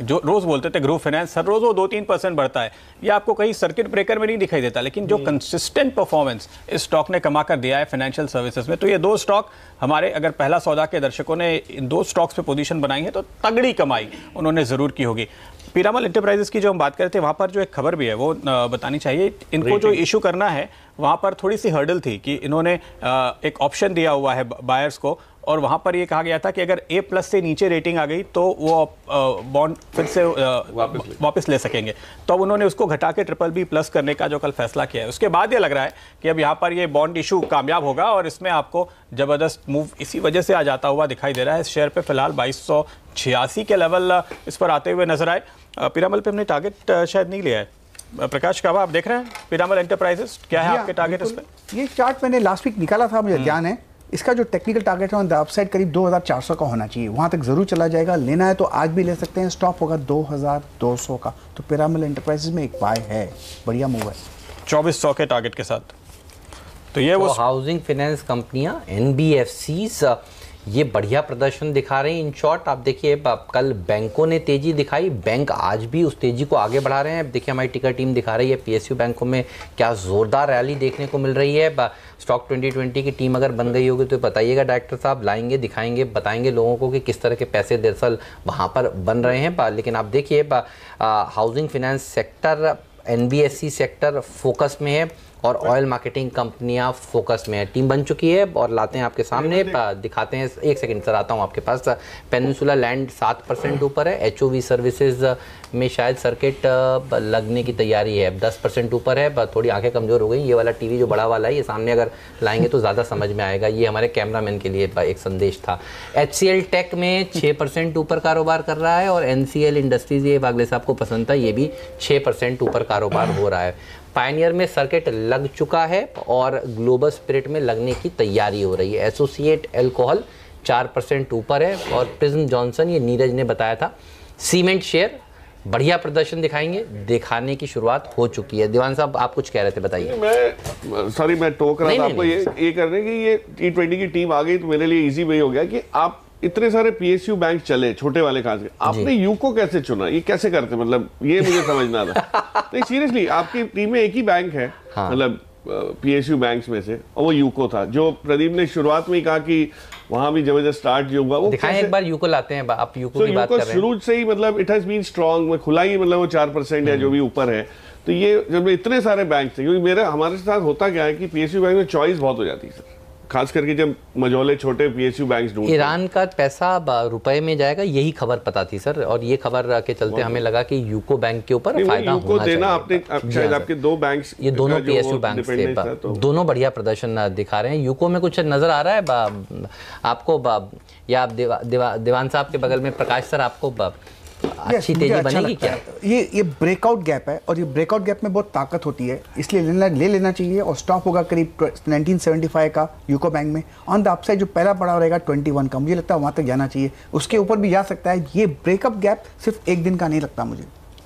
जो रोज बोलते थे गृह फाइनेंस हर रोज वो 2-3% बढ़ता है, ये आपको कहीं सर्किट ब्रेकर में नहीं दिखाई देता, लेकिन जो कंसिस्टेंट परफॉर्मेंस इस स्टॉक ने कमा कर दिया है फाइनेंशियल सर्विसेज में, तो ये दो स्टॉक हमारे अगर पहला सौदा के दर्शकों ने इन दो स्टॉक्स पे पोजीशन बनाई है तो तगड़ी कमाई उन्होंने जरूर की होगी। पीरामल एंटरप्राइजेस की जो हम बात कर रहे थे वहाँ पर जो एक खबर भी है वो बतानी चाहिए। इनको जो इशू करना है वहाँ पर थोड़ी सी हर्डल थी कि इन्होंने एक ऑप्शन दिया हुआ है बायर्स को, और वहाँ पर ये कहा गया था कि अगर A+ से नीचे रेटिंग आ गई तो वो बॉन्ड फिर से वापस ले सकेंगे, तो अब उन्होंने उसको घटा के BBB+ करने का जो कल फैसला किया है, उसके बाद ये लग रहा है कि अब यहाँ पर ये बॉन्ड इशू कामयाब होगा और इसमें आपको जबरदस्त मूव इसी वजह से आ जाता हुआ दिखाई दे रहा है। इस शेयर पे फिलहाल 2286 के लेवल इस पर आते हुए नजर आए। पीरामल पे हमने टारगेट शायद नहीं लिया है। प्रकाश कावा आप देख रहे हैं पीरामल एंटरप्राइजेस, क्या है आपके टारगेट इस पर? ये चार्ट मैंने लास्ट वीक निकाला था, मुझे ध्यान है, इसका जो टेक्निकल टारगेट है ऑन द अपसाइड करीब 2400 का होना चाहिए, वहां तक जरूर चला जाएगा। लेना है तो आज भी ले सकते हैं, स्टॉप होगा 2200 का, तो पिरामल एंटरप्राइजेस में एक बाय है, बढ़िया मूव है 2400 के टारगेट के साथ। तो ये वो हाउसिंग फाइनेंस कंपनियां NBFCs ये बढ़िया प्रदर्शन दिखा रहे हैं। इन शॉर्ट आप देखिए कल बैंकों ने तेजी दिखाई, बैंक आज भी उस तेजी को आगे बढ़ा रहे हैं। देखिए हमारी टिकर टीम दिखा रही है PSU बैंकों में क्या जोरदार रैली देखने को मिल रही है। स्टॉक 2020 की टीम अगर बन गई होगी तो बताइएगा डायरेक्टर साहब, लाएंगे दिखाएंगे बताएंगे लोगों को कि किस तरह के पैसे दरअसल वहाँ पर बन रहे हैं। लेकिन आप देखिए housing finance sector NBFC sector focus में है और ऑयल मार्केटिंग कंपनियां फोकस में है। टीम बन चुकी है और लाते हैं आपके सामने, दिखाते हैं। एक सेकंड सर आता हूं आपके पास। पेनिनसुला लैंड 7% ऊपर है, HOV सर्विसेज में शायद सर्किट लगने की तैयारी है, 10% ऊपर है। थोड़ी आंखें कमज़ोर हो गई। ये वाला टीवी जो बड़ा वाला है ये सामने अगर लाएंगे तो ज़्यादा समझ में आएगा। ये हमारे कैमरामैन के लिए एक संदेश था। HCL टेक में 6% ऊपर कारोबार कर रहा है और NCL इंडस्ट्रीज, ये वागले साहब को पसंद था, ये भी 6% ऊपर कारोबार हो रहा है। पायनियर में सर्किट लग चुका है और ग्लोबल स्पिरिट में लगने की तैयारी हो रही है। एसोसिएट एल्कोहल 4% ऊपर है और प्रिज्म जॉनसन, ये नीरज ने बताया था। सीमेंट शेयर बढ़िया प्रदर्शन दिखाएंगे, दिखाने की शुरुआत हो चुकी है। दीवान साहब आप कुछ कह रहे थे, बताइए। मैं टोक रहा था आपको ये करने की, ये T20 की टीम आ गई तो मेरे लिए इजी वे हो गया कि आप इतने सारे PSU बैंक चले, छोटे वाले खास के, आपने यूको कैसे चुना? ये कैसे करते, मतलब ये मुझे समझना था। नहीं सीरियसली, आपकी टीम में एक ही बैंक है, मतलब PSU बैंक्स में से, और वो यूको था जो प्रदीप ने शुरुआत में ही कहा कि वहां भी जबरदस्त स्टार्ट जो हुआ वो दिखाएं। एक बार यूको लाते हैं, आप यूको की बात कर रहे हैं। शुरू से ही मतलब इट हैज बीन स्ट्रांग, खुला ही मतलब वो 4% है जो भी ऊपर है। तो ये जब इतने सारे बैंक थे, क्योंकि हमारे साथ होता क्या है कि PSU बैंक में चॉइस बहुत हो जाती है सर, खास करके जब मझोले छोटे PSU बैंक्स ढूंढते। ईरान का पैसा रुपए में जाएगा, यही खबर पता थी सर, और ये खबर के चलते हमें लगा कि यूको बैंक के ऊपर फायदा होना चाहिए। आपने शायद आपके दो बैंक्स, ये दोनों PSU बैंक थे, दोनों बढ़िया प्रदर्शन दिखा रहे हैं। यूको में कुछ नजर आ रहा है आपको, या आप दीवान साहब के बगल में प्रकाश सर, आपको अच्छी तेजी बनेगी क्या? ये ब्रेकआउट गैप है और ये ब्रेकआउट गैप में बहुत ताकत होती है, इसलिए ले लेना चाहिए। और स्टॉप होगा करीब 1975 का यूको बैंक में। ऑन द अपसाइड जो पहला पड़ा रहेगा 21 का, मुझे लगता है वहां तक जाना चाहिए, उसके ऊपर भी जा सकता है। ये ब्रेकअप गैप सिर्फ एक दिन का नहीं लगता मुझे।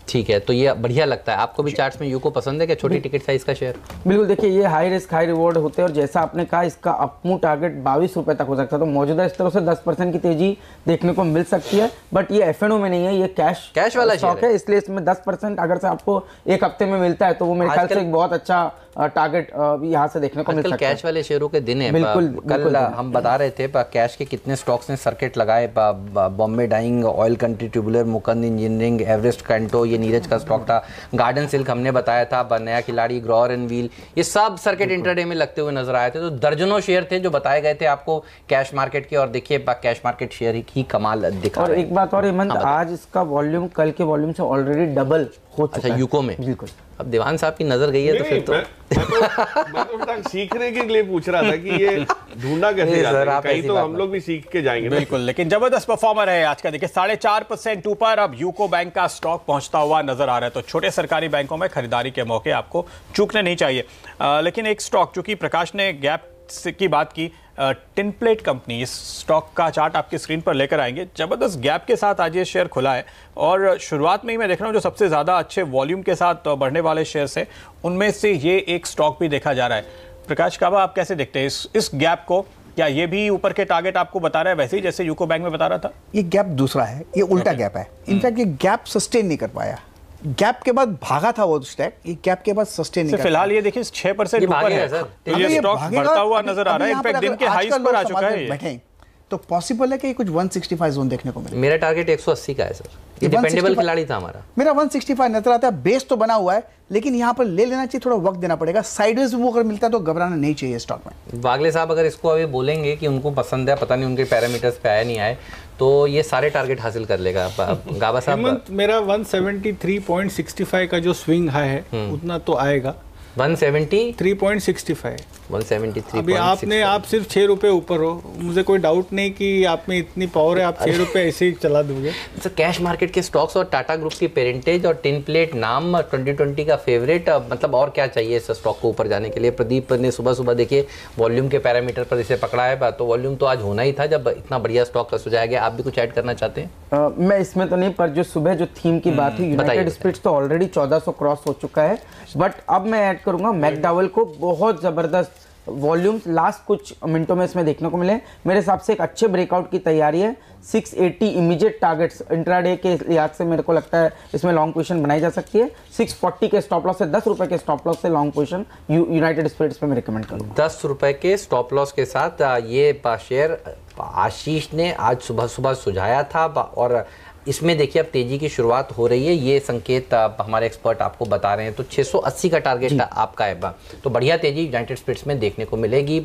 ठीक है, तो ये बढ़िया लगता है। आपको भी चार्ट्स में यूको पसंद है क्या, छोटी टिकट साइज का शेयर? बिल्कुल, देखिए ये हाई रिस्क हाई रिवॉर्ड होते हैं और जैसा आपने कहा इसका अपमूव टारगेट 22 रुपए तक हो सकता है, तो मौजूदा इस तरह से 10% की तेजी देखने को मिल सकती है। बट ये F&O में नहीं है, ये कैश वाला स्टॉक है, इसलिए इसमें 10% अगर से आपको एक हफ्ते में मिलता है तो वो मेरे ख्याल से एक बहुत अच्छा टारगेट यहाँ से देखने को मिल सकता है। कैश वाले शेयरों के दिन है। बिल्कुल, कल हम बता रहे थे कैश के कितने स्टॉक्स ने सर्किट लगाए। Bombay dyeing, oil country tubular, Mukund engineering, Everest Kanto, ये नीरज का स्टॉक था। गार्डन सिल्क हमने बताया था, नया खिलाड़ी, ग्रोवर एंड व्हील, ये सब सर्किट इंटरडे में लगते हुए नजर आए थे। तो दर्जनों शेयर थे जो बताए गए थे आपको कैश मार्केट के, और देखिए कैश मार्केट शेयर ही कमाल दिखा। और एक बात और हेमंत, आज इसका वॉल्यूम कल के वॉल्यूम से ऑलरेडी डबल हो चुका है। अच्छा, यूको में? बिल्कुल। अब दीवान साहब की नजर गई है तो फिर तो मैं सीखने के लिए पूछ रहा था कि ये ढूंढा कैसे नहीं जाता सर, है, आप कहीं ऐसी तो बात हम मत- लोग भी सीख के जाएंगे ना। बिल्कुल, लेकिन जबरदस्त परफॉर्मर है आज का। देखिए 4.5% ऊपर अब यूको बैंक का स्टॉक पहुंचता हुआ नजर आ रहा है। तो छोटे सरकारी बैंकों में खरीदारी के मौके आपको चूकने नहीं चाहिए। लेकिन एक स्टॉक, चूंकि प्रकाश ने गैप की बात की, टिन प्लेट कंपनी, इस स्टॉक का चार्ट आपकी स्क्रीन पर लेकर आएंगे। जबरदस्त गैप के साथ आज ये शेयर खुला है और शुरुआत में ही मैं देख रहा हूँ जो सबसे ज़्यादा अच्छे वॉल्यूम के साथ बढ़ने वाले शेयर्स हैं उनमें से ये एक स्टॉक भी देखा जा रहा है। प्रकाश काबा, आप कैसे देखते हैं इस गैप को? क्या ये भी ऊपर के टारगेट आपको बता रहा है वैसे ही जैसे यूको बैंक में बता रहा था? ये गैप दूसरा है, ये उल्टा गैप है। इनफैक्ट ये गैप सस्टेन नहीं कर पाया, गैप के बाद भागा था वो स्टैक, ये गैप के बाद सस्टेन नहीं कर फिलहाल पाया। ये देखिए 6% ऊपर है, तो ये स्टॉक बढ़ता हुआ नजर आ रहा है। इनफैक्ट दिन के हाईज पर आ चुका है बैठे तो पॉसिबल है कि कुछ 165 जोन देखने को मिले। मेरा टारगेट 180 का है सर, ये डिपेंडेबल खिलाड़ी था हमारा। मेरा 165 नजर आता है, बेस तो बना हुआ है लेकिन यहाँ पर ले लेना चाहिए, थोड़ा वक्त देना पड़ेगा। साइडवेज मूव अगर मिलता है तो घबराना नहीं चाहिए स्टॉक में। वागले साहब अगर इसको अभी बोलेंगे कि उनको पसंद है, पता नहीं उनके पैरामीटर्स पे आया नहीं आए, तो ये सारे टारगेट हासिल कर लेगा। गाबा साहब, हेमंत, मेरा 173.65 का जो स्विंग हाई है उतना तो आएगा। 173.65 अभी आप सिर्फ 6 रुपए ऊपर हो, मुझे कोई डाउट नहीं कि आप में इतनी पावर है, आप 6 रुपए ऐसे ही चला दोगे। सर कैश मार्केट के स्टॉक्स और टाटा ग्रुप की पेरेंटेज और टिन प्लेट नाम 2020 का फेवरेट, मतलब और क्या चाहिए इस स्टॉक को ऊपर जाने के लिए? प्रदीप ने सुबह सुबह देखिए वॉल्यूम के पैरामीटर पर इसे पकड़ा है, तो वॉल्यूम तो आज होना ही था जब इतना बढ़िया स्टॉक का सुझाया गया। आप भी कुछ ऐड करना चाहते हैं? मैं इसमें तो नहीं, पर जो सुबह जो थीम की बात हुई, यूनाइटेड स्पिरिट्स तो ऑलरेडी 1400 क्रॉस हो चुका है, बट अब मैं ऐड करूंगा मैकडॉवेल को। बहुत जबरदस्त वॉल्यूम्स लास्ट कुछ मिनटों में इसमें देखने को मिले। मेरे हिसाब से एक अच्छे ब्रेकआउट की तैयारी है। 680 इमीडिएट टारगेट्स इंट्राडे के लिहाज से मेरे को लगता है इसमें लॉन्ग पोजीशन बनाई जा सकती है। 640 के स्टॉप लॉस से 10 रुपए के स्टॉप लॉस से लॉन्ग पोजीशन यूनाइटेड स्पिरिट्स पे मैं रिकमेंड करूंगा। 10 रुपए के स्टॉप लॉस के साथ ये शेयर आशीष ने आज सुबह सुबह सुझाया था और इसमें देखिए अब तेजी की शुरुआत हो रही है, ये संकेत हमारे एक्सपर्ट आपको बता रहे हैं। तो 680 का टारगेट आपका है, तो बढ़िया तेजी यूनाइटेड स्पिरिट्स में देखने को मिलेगी।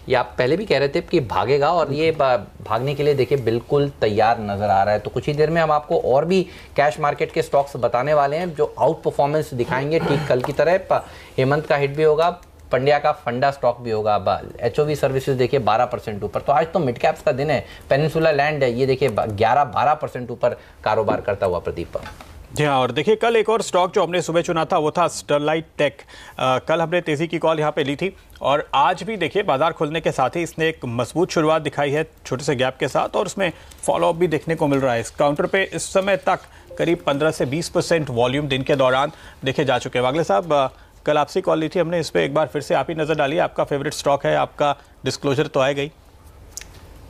ये आप पहले भी कह रहे थे कि भागेगा और ये भागने के लिए देखिए बिल्कुल तैयार नजर आ रहा है। तो कुछ ही देर में हम आपको और भी कैश मार्केट के स्टॉक्स बताने वाले हैं जो आउट परफॉर्मेंस दिखाएंगे ठीक कल की तरह। हेमंत का हिट भी होगा, पंड्या का फंडा स्टॉक भी होगा। एचओवी सर्विसेज देखिए 12% ऊपर। तो आज तो मिड कैप्स का दिन है। पेनिनसुला लैंड है, ये देखिए 11-12% ऊपर कारोबार करता हुआ। प्रदीप जी हाँ, और देखिए कल एक और स्टॉक जो हमने सुबह चुना था वो था स्टरलाइट टेक। कल हमने तेजी की कॉल यहाँ पे ली थी और आज भी देखिए बाजार खुलने के साथ ही इसने एक मजबूत शुरुआत दिखाई है छोटे से गैप के साथ और उसमें फॉलोअप भी देखने को मिल रहा है। इस काउंटर पे इस समय तक करीब 15 से 20% वॉल्यूम दिन के दौरान देखे जा चुके हैं। वागले साहब, कल आपसे कॉल ली थी हमने, इस पर एक बार फिर से आप ही नज़र डालिए। आपका फेवरेट स्टॉक है, आपका डिस्क्लोजर तो आएगा ही।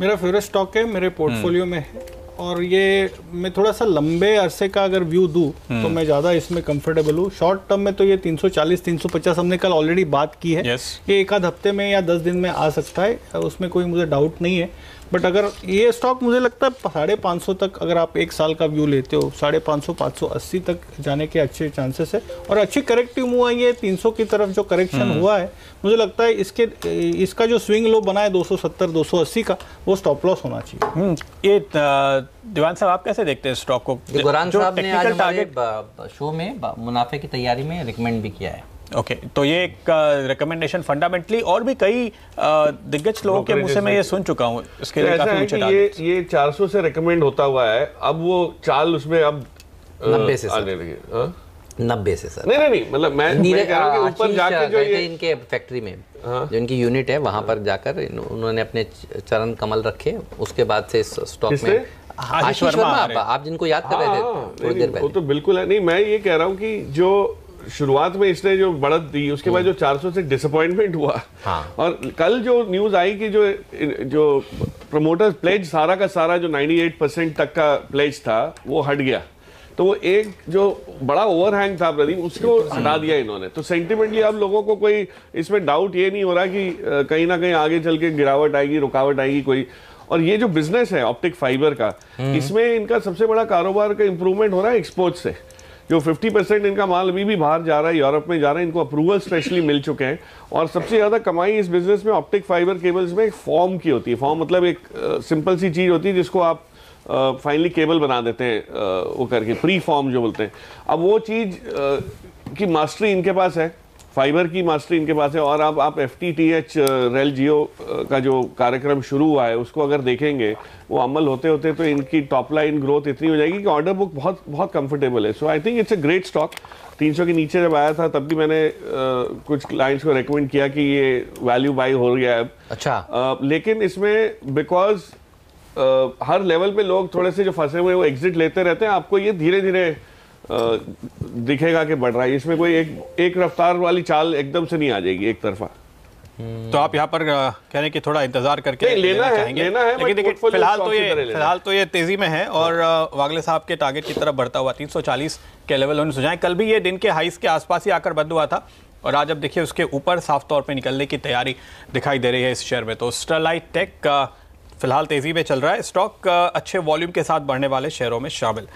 मेरा फेवरेट स्टॉक है, मेरे पोर्टफोलियो में है और ये मैं थोड़ा सा लंबे अरसे का अगर व्यू दूं तो मैं ज़्यादा इसमें कंफर्टेबल हूँ। शॉर्ट टर्म में तो ये 340-350 हमने कल ऑलरेडी बात की है। ये एक आध हफ्ते में या 10 दिन में आ सकता है, उसमें कोई मुझे डाउट नहीं है। बट अगर ये स्टॉक मुझे लगता है 550 तक अगर आप एक साल का व्यू लेते हो, 550-580 तक जाने के अच्छे चांसेस है। और अच्छी करेक्टिव मूव आई है 300 की तरफ जो करेक्शन हुआ है, मुझे लगता है इसका जो स्विंग लो बना है 270-280 का, वो स्टॉप लॉस होना चाहिए। ये दीवान साहब आप कैसे देखते हैं स्टॉक को? गुरान साहब ने आज हमारे शो में मुनाफे की तैयारी में रिकमेंड भी किया है। ओके, तो ये एक रिकमेंडेशन फंडामेंटली और भी कई दिग्गज लोगों के मुंह से मैं ये सुन चुका हूँ। इसके लिए काफी ऊंचे टारगेट। ये 400 से रिकमेंड होता हुआ है, अब वो चाल उसमें अब 90 से आने लगी। 90 से सर नहीं मतलब मैं कह रहा हूं कि ऊपर जाके जो ये इनके फैक्ट्री में जो इनकी यूनिट है वहां पर जाकर उन्होंने अपने चरण कमल रखे, उसके बाद से इस स्टॉक में आशीष वर्मा आप जिनको याद कर रहे थे थोड़ी देर पहले, वो तो बिल्कुल है। नहीं, मैं ये कह रहा हूँ कि जो शुरुआत में इसने जो बढ़त दी उसके बाद जो 400 से डिसअपॉइंटमेंट हुआ। और कल जो न्यूज आई कि जो प्रमोटर्स प्लेज सारा का सारा जो 98% तक का प्लेज था वो हट गया, तो वो एक जो बड़ा ओवरहैंग था प्रदीप, उसको हटा दिया इन्होंने। तो सेंटिमेंटली अब लोगों को कोई इसमें डाउट ये नहीं हो रहा कि कहीं ना कहीं आगे चल के गिरावट आएगी, रुकावट आएगी कोई। और ये जो बिजनेस है ऑप्टिक फाइबर का, इसमें इनका सबसे बड़ा कारोबार का इंप्रूवमेंट हो रहा है एक्सपोर्ट से। जो 50% इनका माल अभी भी बाहर जा रहा है, यूरोप में जा रहा है, इनको अप्रूवल स्पेशली मिल चुके हैं। और सबसे ज़्यादा कमाई इस बिजनेस में ऑप्टिक फाइबर केबल्स में एक फॉर्म की होती है। फॉर्म मतलब एक सिंपल सी चीज़ होती है जिसको आप फाइनली केबल बना देते हैं, वो करके प्री फॉर्म जो बोलते हैं। अब वो चीज़ की मास्टरी इनके पास है फाइबर की मास्टरी इनके पास है, और आप FTTH रेल जियो का जो कार्यक्रम शुरू हुआ है उसको अगर देखेंगे, वो अमल होते होते तो इनकी टॉप लाइन ग्रोथ इतनी हो जाएगी कि ऑर्डर बुक बहुत बहुत कंफर्टेबल है। So I think it's a great stock. 300 के नीचे जब आया था तब भी मैंने कुछ क्लाइंट्स को रेकमेंड किया कि ये वैल्यू बाई हो गया है। अच्छा। लेकिन इसमें बिकॉज हर लेवल पे लोग थोड़े से जो फंसे हुए वो एग्जिट लेते रहते हैं, आपको ये धीरे धीरे दिखेगा कि बढ़ रहा है। इसमें कोई एक रफ्तार वाली चाल एकदम से नहीं आ जाएगी एक तरफा। तो आप यहाँ पर कह रहे हैं कि थोड़ा इंतजार करके लेना है, लेकिन देखिए फिलहाल तो ये तेजी में है और वागले साहब के टारगेट की तरफ बढ़ता हुआ 340 के लेवल उन्होंने सुझाए। कल भी ये दिन के हाईस के आसपास ही आकर बंद हुआ था और आज अब देखिए उसके ऊपर साफ तौर पे निकलने की तैयारी दिखाई दे रही है इस शेयर में। तो स्टरलाइट टेक फिलहाल तेजी में चल रहा है, स्टॉक अच्छे वॉल्यूम के साथ बढ़ने वाले शेयरों में शामिल।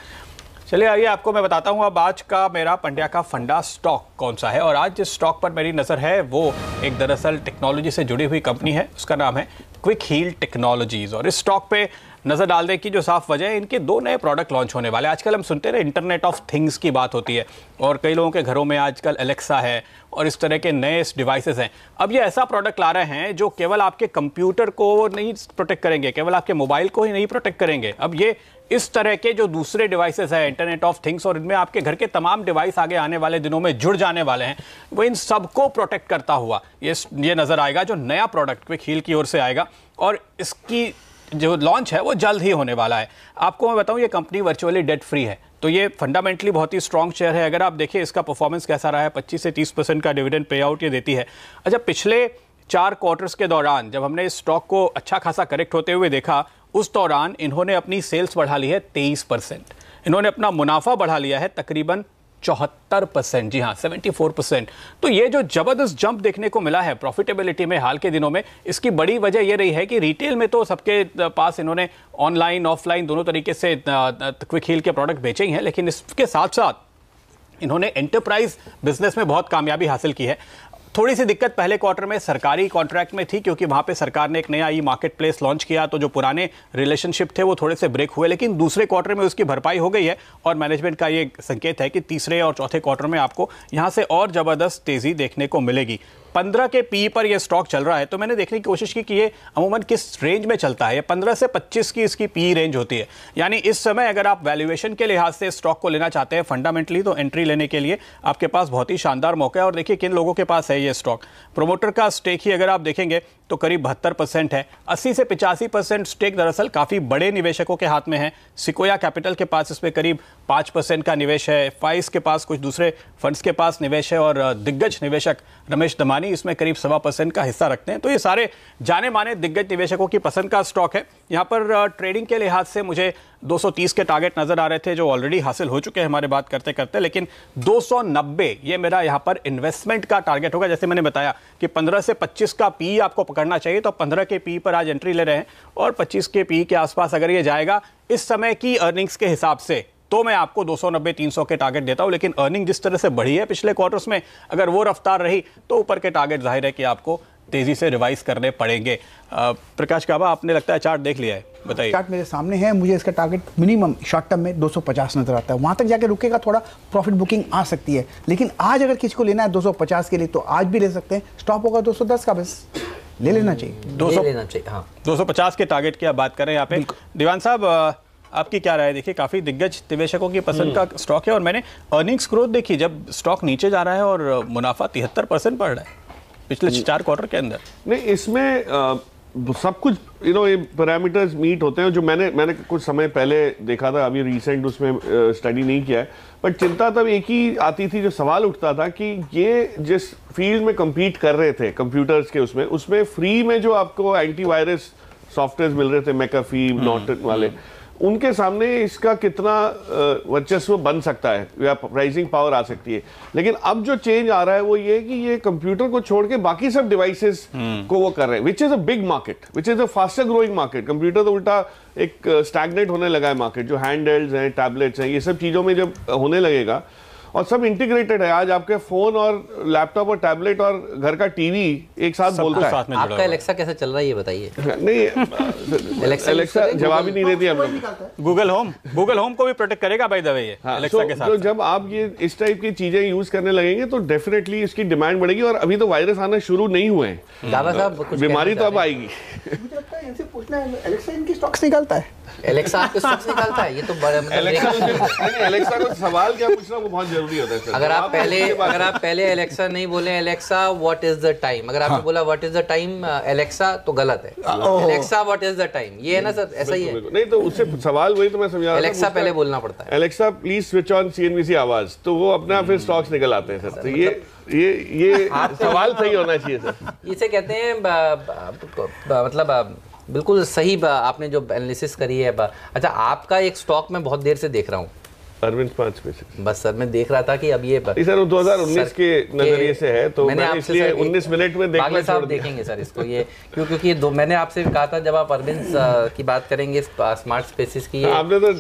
चलिए आइए आपको मैं बताता हूं अब आज का मेरा पंड्या का फंडा स्टॉक कौन सा है। और आज जिस स्टॉक पर मेरी नज़र है वो एक दरअसल टेक्नोलॉजी से जुड़ी हुई कंपनी है, उसका नाम है क्विक हील टेक्नोलॉजीज। और इस स्टॉक पे नज़र डालने की जो साफ वजह है, इनके 2 नए प्रोडक्ट लॉन्च होने वाले। आजकल हम सुनते रहे इंटरनेट ऑफ थिंग्स की बात होती है और कई लोगों के घरों में आजकल एलेक्सा है और इस तरह के नए डिवाइसेस हैं। अब ये ऐसा प्रोडक्ट ला रहे हैं जो केवल आपके कंप्यूटर को नहीं प्रोटेक्ट करेंगे, केवल आपके मोबाइल को ही नहीं प्रोटेक्ट करेंगे। अब ये इस तरह के जो दूसरे डिवाइसेस हैं इंटरनेट ऑफ थिंग्स और इनमें आपके घर के तमाम डिवाइस आगे आने वाले दिनों में जुड़ जाने वाले हैं, वो इन सबको प्रोटेक्ट करता हुआ ये नजर आएगा जो नया प्रोडक्ट क्विक हील की ओर से आएगा। और इसकी जो लॉन्च है वो जल्द ही होने वाला है। आपको मैं बताऊं ये कंपनी वर्चुअली डेट फ्री है, तो ये फंडामेंटली बहुत ही स्ट्रॉन्ग शेयर है। अगर आप देखिए इसका परफॉर्मेंस कैसा रहा है, 25 से 30% का डिविडेंड पे आउट ये देती है। अच्छा, पिछले 4 क्वार्टर्स के दौरान जब हमने इस स्टॉक को अच्छा खासा करेक्ट होते हुए देखा, उस दौरान इन्होंने अपनी सेल्स बढ़ा ली है 23%, इन्होंने अपना मुनाफा बढ़ा लिया है तकरीबन 74%, जी हाँ 74%। तो ये जो जबरदस्त जंप देखने को मिला है प्रॉफिटेबिलिटी में हाल के दिनों में, इसकी बड़ी वजह ये रही है कि रिटेल में तो सबके पास इन्होंने ऑनलाइन ऑफलाइन दोनों तरीके से क्विक हील के प्रोडक्ट बेचे ही हैं, लेकिन इसके साथ साथ इन्होंने एंटरप्राइज बिजनेस में बहुत कामयाबी हासिल की है। थोड़ी सी दिक्कत पहले क्वार्टर में सरकारी कॉन्ट्रैक्ट में थी क्योंकि वहां पे सरकार ने एक नया ई मार्केट प्लेस लॉन्च किया, तो जो पुराने रिलेशनशिप थे वो थोड़े से ब्रेक हुए, लेकिन दूसरे क्वार्टर में उसकी भरपाई हो गई है और मैनेजमेंट का ये संकेत है कि तीसरे और चौथे क्वार्टर में आपको यहां से और जबरदस्त तेजी देखने को मिलेगी। 15 के पी पर यह स्टॉक चल रहा है, तो मैंने देखने की कोशिश की कि ये अमूमन किस रेंज में चलता है। 15 से 25 की इसकी पी रेंज होती है, यानी इस समय अगर आप वैल्यूएशन के लिहाज से स्टॉक को लेना चाहते हैं फंडामेंटली, तो एंट्री लेने के लिए आपके पास बहुत ही शानदार मौका है। और देखिए किन लोगों के पास है ये स्टॉक। प्रोमोटर का स्टेक ही अगर आप देखेंगे तो करीब 72% है। 80 से 85% स्टेक दरअसल काफी बड़े निवेशकों के हाथ में है। सिकोया कैपिटल के पास इसमें करीब 5% का निवेश है, फाइस के पास कुछ दूसरे फंड्स के पास निवेश है और दिग्गज निवेशक रमेश दमानी इसमें करीब 1.25% का हिस्सा रखते हैं। तो ये सारे जाने माने दिग्गज निवेशकों की पसंद का स्टॉक है। यहाँ पर ट्रेडिंग के लिहाज से मुझे 230 के टारगेट नजर आ रहे थे जो ऑलरेडी हासिल हो चुके हैं हमारे बात करते करते, लेकिन 290 ये मेरा यहाँ पर इन्वेस्टमेंट का टारगेट होगा। जैसे मैंने बताया कि 15 से 25 का पी आपको पकड़ना चाहिए, तो 15 के पी पर आज एंट्री ले रहे हैं और 25 के पी के आसपास अगर ये जाएगा इस समय की अर्निंग्स के हिसाब से, तो मैं आपको 290-300 के टारगेट देता हूं। लेकिन अर्निंग जिस तरह से बढ़ी है पिछले क्वार्टर्स में, अगर वो रफ्तार रही तो ऊपर के टारगेट जाहिर है कि आपको तेजी से रिवाइज करने पड़ेंगे। प्रकाश काबा, आपने लगता है चार्ट देख लिया है, बताइए। चार्ट मेरे सामने है, मुझे इसका टारगेट मिनिमम शॉर्ट टर्म में 250 नजर आता है। वहां तक जाके रुकेगा, थोड़ा प्रॉफिट बुकिंग आ सकती है, लेकिन आज अगर किसी को लेना है 250 के लिए तो आज भी ले सकते हैं। स्टॉप होगा 210 का, बस ले लेना चाहिए। 250 के टारगेट की आप बात करें यहाँ पे। दीवान साहब, आपकी क्या राय है? देखिए काफी दिग्गज निवेशकों की पसंद का स्टॉक है और मैंने अर्निंग्स ग्रोथ देखी, जब स्टॉक नीचे जा रहा है और मुनाफा 73% बढ़ रहा है पिछले 4 क्वार्टर के अंदर। नहीं, इसमें सब कुछ ये पैरामीटर्स मीट होते हैं जो मैंने कुछ समय पहले देखा था, अभी रिसेंट उसमें स्टडी नहीं किया है, बट चिंता तब एक ही आती थी, जो सवाल उठता था कि ये जिस फील्ड में compete कर रहे थे कंप्यूटर्स के, उसमें फ्री में जो आपको एंटीवायरस सॉफ्टवेयर मिल रहे थे, मैकाफी, नॉर्टन वाले, उनके सामने इसका कितना वर्चस्व बन सकता है या प्राइसिंग पावर आ सकती है। लेकिन अब जो चेंज आ रहा है वो ये कि ये कंप्यूटर को छोड़ के बाकी सब डिवाइसेस को वो कर रहे हैं, which is a big market, which is a faster growing market. Computer तो उल्टा एक स्टैग्नेट होने लगा है मार्केट, जो हैंड हेल्ड्स हैं, टैबलेट्स हैं, ये सब चीज़ों में जब होने लगेगा और सब इंटीग्रेटेड है। आज आपके फोन और लैपटॉप और टैबलेट और घर का टीवी एक साथ बोलता है। आपका एलेक्सा कैसे चल रहा है ये बताइए। नहीं, एलेक्सा जवाब ही नहीं देती हम लोग। गूगल होम को भी प्रोटेक्ट करेगा बाय द वे ये एलेक्सा के साथ। तो जब आप ये इस टाइप की चीजें यूज करने लगेंगे तो डेफिनेटली इसकी डिमांड बढ़ेगी। और अभी तो वायरस आना शुरू नहीं हुए हैं, दादा साहब बीमारी तो अब आएगी। मुझे लगता है इनसे पूछना है, एलेक्सा इनकी स्टॉक्स निकालता है? एलेक्सा आपके स्टॉक्स निकालता है? ये तो बड़ा एलेक्सा को सवाल क्या पूछना वो बहुत जरूरी होता है। अगर आप पहले एलेक्सा नहीं बोले Alexa what is the time, अगर आपने बोला what is the time Alexa तो गलत है। Alexa what is the time, ये है ना सर, ऐसा ही है। नहीं तो उससे सवाल वही तो मैं समझा रहा था। एलेक्सा पहले बोलना पड़ता है। Alexa please switch on CNBC आवाज, तो वो अपना फिर स्टॉक्स निकल आते हैं सर। तो ये सवाल सही होना चाहिए सर। इसे कहते हैं मतलब बिल्कुल सही आपने जो एनालिसिस करी है। अच्छा, आपका एक स्टॉक मैं बहुत देर से देख रहा हूँ, अरविंद स्मार्ट स्पेसेस। बस सर मैं देख रहा था कि अब ये सर 2019 के नजरिए से है, तो मैंने इसलिए 19 मिनट में देखना साहब देखेंगे सर इसको, ये क्योंकि ये मैंने आपसे कहा था जब आप अरविंद की बात करेंगे स्मार्ट स्पेसेस की, आपने तो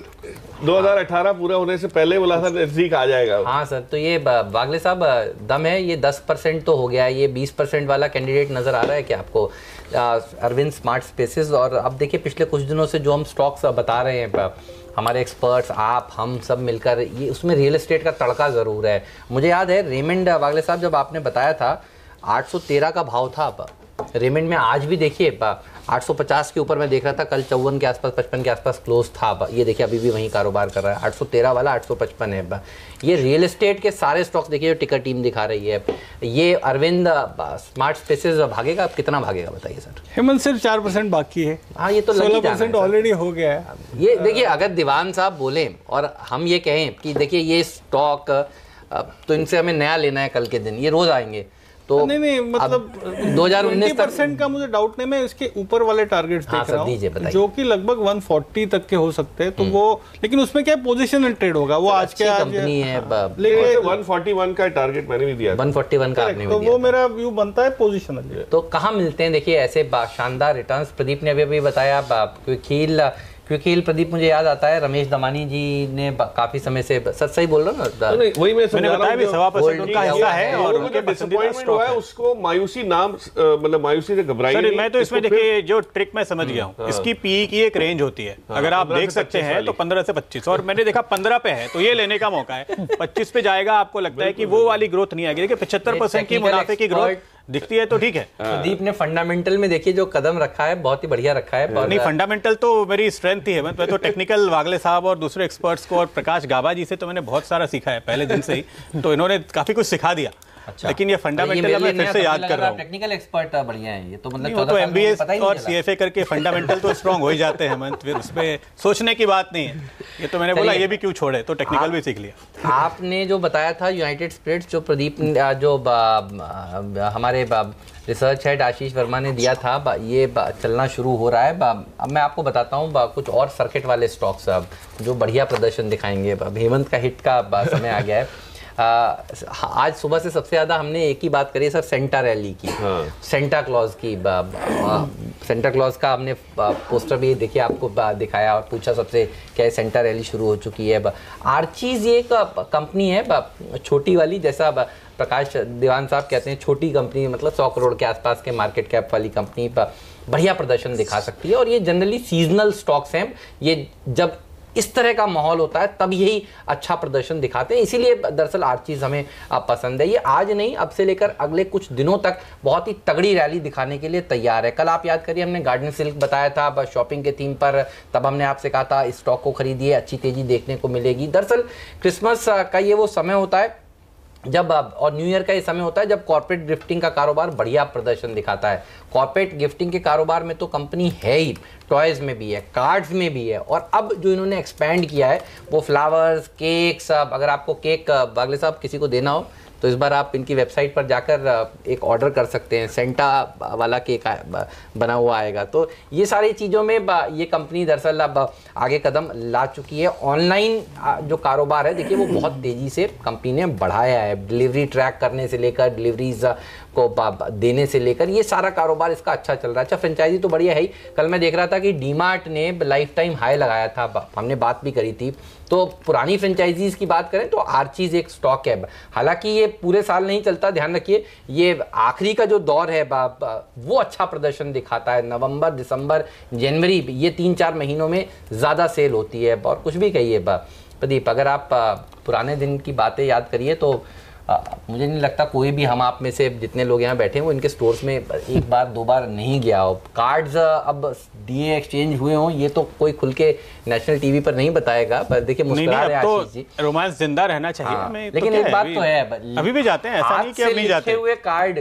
2018 पूरा होने से पहले बोला था नजदीक आ जाएगा। हाँ सर, तो ये वागले साहब दम है, ये 10% तो हो गया, ये 20% वाला कैंडिडेट नजर आ रहा है क्या आपको अरविंद स्मार्ट स्पेसेस? और अब देखिए पिछले कुछ दिनों से जो हम स्टॉक्स बता रहे हैं हमारे एक्सपर्ट्स, आप, हम सब मिलकर, ये उसमें रियल एस्टेट का तड़का ज़रूर है। मुझे याद है रेमंड वागले साहब जब आपने बताया था 813 का भाव था रेमंड में, आज भी देखिए 850 के ऊपर मैं देख रहा था, कल 54 के आसपास 55 के आसपास क्लोज था। ये देखिए अभी भी वहीं कारोबार कर रहा है, 813 वाला 855 है। ये रियल एस्टेट के सारे स्टॉक्स देखिए जो टिकर टीम दिखा रही है। ये अरविंद स्मार्ट स्पेसेस भागेगा, कितना भागेगा बताइए सर? हेमंत सिर्फ 4% बाकी है। हाँ, ये तो 16% ऑलरेडी हो गया है। ये देखिए अगर दीवान साहब बोले और हम ये कहें कि देखिए ये स्टॉक तो इनसे हमें नया लेना है कल के दिन, ये रोज आएंगे, तो नहीं मतलब 2019 20% का मुझे डाउट नहीं, मैं इसके ऊपर वाले टारगेट्स देख रहा हूँ जो कि लगभग 140 तक के हो सकते हैं। तो वो, लेकिन उसमें क्या पोजीशनल ट्रेड होगा, वो आज के आज कंपनी है। लेकिन 141 का टारगेट मैंने भी दिया, 141 का आपने भी तो दिया, वो मेरा व्यू बनता है पोजीशनल। तो कहाँ मिलते हैं देखिए ऐसे शानदार रिटर्न्स? प्रदीप ने अभी बताया क्योंकि प्रदीप मुझे याद आता है रमेश दमानी जी ने काफी समय से, सच सही बोल रहा हूँ ना, वही मैंने बताया भी 1.25% उनका हिस्सा है और उनके डिसअपॉइंटमेंट हुआ है, उसको मायूसी नाम मतलब मायूसी से घबराई नहीं। मैं तो इसमें देखिए जो ट्रिक मैं समझ गया हूँ, इसकी पीई की एक रेंज होती है, अगर आप देख सकते हैं तो 15 से 25, और मैंने देखा 15 पे है, तो ये लेने का मौका है। 25 पे जाएगा, आपको लगता है कि वो वाली ग्रोथ नहीं आएगी, 75% की मुनाफे की ग्रोथ दिखती है तो ठीक है। प्रदीप ने फंडामेंटल में देखिए जो कदम रखा है बहुत ही बढ़िया रखा है। नहीं, फंडामेंटल तो मेरी स्ट्रेंथ ही है। मैं तो टेक्निकल वागले साहब और दूसरे एक्सपर्ट्स को और प्रकाश गाबा जी से तो मैंने बहुत सारा सीखा है पहले दिन से ही, तो इन्होंने काफी कुछ सिखा दिया। अच्छा। लेकिन ये फंडामेंटल मैं फिर से याद कर रहा हूँ। टेक्निकल एक्सपर्ट बढ़िया है ये तो, मतलब तो एमबीए और सीएफए करके फंडामेंटल तो स्ट्रांग हो ही जाते हैं, फिर उसमें सोचने की बात नहीं है। ये तो मैंने बोला ये भी क्यों छोड़े, तो टेक्निकल भी सीख लिया। आपने जो बताया था यूनाइटेड स्पिरिट्स, जो प्रदीप जो हमारे रिसर्च हेड आशीष वर्मा ने दिया था, ये चलना शुरू हो रहा है। अब मैं आपको बताता हूँ कुछ और सर्किट वाले स्टॉक्स जो बढ़िया प्रदर्शन दिखाएंगे। हेमंत का हिट का समय आ गया है। आज सुबह से सबसे ज्यादा हमने एक ही बात करी है सर, सेंटा रैली की, सेंटा क्लॉज की। सेंटा क्लॉज का हमने पोस्टर भी देखिए आपको दिखाया और पूछा सबसे क्या सेंटा रैली शुरू हो चुकी है। आर्चीज ये एक कंपनी है छोटी वाली, जैसा प्रकाश दीवान साहब कहते हैं छोटी कंपनी, मतलब 100 करोड़ के आसपास के मार्केट कैप वाली कंपनी बढ़िया प्रदर्शन दिखा सकती है। और ये जनरली सीजनल स्टॉक्स हैं, ये जब इस तरह का माहौल होता है तब यही अच्छा प्रदर्शन दिखाते हैं, इसीलिए दरअसल आर्चीज हमें पसंद है। ये आज नहीं, अब से लेकर अगले कुछ दिनों तक बहुत ही तगड़ी रैली दिखाने के लिए तैयार है। कल आप याद करिए हमने गार्डन सिल्क बताया था शॉपिंग के थीम पर, तब हमने आपसे कहा था इस स्टॉक को खरीदिए, अच्छी तेजी देखने को मिलेगी। दरअसल क्रिसमस का ये वो समय होता है जब, और न्यू ईयर का ये समय होता है जब कॉर्पोरेट गिफ्टिंग का कारोबार बढ़िया प्रदर्शन दिखाता है। कॉर्पोरेट गिफ्टिंग के कारोबार में तो कंपनी है ही, टॉयज में भी है, कार्ड्स में भी है, और अब जो इन्होंने एक्सपैंड किया है वो फ्लावर्स, केक्स। अगर आपको केक बागले साहब किसी को देना हो तो इस बार आप इनकी वेबसाइट पर जाकर एक ऑर्डर कर सकते हैं, सेंटा वाला केक बना हुआ आएगा। तो ये सारी चीज़ों में ये कंपनी दरअसल अब आगे कदम ला चुकी है। ऑनलाइन जो कारोबार है देखिए वो बहुत तेज़ी से कंपनी ने बढ़ाया है, डिलीवरी ट्रैक करने से लेकर डिलीवरीज को देने से लेकर ये सारा कारोबार इसका अच्छा चल रहा है। अच्छा, फ्रेंचाइजी तो बढ़िया है ही। कल मैं देख रहा था कि डीमार्ट ने लाइफ टाइम हाई लगाया था, हमने बात भी करी थी। तो पुरानी फ्रेंचाइजीज की बात करें तो आर्चीज एक स्टॉक है, हालांकि ये पूरे साल नहीं चलता, ध्यान रखिए, ये आखिरी का जो दौर है वो अच्छा प्रदर्शन दिखाता है। नवंबर, दिसंबर, जनवरी, ये 3-4 महीनों में ज़्यादा सेल होती है। और कुछ भी कहिए प्रदीप, अगर आप पुराने दिन की बातें याद करिए तो मुझे नहीं लगता कोई भी हम आप में से जितने लोग यहाँ बैठे हैं वो इनके स्टोर्स में 1 बार 2 बार नहीं गया हो। कार्ड्स अब दिए एक्सचेंज हुए हों, ये तो कोई खुल के नेशनल टीवी पर नहीं बताएगा, पर देखिए मुस्कुरा रहे हैं आशीष जी। रोमांस जिंदा रहना चाहिए। हाँ, लेकिन एक बात तो है, अभी भी जाते हैं, ऐसा नहीं कि अब नहीं जाते। लिखे हुए कार्ड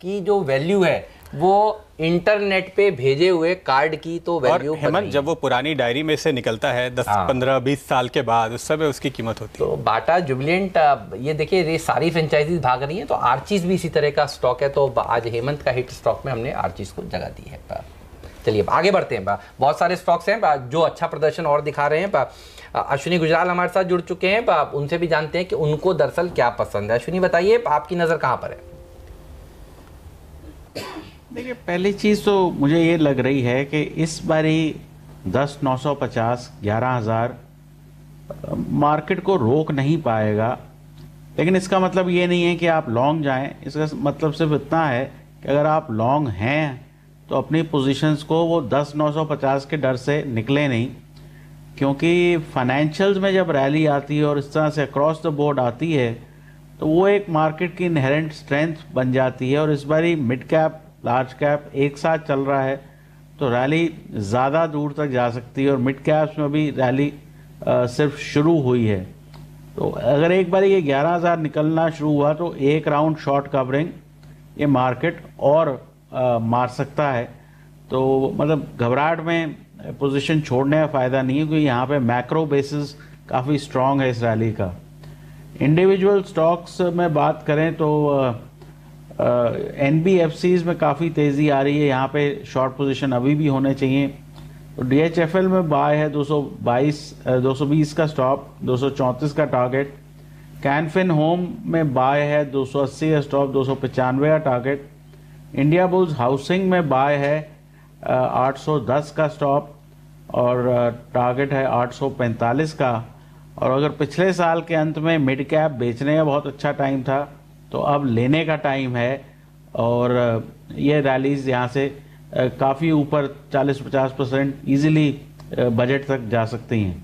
की जो वैल्यू है वो इंटरनेट पे भेजे हुए कार्ड की तो वैल्यू, हेमंत, जब वो पुरानी डायरी में से निकलता है 10, 15, 20 साल के बाद, उस समय उसकी कीमत होती है। तो बाटा, जुबिलेंट, ये देखिए ये सारी फ्रेंचाइजीज भाग रही हैं, तो आर्चीज भी इसी तरह का स्टॉक है। तो आज हेमंत का हिट स्टॉक में हमने आर्चीज को जगह दी है। चलिए आगे बढ़ते हैं। बहुत सारे स्टॉक्स हैं जो अच्छा प्रदर्शन और दिखा रहे हैं। अश्विनी गुजराल हमारे साथ जुड़ चुके हैं, उनसे भी जानते हैं कि उनको दरअसल क्या पसंद है। अश्विनी बताइए, आपकी नजर कहाँ पर है? देखिए, पहली चीज़ तो मुझे ये लग रही है कि इस बारी 10,950, 11,000 मार्केट को रोक नहीं पाएगा। लेकिन इसका मतलब ये नहीं है कि आप लॉन्ग जाएं, इसका मतलब सिर्फ इतना है कि अगर आप लॉन्ग हैं तो अपनी पोजीशंस को वो 10,950 के डर से निकले नहीं, क्योंकि फाइनेंशियल्स में जब रैली आती है और इस तरह से अक्रॉस द बोर्ड आती है तो वो एक मार्केट की इनहेरेंट स्ट्रेंथ बन जाती है। और इस बारी मिड कैप, लार्ज कैप एक साथ चल रहा है तो रैली ज़्यादा दूर तक जा सकती है। और मिड कैप्स में भी रैली सिर्फ शुरू हुई है। तो अगर एक बार ये 11,000 निकलना शुरू हुआ तो एक राउंड शॉर्ट कवरिंग ये मार्केट और मार सकता है। तो मतलब घबराहट में पोजीशन छोड़ने का फ़ायदा नहीं है, क्योंकि यहाँ पे मैक्रो बेसिस काफ़ी स्ट्रॉन्ग है इस रैली का। इंडिविजुअल स्टॉक्स में बात करें तो NBFCs में काफ़ी तेज़ी आ रही है, यहाँ पे शॉर्ट पोजीशन अभी भी होने चाहिए। तो DHFL में बाय है 220 का स्टॉप, 234 का टारगेट। कैनफिन होम में बाय है 280 का स्टॉप, 295 का टारगेट। इंडिया बुल्स हाउसिंग में बाय है 810 का स्टॉप और टारगेट है 845 का। और अगर पिछले साल के अंत में मिड कैप बेचने का बहुत अच्छा टाइम था तो अब लेने का टाइम है। और ये रैलीज यहाँ से काफ़ी ऊपर 40-50% ईजिली बजट तक जा सकती हैं।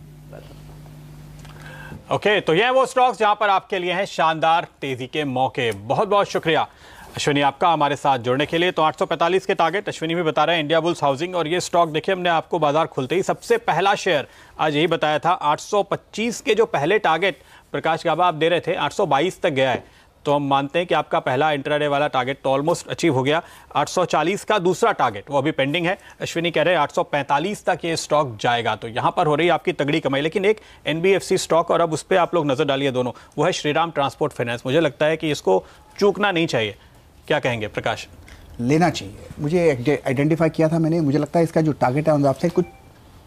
ओके, तो ये वो स्टॉक्स जहां पर आपके लिए हैं शानदार तेजी के मौके। बहुत बहुत शुक्रिया अश्विनी आपका हमारे साथ जुड़ने के लिए। तो 845 के टारगेट अश्विनी भी बता रहे हैं, इंडिया बुल्स हाउसिंग। और ये स्टॉक देखिए, हमने आपको बाजार खुलते ही सबसे पहला शेयर आज यही बताया था। 825 के जो पहले टारगेट प्रकाश गाबा आप दे रहे थे, 822 तक गया है। तो हम मानते हैं कि आपका पहला इंट्राडे वाला टारगेट तो ऑलमोस्ट अचीव हो गया। 840 का दूसरा टारगेट वो अभी पेंडिंग है। अश्विनी कह रहे हैं 845 तक ये स्टॉक जाएगा। तो यहाँ पर हो रही है आपकी तगड़ी कमाई। लेकिन एक NBFC स्टॉक, और अब उस पर आप लोग नजर डालिए दोनों, वो है श्रीराम ट्रांसपोर्ट फाइनेंस। मुझे लगता है कि इसको चूकना नहीं चाहिए। क्या कहेंगे प्रकाश? लेना चाहिए। मुझे आइडेंटिफाई किया था मैंने, मुझे लगता है इसका जो टारगेट है ऑन द अपसाइड कुछ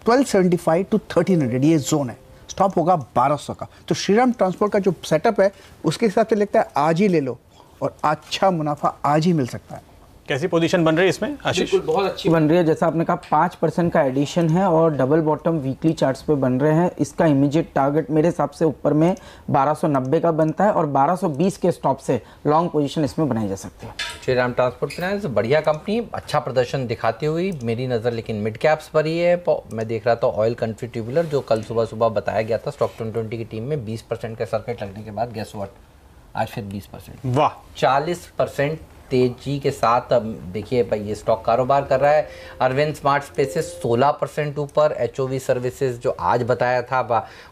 1275 to 1300 ये जोन है। स्टॉप होगा 1200 का। तो श्रीराम ट्रांसपोर्ट का जो सेटअप है उसके हिसाब से लगता है आज ही ले लो और अच्छा मुनाफा आज ही मिल सकता है। कैसी पोजीशन बन रही है इसमें आशीष? बिल्कुल बहुत अच्छी बन रही है। जैसा आपने कहा 5% का एडिशन है और डबल बॉटम वीकली चार्ट्स पे बन रहे हैं। इसका इमीडिएट टारगेट मेरे हिसाब से ऊपर में 1290 का बनता है और 1220 के स्टॉप से लॉन्ग पोजीशन इसमें बनाई जा सकती है। श्रीराम ट्रांसपोर्ट फाइनेंस बढ़िया कंपनी, अच्छा प्रदर्शन दिखाती हुई। मेरी नज़र लेकिन मिड कैप्स पर ही है। मैं देख रहा था ऑयल कंट्री ट्यूबुलर, जो कल सुबह बताया गया था स्टॉक 2020 की टीम में 20% का सर्किट लगने के बाद गेस व्हाट, आज फिर 20%, वाह, 40% तेजी के साथ। अब देखिए भाई ये स्टॉक कारोबार कर रहा है। अरविंद स्मार्ट स्पेसेस 16% ऊपर। HOV सर्विसेज जो आज बताया था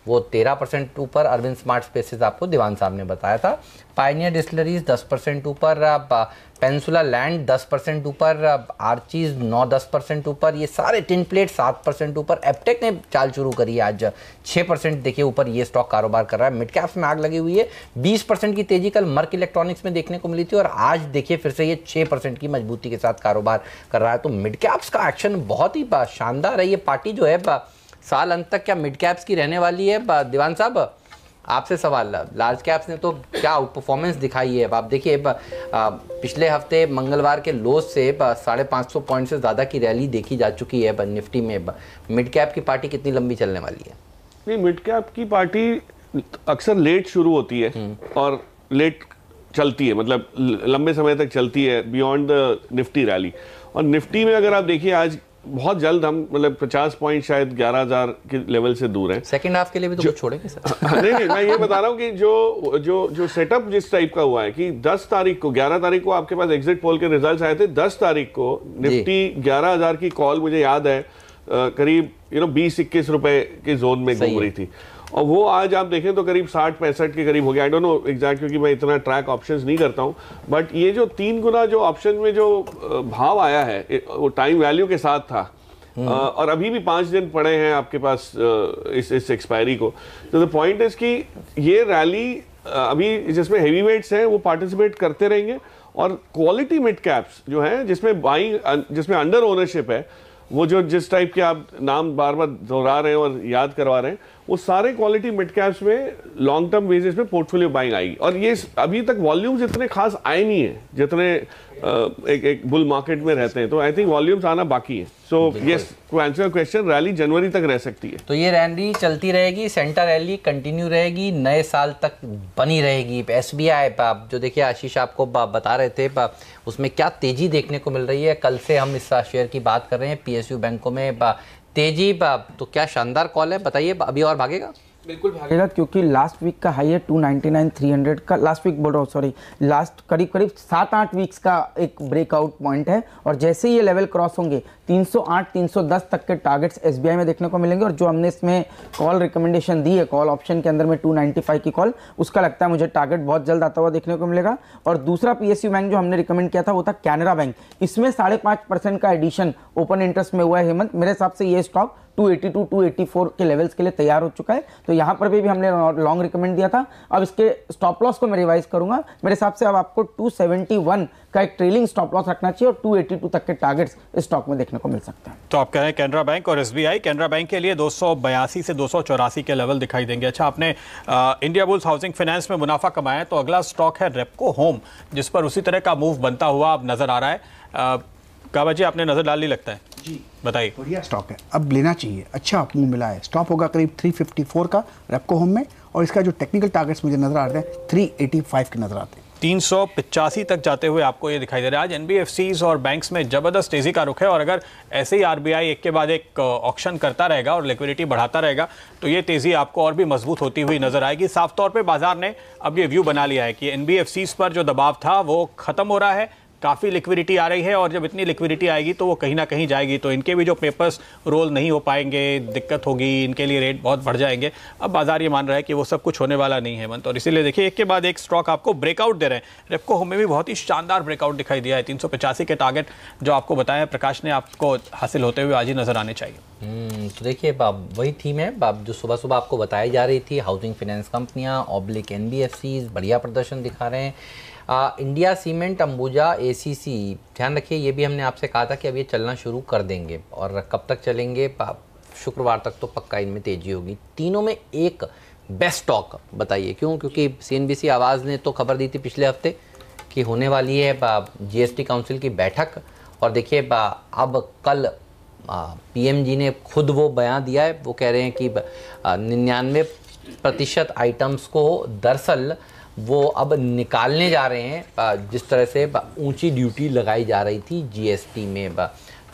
वो 13% ऊपर। अरविंद स्मार्ट स्पेसेस आपको दीवान साहब ने बताया था। पायनियर डिस्टिलरीज 10% ऊपर। पेंसुला लैंड 10% ऊपर। आर्चीज 9-10% ऊपर। ये सारे टिन प्लेट 7% ऊपर। एप्टेक ने चाल शुरू करी आज 6% देखिए ऊपर ये स्टॉक कारोबार कर रहा है। मिड कैप्स में आग लगी हुई है। 20% की तेजी कल मर्क इलेक्ट्रॉनिक्स में देखने को मिली थी और आज देखिए फिर से ये 6% की मजबूती के साथ कारोबार कर रहा है। तो मिड कैप्स का एक्शन बहुत ही शानदार है। ये पार्टी जो है साल अंत तक क्या मिड कैप्स की रहने वाली है दीवान साहब? आपसे सवाल, लार्ज कैप्स ने तो क्या आउट परफॉर्मेंस दिखाई है। अब आप देखिए पिछले हफ्ते मंगलवार के लो से 550 पॉइंट से ज़्यादा की रैली देखी जा चुकी है निफ्टी में। मिड कैप की पार्टी कितनी लंबी चलने वाली है? नहीं, मिड कैप की पार्टी अक्सर लेट शुरू होती है और लेट चलती है, मतलब लंबे समय तक चलती है बियॉन्ड द निफ्टी रैली। और निफ्टी में अगर आप देखिए आज बहुत जल्द हम मतलब 50 पॉइंट शायद 11,000 के लेवल से दूर हैं। सेकंड हाफ के लिए भी तो कुछ छोड़ेंगे सर? नहीं, मैं ये बता रहा हूँ कि जो सेटअप जिस टाइप का हुआ है कि 10 तारीख को 11 तारीख को आपके पास एग्जिट पोल के रिजल्ट्स आए थे, 10 तारीख को निफ्टी 11,000 की कॉल मुझे याद है करीब 20-21 रुपए के जोन में घूम रही थी, और वो आज आप देखें तो करीब 60-65 के करीब हो गया। आई डोंट नो एग्जैक्ट, क्योंकि मैं इतना ट्रैक ऑप्शंस नहीं करता हूँ, बट ये जो 3 गुना जो ऑप्शन में जो भाव आया है वो टाइम वैल्यू के साथ था। और अभी भी 5 दिन पड़े हैं आपके पास इस एक्सपायरी को। तो द पॉइंट इज कि ये रैली अभी जिसमें हेवी वेट्स हैं वो पार्टिसिपेट करते रहेंगे, और क्वालिटी मिड कैप्स जो हैं जिसमें बाइंग, जिसमें अंडर ओनरशिप है, वो जो जिस टाइप के आप नाम बार बार दोहरा रहे हैं और याद करवा रहे हैं, वो सारे क्वालिटी मिड कैप्स में लॉन्ग टर्म बेसिस में पोर्टफोलियो बाइंग आएगी। और ये अभी तक वॉल्यूम्स इतने खास आए नहीं है जितने एक बुल मार्केट में रहते हैं, तो आई थिंक वॉल्यूम्स आना बाकी है। So yes, to answer your question, rally जनवरी तक रह सकती है। तो ये रैली चलती रहेगी, सेंटर रैली कंटिन्यू रहेगी, नए साल तक बनी रहेगी। SBI जो देखिए आशीष आपको बता रहे थे, उसमें क्या तेजी देखने को मिल रही है। कल से हम इस शेयर की बात कर रहे हैं, PSU बैंकों में तेजी, तो क्या शानदार कॉल है, बताइए अभी और भागेगा? बिल्कुल भागेगा, क्योंकि लास्ट वीक का हाई है 299,300 का, लास्ट वीक बोल रहा हूँ सॉरी, लास्ट करीब 7-8 वीक्स का एक ब्रेकआउट पॉइंट है। और जैसे ये लेवल क्रॉस होंगे 308-310 तक के टारगेट्स SBI में देखने को मिलेंगे। और जो हमने इसमें कॉल रिकमेंडेशन दी है, कॉल ऑप्शन के अंदर में 295 की कॉल, उसका लगता है मुझे टारगेट बहुत जल्द आता हुआ देखने को मिलेगा। और दूसरा PSU बैंक जो हमने रिकमेंड किया था वो था कैनरा बैंक, इसमें 5.5% का एडिशन ओपन इंटरेस्ट में हुआ है हेमंत। मेरे हिसाब से ये स्टॉक 282-284 के लेवल्स के लिए तैयार हो चुका है, तो यहाँ पर भी हमने लॉन्ग रिकमेंड दिया था। अब इसके स्टॉप लॉस को मैं रिवाइज करूंगा, मेरे हिसाब से अब आपको 271 का एक ट्रेलिंग स्टॉप लॉस रखना चाहिए, और 282 तक के टारगेट्स इस स्टॉक में देखने को मिल सकता है। तो आप कह रहे हैं कैनरा बैंक और SBI, कैनरा बैंक के लिए 282 से 284 के लेवल दिखाई देंगे। अच्छा, आपने इंडिया बुल्स हाउसिंग फाइनेंस में मुनाफा कमाया, तो अगला स्टॉक है रेपको होम, जिस पर उसी तरह का मूव बनता हुआ अब नजर आ रहा है। काबा जी, आपने नजर डाल ली लगता है जी, बताइए। बढ़िया स्टॉक है, अब लेना चाहिए, अच्छा मूव मिला है। स्टॉप होगा करीब 354 का रेपको होम में, और इसका जो टेक्निकल टारगेट्स मुझे नजर आ रहे हैं 385 के नजर आते हैं। 385 तक जाते हुए आपको ये दिखाई दे रहा है। आज NBFCs और बैंक्स में जबरदस्त तेजी का रुख है, और अगर ऐसे ही RBI एक के बाद एक ऑक्शन करता रहेगा और लिक्विडिटी बढ़ाता रहेगा, तो ये तेजी आपको और भी मजबूत होती हुई नजर आएगी। साफ तौर पे बाजार ने अब ये व्यू बना लिया है कि NBFCs पर जो दबाव था वो खत्म हो रहा है, काफ़ी लिक्विडिटी आ रही है, और जब इतनी लिक्विडिटी आएगी तो वो कहीं ना कहीं जाएगी, तो इनके भी जो पेपर्स रोल नहीं हो पाएंगे, दिक्कत होगी, इनके लिए रेट बहुत बढ़ जाएंगे। अब बाजार ये मान रहा है कि वो सब कुछ होने वाला नहीं है हेमंत, और इसीलिए देखिए एक के बाद एक स्टॉक आपको ब्रेकआउट दे रहे हैं। रेपको होम में भी बहुत ही शानदार ब्रेकआउट दिखाई दिया है। 385 के टारगेट जो आपको बताया प्रकाश ने, आपको हासिल होते हुए आज ही नजर आने चाहिए। तो देखिए वही थीम है जो सुबह सुबह आपको बताई जा रही थी। हाउसिंग फाइनेंस कंपनियां ऑब्लिक NBFCs बढ़िया प्रदर्शन दिखा रहे हैं। इंडिया सीमेंट, अंबुजा, ACC, ध्यान रखिए ये भी हमने आपसे कहा था कि अब ये चलना शुरू कर देंगे, और कब तक चलेंगे, शुक्रवार तक तो पक्का इनमें तेजी होगी। तीनों में एक बेस्ट स्टॉक बताइए, क्यों? क्योंकि CNBC आवाज़ ने तो खबर दी थी पिछले हफ्ते कि होने वाली है GST काउंसिल की बैठक, और देखिए अब कल PM जी ने खुद वो बयान दिया है। वो कह रहे हैं कि 99% आइटम्स को दरअसल वो अब निकालने जा रहे हैं, जिस तरह से ऊंची ड्यूटी लगाई जा रही थी GST में।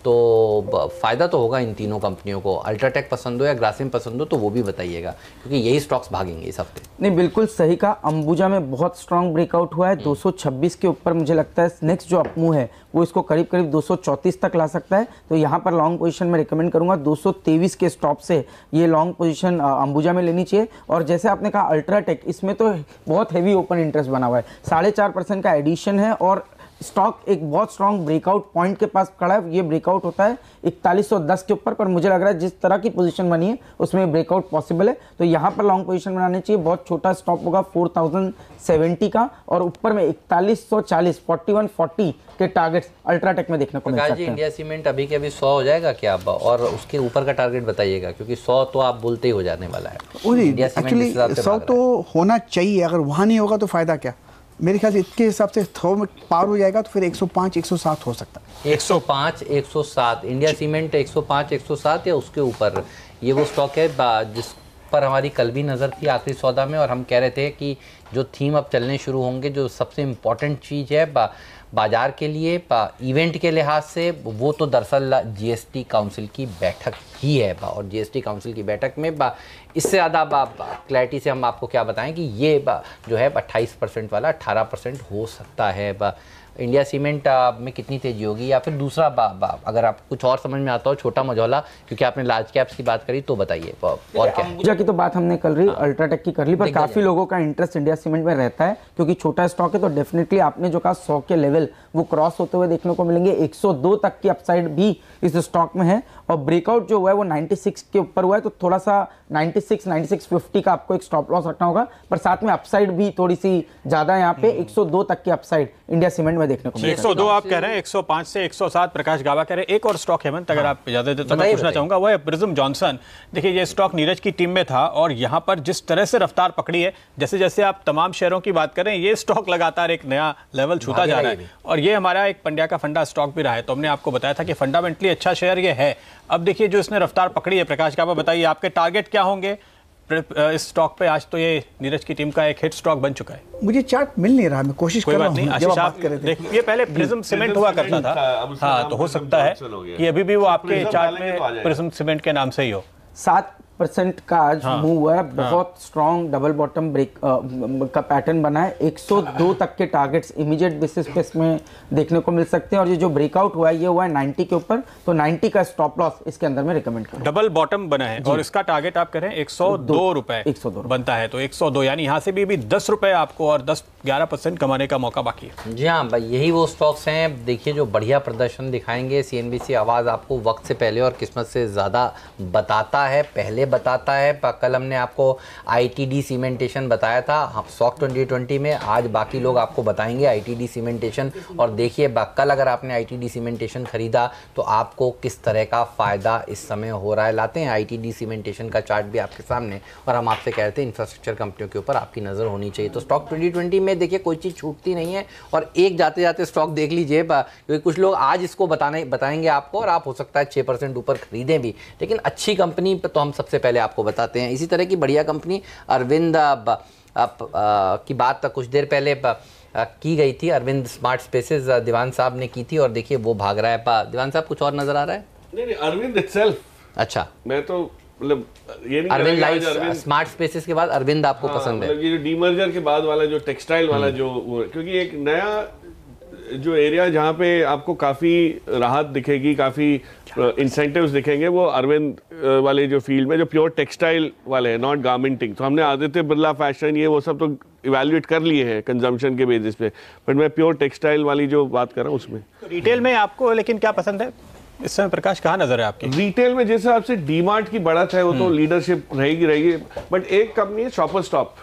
तो फ़ायदा तो होगा इन तीनों कंपनियों को। अल्ट्राटेक पसंद हो या ग्रासिम पसंद हो तो वो भी बताइएगा, क्योंकि यही स्टॉक्स भागेंगे इस हफ्ते। नहीं, बिल्कुल सही कहा। अंबुजा में बहुत स्ट्रांग ब्रेकआउट हुआ है 226 के ऊपर। मुझे लगता है नेक्स्ट जो अपमूव है वो इसको करीब 234 तक ला सकता है, तो यहाँ पर लॉन्ग पोजीशन में रिकमेंड करूँगा। 223 के स्टॉप से ये लॉन्ग पोजीशन अंबुजा में लेनी चाहिए। और जैसे आपने कहा अल्ट्राटेक, इसमें तो बहुत हैवी ओपन इंटरेस्ट बना हुआ है, 4.5% का एडिशन है, और स्टॉक एक बहुत स्ट्रॉन्ग ब्रेकआउट पॉइंट के पास खड़ा है। ये ब्रेकआउट होता है 4110 के ऊपर, पर मुझे लग रहा है जिस तरह की पोजीशन बनी है उसमें ब्रेकआउट पॉसिबल है, तो यहाँ पर लॉन्ग पोजीशन बनानी चाहिए। बहुत छोटा स्टॉप होगा 4070 का, और ऊपर में 4140 4140 के टारगेट्स अल्ट्राटेक में देखने को मिल सकते हैं। इंडिया सीमेंट अभी के अभी 100 हो जाएगा क्या, और उसके ऊपर का टारगेट बताइएगा, क्योंकि 100 तो आप बोलते ही हो जाने वाला है। एक्चुअली 100 तो होना चाहिए, अगर वहाँ नहीं होगा तो फायदा क्या। मेरे ख्याल से इसके हिसाब से 100 में पार हो जाएगा तो फिर 105 107 हो सकता है। 105 107 इंडिया सीमेंट 105 107 या उसके ऊपर, ये वो स्टॉक है जिस पर हमारी कल भी नज़र थी आखिरी सौदा में, और हम कह रहे थे कि जो थीम अब चलने शुरू होंगे, जो सबसे इम्पॉर्टेंट चीज़ है बाजार के लिए इवेंट के लिहाज से, वो तो दरअसल जीएसटी काउंसिल की बैठक ही है। और जीएसटी काउंसिल की बैठक में इससे ज़्यादा क्लैरिटी से हम आपको क्या बताएं कि ये जो है 28% वाला 18% हो सकता है। इंडिया सीमेंट में कितनी तेजी होगी, या फिर दूसरा अगर आप कुछ और समझ में आता हो छोटा मझौला, क्योंकि आपने लार्ज कैप्स की बात करी, तो बताइए और क्या। अंबुजा की तो बात हमने कर रही, अल्ट्राटेक की कर ली, पर काफी लोगों का इंटरेस्ट इंडिया सीमेंट में रहता है क्योंकि छोटा स्टॉक है। तो डेफिनेटली आपने जो कहा 100 के लेवल वो क्रॉस होते हुए देखने को मिलेंगे। 102 तक की अपसाइड भी इस स्टॉक में है, और ब्रेकआउट जो हुआ है वो 96 के ऊपर हुआ है, तो थोड़ा सा 96-9650 का आपको एक स्टॉप लॉस रखना होगा, पर साथ में अपसाइड भी थोड़ी सी ज्यादा है यहाँ पे। 102 तक की अपसाइड इंडिया सीमेंट में देखने को मिलेगा। 102 आप कह रहे हैं, 105 से 107 प्रकाश गावा कह रहे हैं। एक और स्टॉक हेमंत अगर आप इजाजत दें तो मैं पूछना चाहूंगा, वो है प्रिज्म जॉनसन। देखिए ये स्टॉक नीरज की टीम में था, और यहाँ पर जिस तरह से रफ्तार पकड़ी है, जैसे जैसे आप तमाम शेयरों की बात करें, ये स्टॉक लगातार एक नया लेवल छूता जा रहा है, और ये हमारा एक पंड्या का फंडा स्टॉक भी रहा है। तो हमने आपको बताया था कि फंडामेंटली अच्छा शेयर ये है। अब देखिए जो इसने रफ्तार पकड़ी है, प्रकाश गावा बताइए आपके टारगेट क्या होंगे इस स्टॉक पे। आज तो ये नीरज की टीम का एक हिट स्टॉक बन चुका है। मुझे चार्ट मिल नहीं रहा, मैं कोशिश कर रहा हूं। आशीष आप देखिए, पहले प्रिज्म सीमेंट हुआ करता था, हाँ, तो हो सकता है कि अभी भी वो आपके चार्ट में प्रिज्म सीमेंट के नाम से ही हो। 7% का आज मूव हुआ है, बहुत स्ट्रॉन्ग डबल बॉटम ब्रेक का पैटर्न बना है। 102 तक के टारगेट्स इमीडिएट बेसिस पे इसमें देखने को मिल सकते हैं, और ये जो ब्रेकआउट हुआ है ये हुआ है 90 के ऊपर, तो 90 का स्टॉप लॉस इसके अंदर में रिकमेंड करूं। डबल बॉटम बना है, और इसका टारगेट आप कह रहे हैं 102 रुपए 102 बनता है, तो 102 यानी यहाँ से भी 10 रुपए आपको और 10-11% कमाने का मौका बाकी है। जी हाँ भाई, यही वो स्टॉक्स हैं देखिए जो बढ़िया प्रदर्शन दिखाएंगे। सीएनबीसी आवाज़ आपको वक्त से पहले और किस्मत से ज़्यादा बताता है, पहले बताता है। कल हमने आपको आईटीडी सीमेंटेशन बताया था स्टॉक 2020 में, आज बाकी लोग आपको बताएंगे आईटीडी सीमेंटेशन। और देखिए कल अगर आपने आईटीडी सीमेंटेशन खरीदा तो आपको किस तरह का फ़ायदा इस समय हो रहा है। लाते हैं आईटीडी सीमेंटेशन का चार्ट भी आपके सामने, और हम आपसे कहते हैं इंफ्रास्ट्रक्चर कंपनियों के ऊपर आपकी नज़र होनी चाहिए। तो स्टॉक 2020 में देखिए कोई चीज़ छूटती नहीं है, और एक जाते जाते स्टॉक देख लीजिए, क्योंकि कुछ लोग आज इसको बताएंगे आपको, और आप हो सकता है 6% ऊपर खरीदें भी, लेकिन अच्छी कंपनी तो हम सबसे पहले आपको बताते हैं। इसी तरह की बढ़िया कंपनी अरविंद की बात कुछ देर पहले की गई थी, अरविंद स्मार्ट स्पेसेस दीवान साहब ने की थी, और देखिए वो भाग रहा है। दीवान साहब कुछ और नजर आ रहा है? नहीं, अरविंद इटसेल्फ। अच्छा, मैं तो मतलब ये नहीं, अरविंद लाइफ स्मार्ट स्पेसेस के बाद अरविंद आपको पसंद है? ये जो डीमर्जर के बाद वाला जो टेक्सटाइल वाला जो, क्योंकि एक नया जो एरिया जहाँ पे आपको काफ़ी राहत दिखेगी, काफ़ी इंसेंटिव्स दिखेंगे, वो अरविंद वाले जो फील्ड में जो प्योर टेक्सटाइल वाले हैं, नॉट गारमेंटिंग। तो हमने आदित्य बिरला फैशन ये वो सब तो इवैल्यूएट कर लिए हैं कंजम्पशन के बेसिस पे, बट मैं प्योर टेक्सटाइल वाली जो बात कर रहा हूँ उसमें। रिटेल में आपको लेकिन क्या पसंद है इस समय, प्रकाश कहाँ नजर है आपकी? रिटेल में जैसे आपसे डीमार्ट की बढ़त है वो तो लीडरशिप रहेगी, बट एक कंपनी है शॉपर स्टॉप,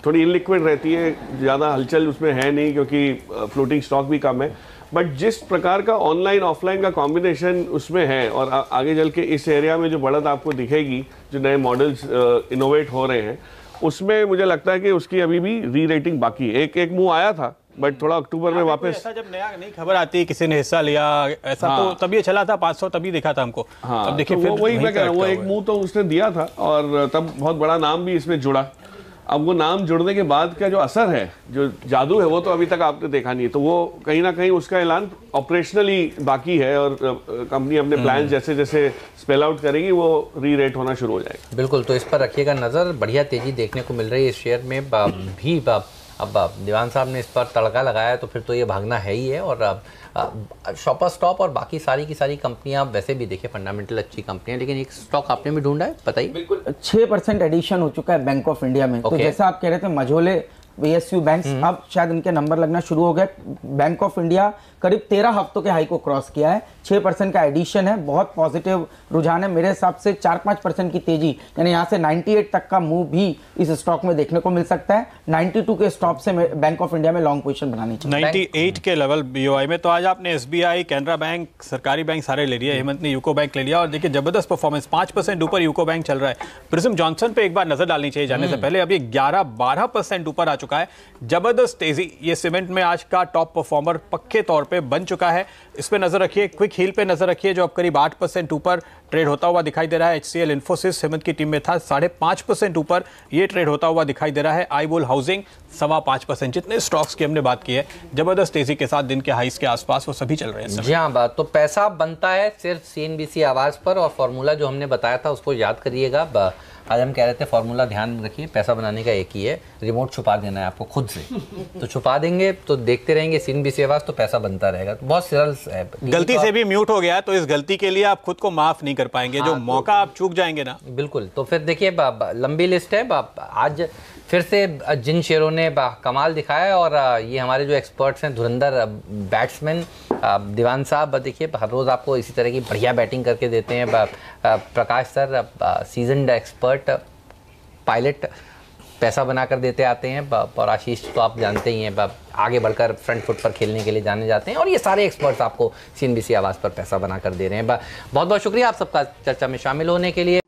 थोड़ी इनलिक्विड रहती है, ज़्यादा हलचल उसमें है नहीं क्योंकि फ्लोटिंग स्टॉक भी कम है, बट जिस प्रकार का ऑनलाइन ऑफलाइन का कॉम्बिनेशन उसमें है, और आगे चल के इस एरिया में जो बढ़त आपको दिखेगी, जो नए मॉडल्स इनोवेट हो रहे हैं, उसमें मुझे लगता है कि उसकी अभी भी री रेटिंग बाकी है। एक मुंह आया था, बट थोड़ा अक्टूबर में वापस ऐसा जब नई खबर आती किसी ने हिस्सा लिया ऐसा, तो तभी ये चला था 500, तभी दिखा था हमको। अब देखिए तो वही मैं कह रहा हूँ, वो एक मुंह तो उसने दिया था, और तब बहुत बड़ा नाम भी इसमें जुड़ा। अब वो नाम जुड़ने के बाद का जो असर है, जो जादू है, वो तो अभी तक आपने देखा नहीं है। तो वो कहीं ना कहीं उसका ऐलान ऑपरेशनली बाकी है, और कंपनी अपने प्लान जैसे जैसे स्पेल आउट करेगी वो री रेट होना शुरू हो जाएगा। बिल्कुल, तो इस पर रखिएगा नज़र। बढ़िया तेजी देखने को मिल रही है इस शेयर में भी। अब दीवान साहब ने इस पर तड़का लगाया तो फिर तो ये भागना है ही है। और शॉपर स्टॉप और बाकी सारी की सारी कंपनियां वैसे भी देखिए फंडामेंटल अच्छी कंपनियां, लेकिन एक स्टॉक आपने भी ढूंढा है, बताइए। बिल्कुल, 6% एडिशन हो चुका है बैंक ऑफ इंडिया में। तो जैसा आप कह रहे थे मझोले PSU बैंक्स, अब शायद इनके नंबर लगना शुरू हो गए। बैंक ऑफ इंडिया करीब 13 हफ्तों के हाई को क्रॉस किया है, 6% का एडिशन है, बहुत पॉजिटिव रुझान है। मेरे हिसाब से 4-5% की तेजी, यानी यहाँ से 98 तक का मूव भी इस स्टॉक में देखने को मिल सकता है। 92 के स्टॉप से बैंक ऑफ इंडिया में लॉन्ग पोजीशन बनानी चाहिए। 98 के लेवल BOI में। तो आज आपने SBI, कैनरा बैंक, सरकारी बैंक सारे ले लिया, हेमंत ने यूको बैंक ले लिया, और देखिए जबरदस्त परफॉर्मेंस, 5% ऊपर यूको बैंक चल रहा है। प्रिज्म जॉनसन पे एक बार नजर डालनी चाहिए जाने से पहले, अभी 11-12% ऊपर आ चुका है, जबरदस्त तेजी। ये सीमेंट में आज का टॉप परफॉर्मर पक्के तौर पे बन चुका है। इस पे नजर रखिए, क्विक हील पे नजर रखिए, जो अब करीब 8% ऊपर ट्रेड होता हुआ दिखाई दे रहा है। HCL इन्फोसिस हेमंत की टीम में था, 5.5% ऊपर ये ट्रेड होता हुआ दिखाई दे रहा है। आईबोल हाउसिंग 5.25%। जितने स्टॉक्स की हमने बात की है जबरदस्त तेजी के साथ दिन के हाईस के आसपास, वो सभी चल रहे हैं। जी हाँ, बात तो पैसा बनता है सिर्फ CNBC आवाज पर, और फॉर्मूला जो हमने बताया था उसको याद करिएगा। आज हम कह रहे थे फॉर्मूला ध्यान रखिए, पैसा बनाने का एक ही है, रिमोट छुपा देना है आपको खुद से। तो छुपा देंगे तो देखते रहेंगे CNBC आवाज, तो पैसा बनता रहेगा। तो बहुत सरल है। गलती से भी म्यूट हो गया तो इस गलती के लिए आप खुद को माफ नहीं कर पाएंगे। जो मौका आप चूक जाएंगे ना, बिल्कुल। तो फिर देखिए लंबी लिस्ट है। आज फिर से जिन शेयरों ने कमाल दिखाया है, और ये हमारे जो एक्सपर्ट्स हैं, धुरंधर बैट्समैन दीवान साहब, देखिए हर रोज़ आपको इसी तरह की बढ़िया बैटिंग करके देते हैं। प्रकाश सर सीजन्ड एक्सपर्ट पायलट, पैसा बनाकर देते आते हैं। और आशीष तो आप जानते ही हैं, आगे बढ़कर फ्रंट फुट पर खेलने के लिए जाने जाते हैं, और ये सारे एक्सपर्ट्स आपको CNBC आवाज़ पर पैसा बनाकर दे रहे हैं। बहुत बहुत शुक्रिया आप सबका चर्चा में शामिल होने के लिए।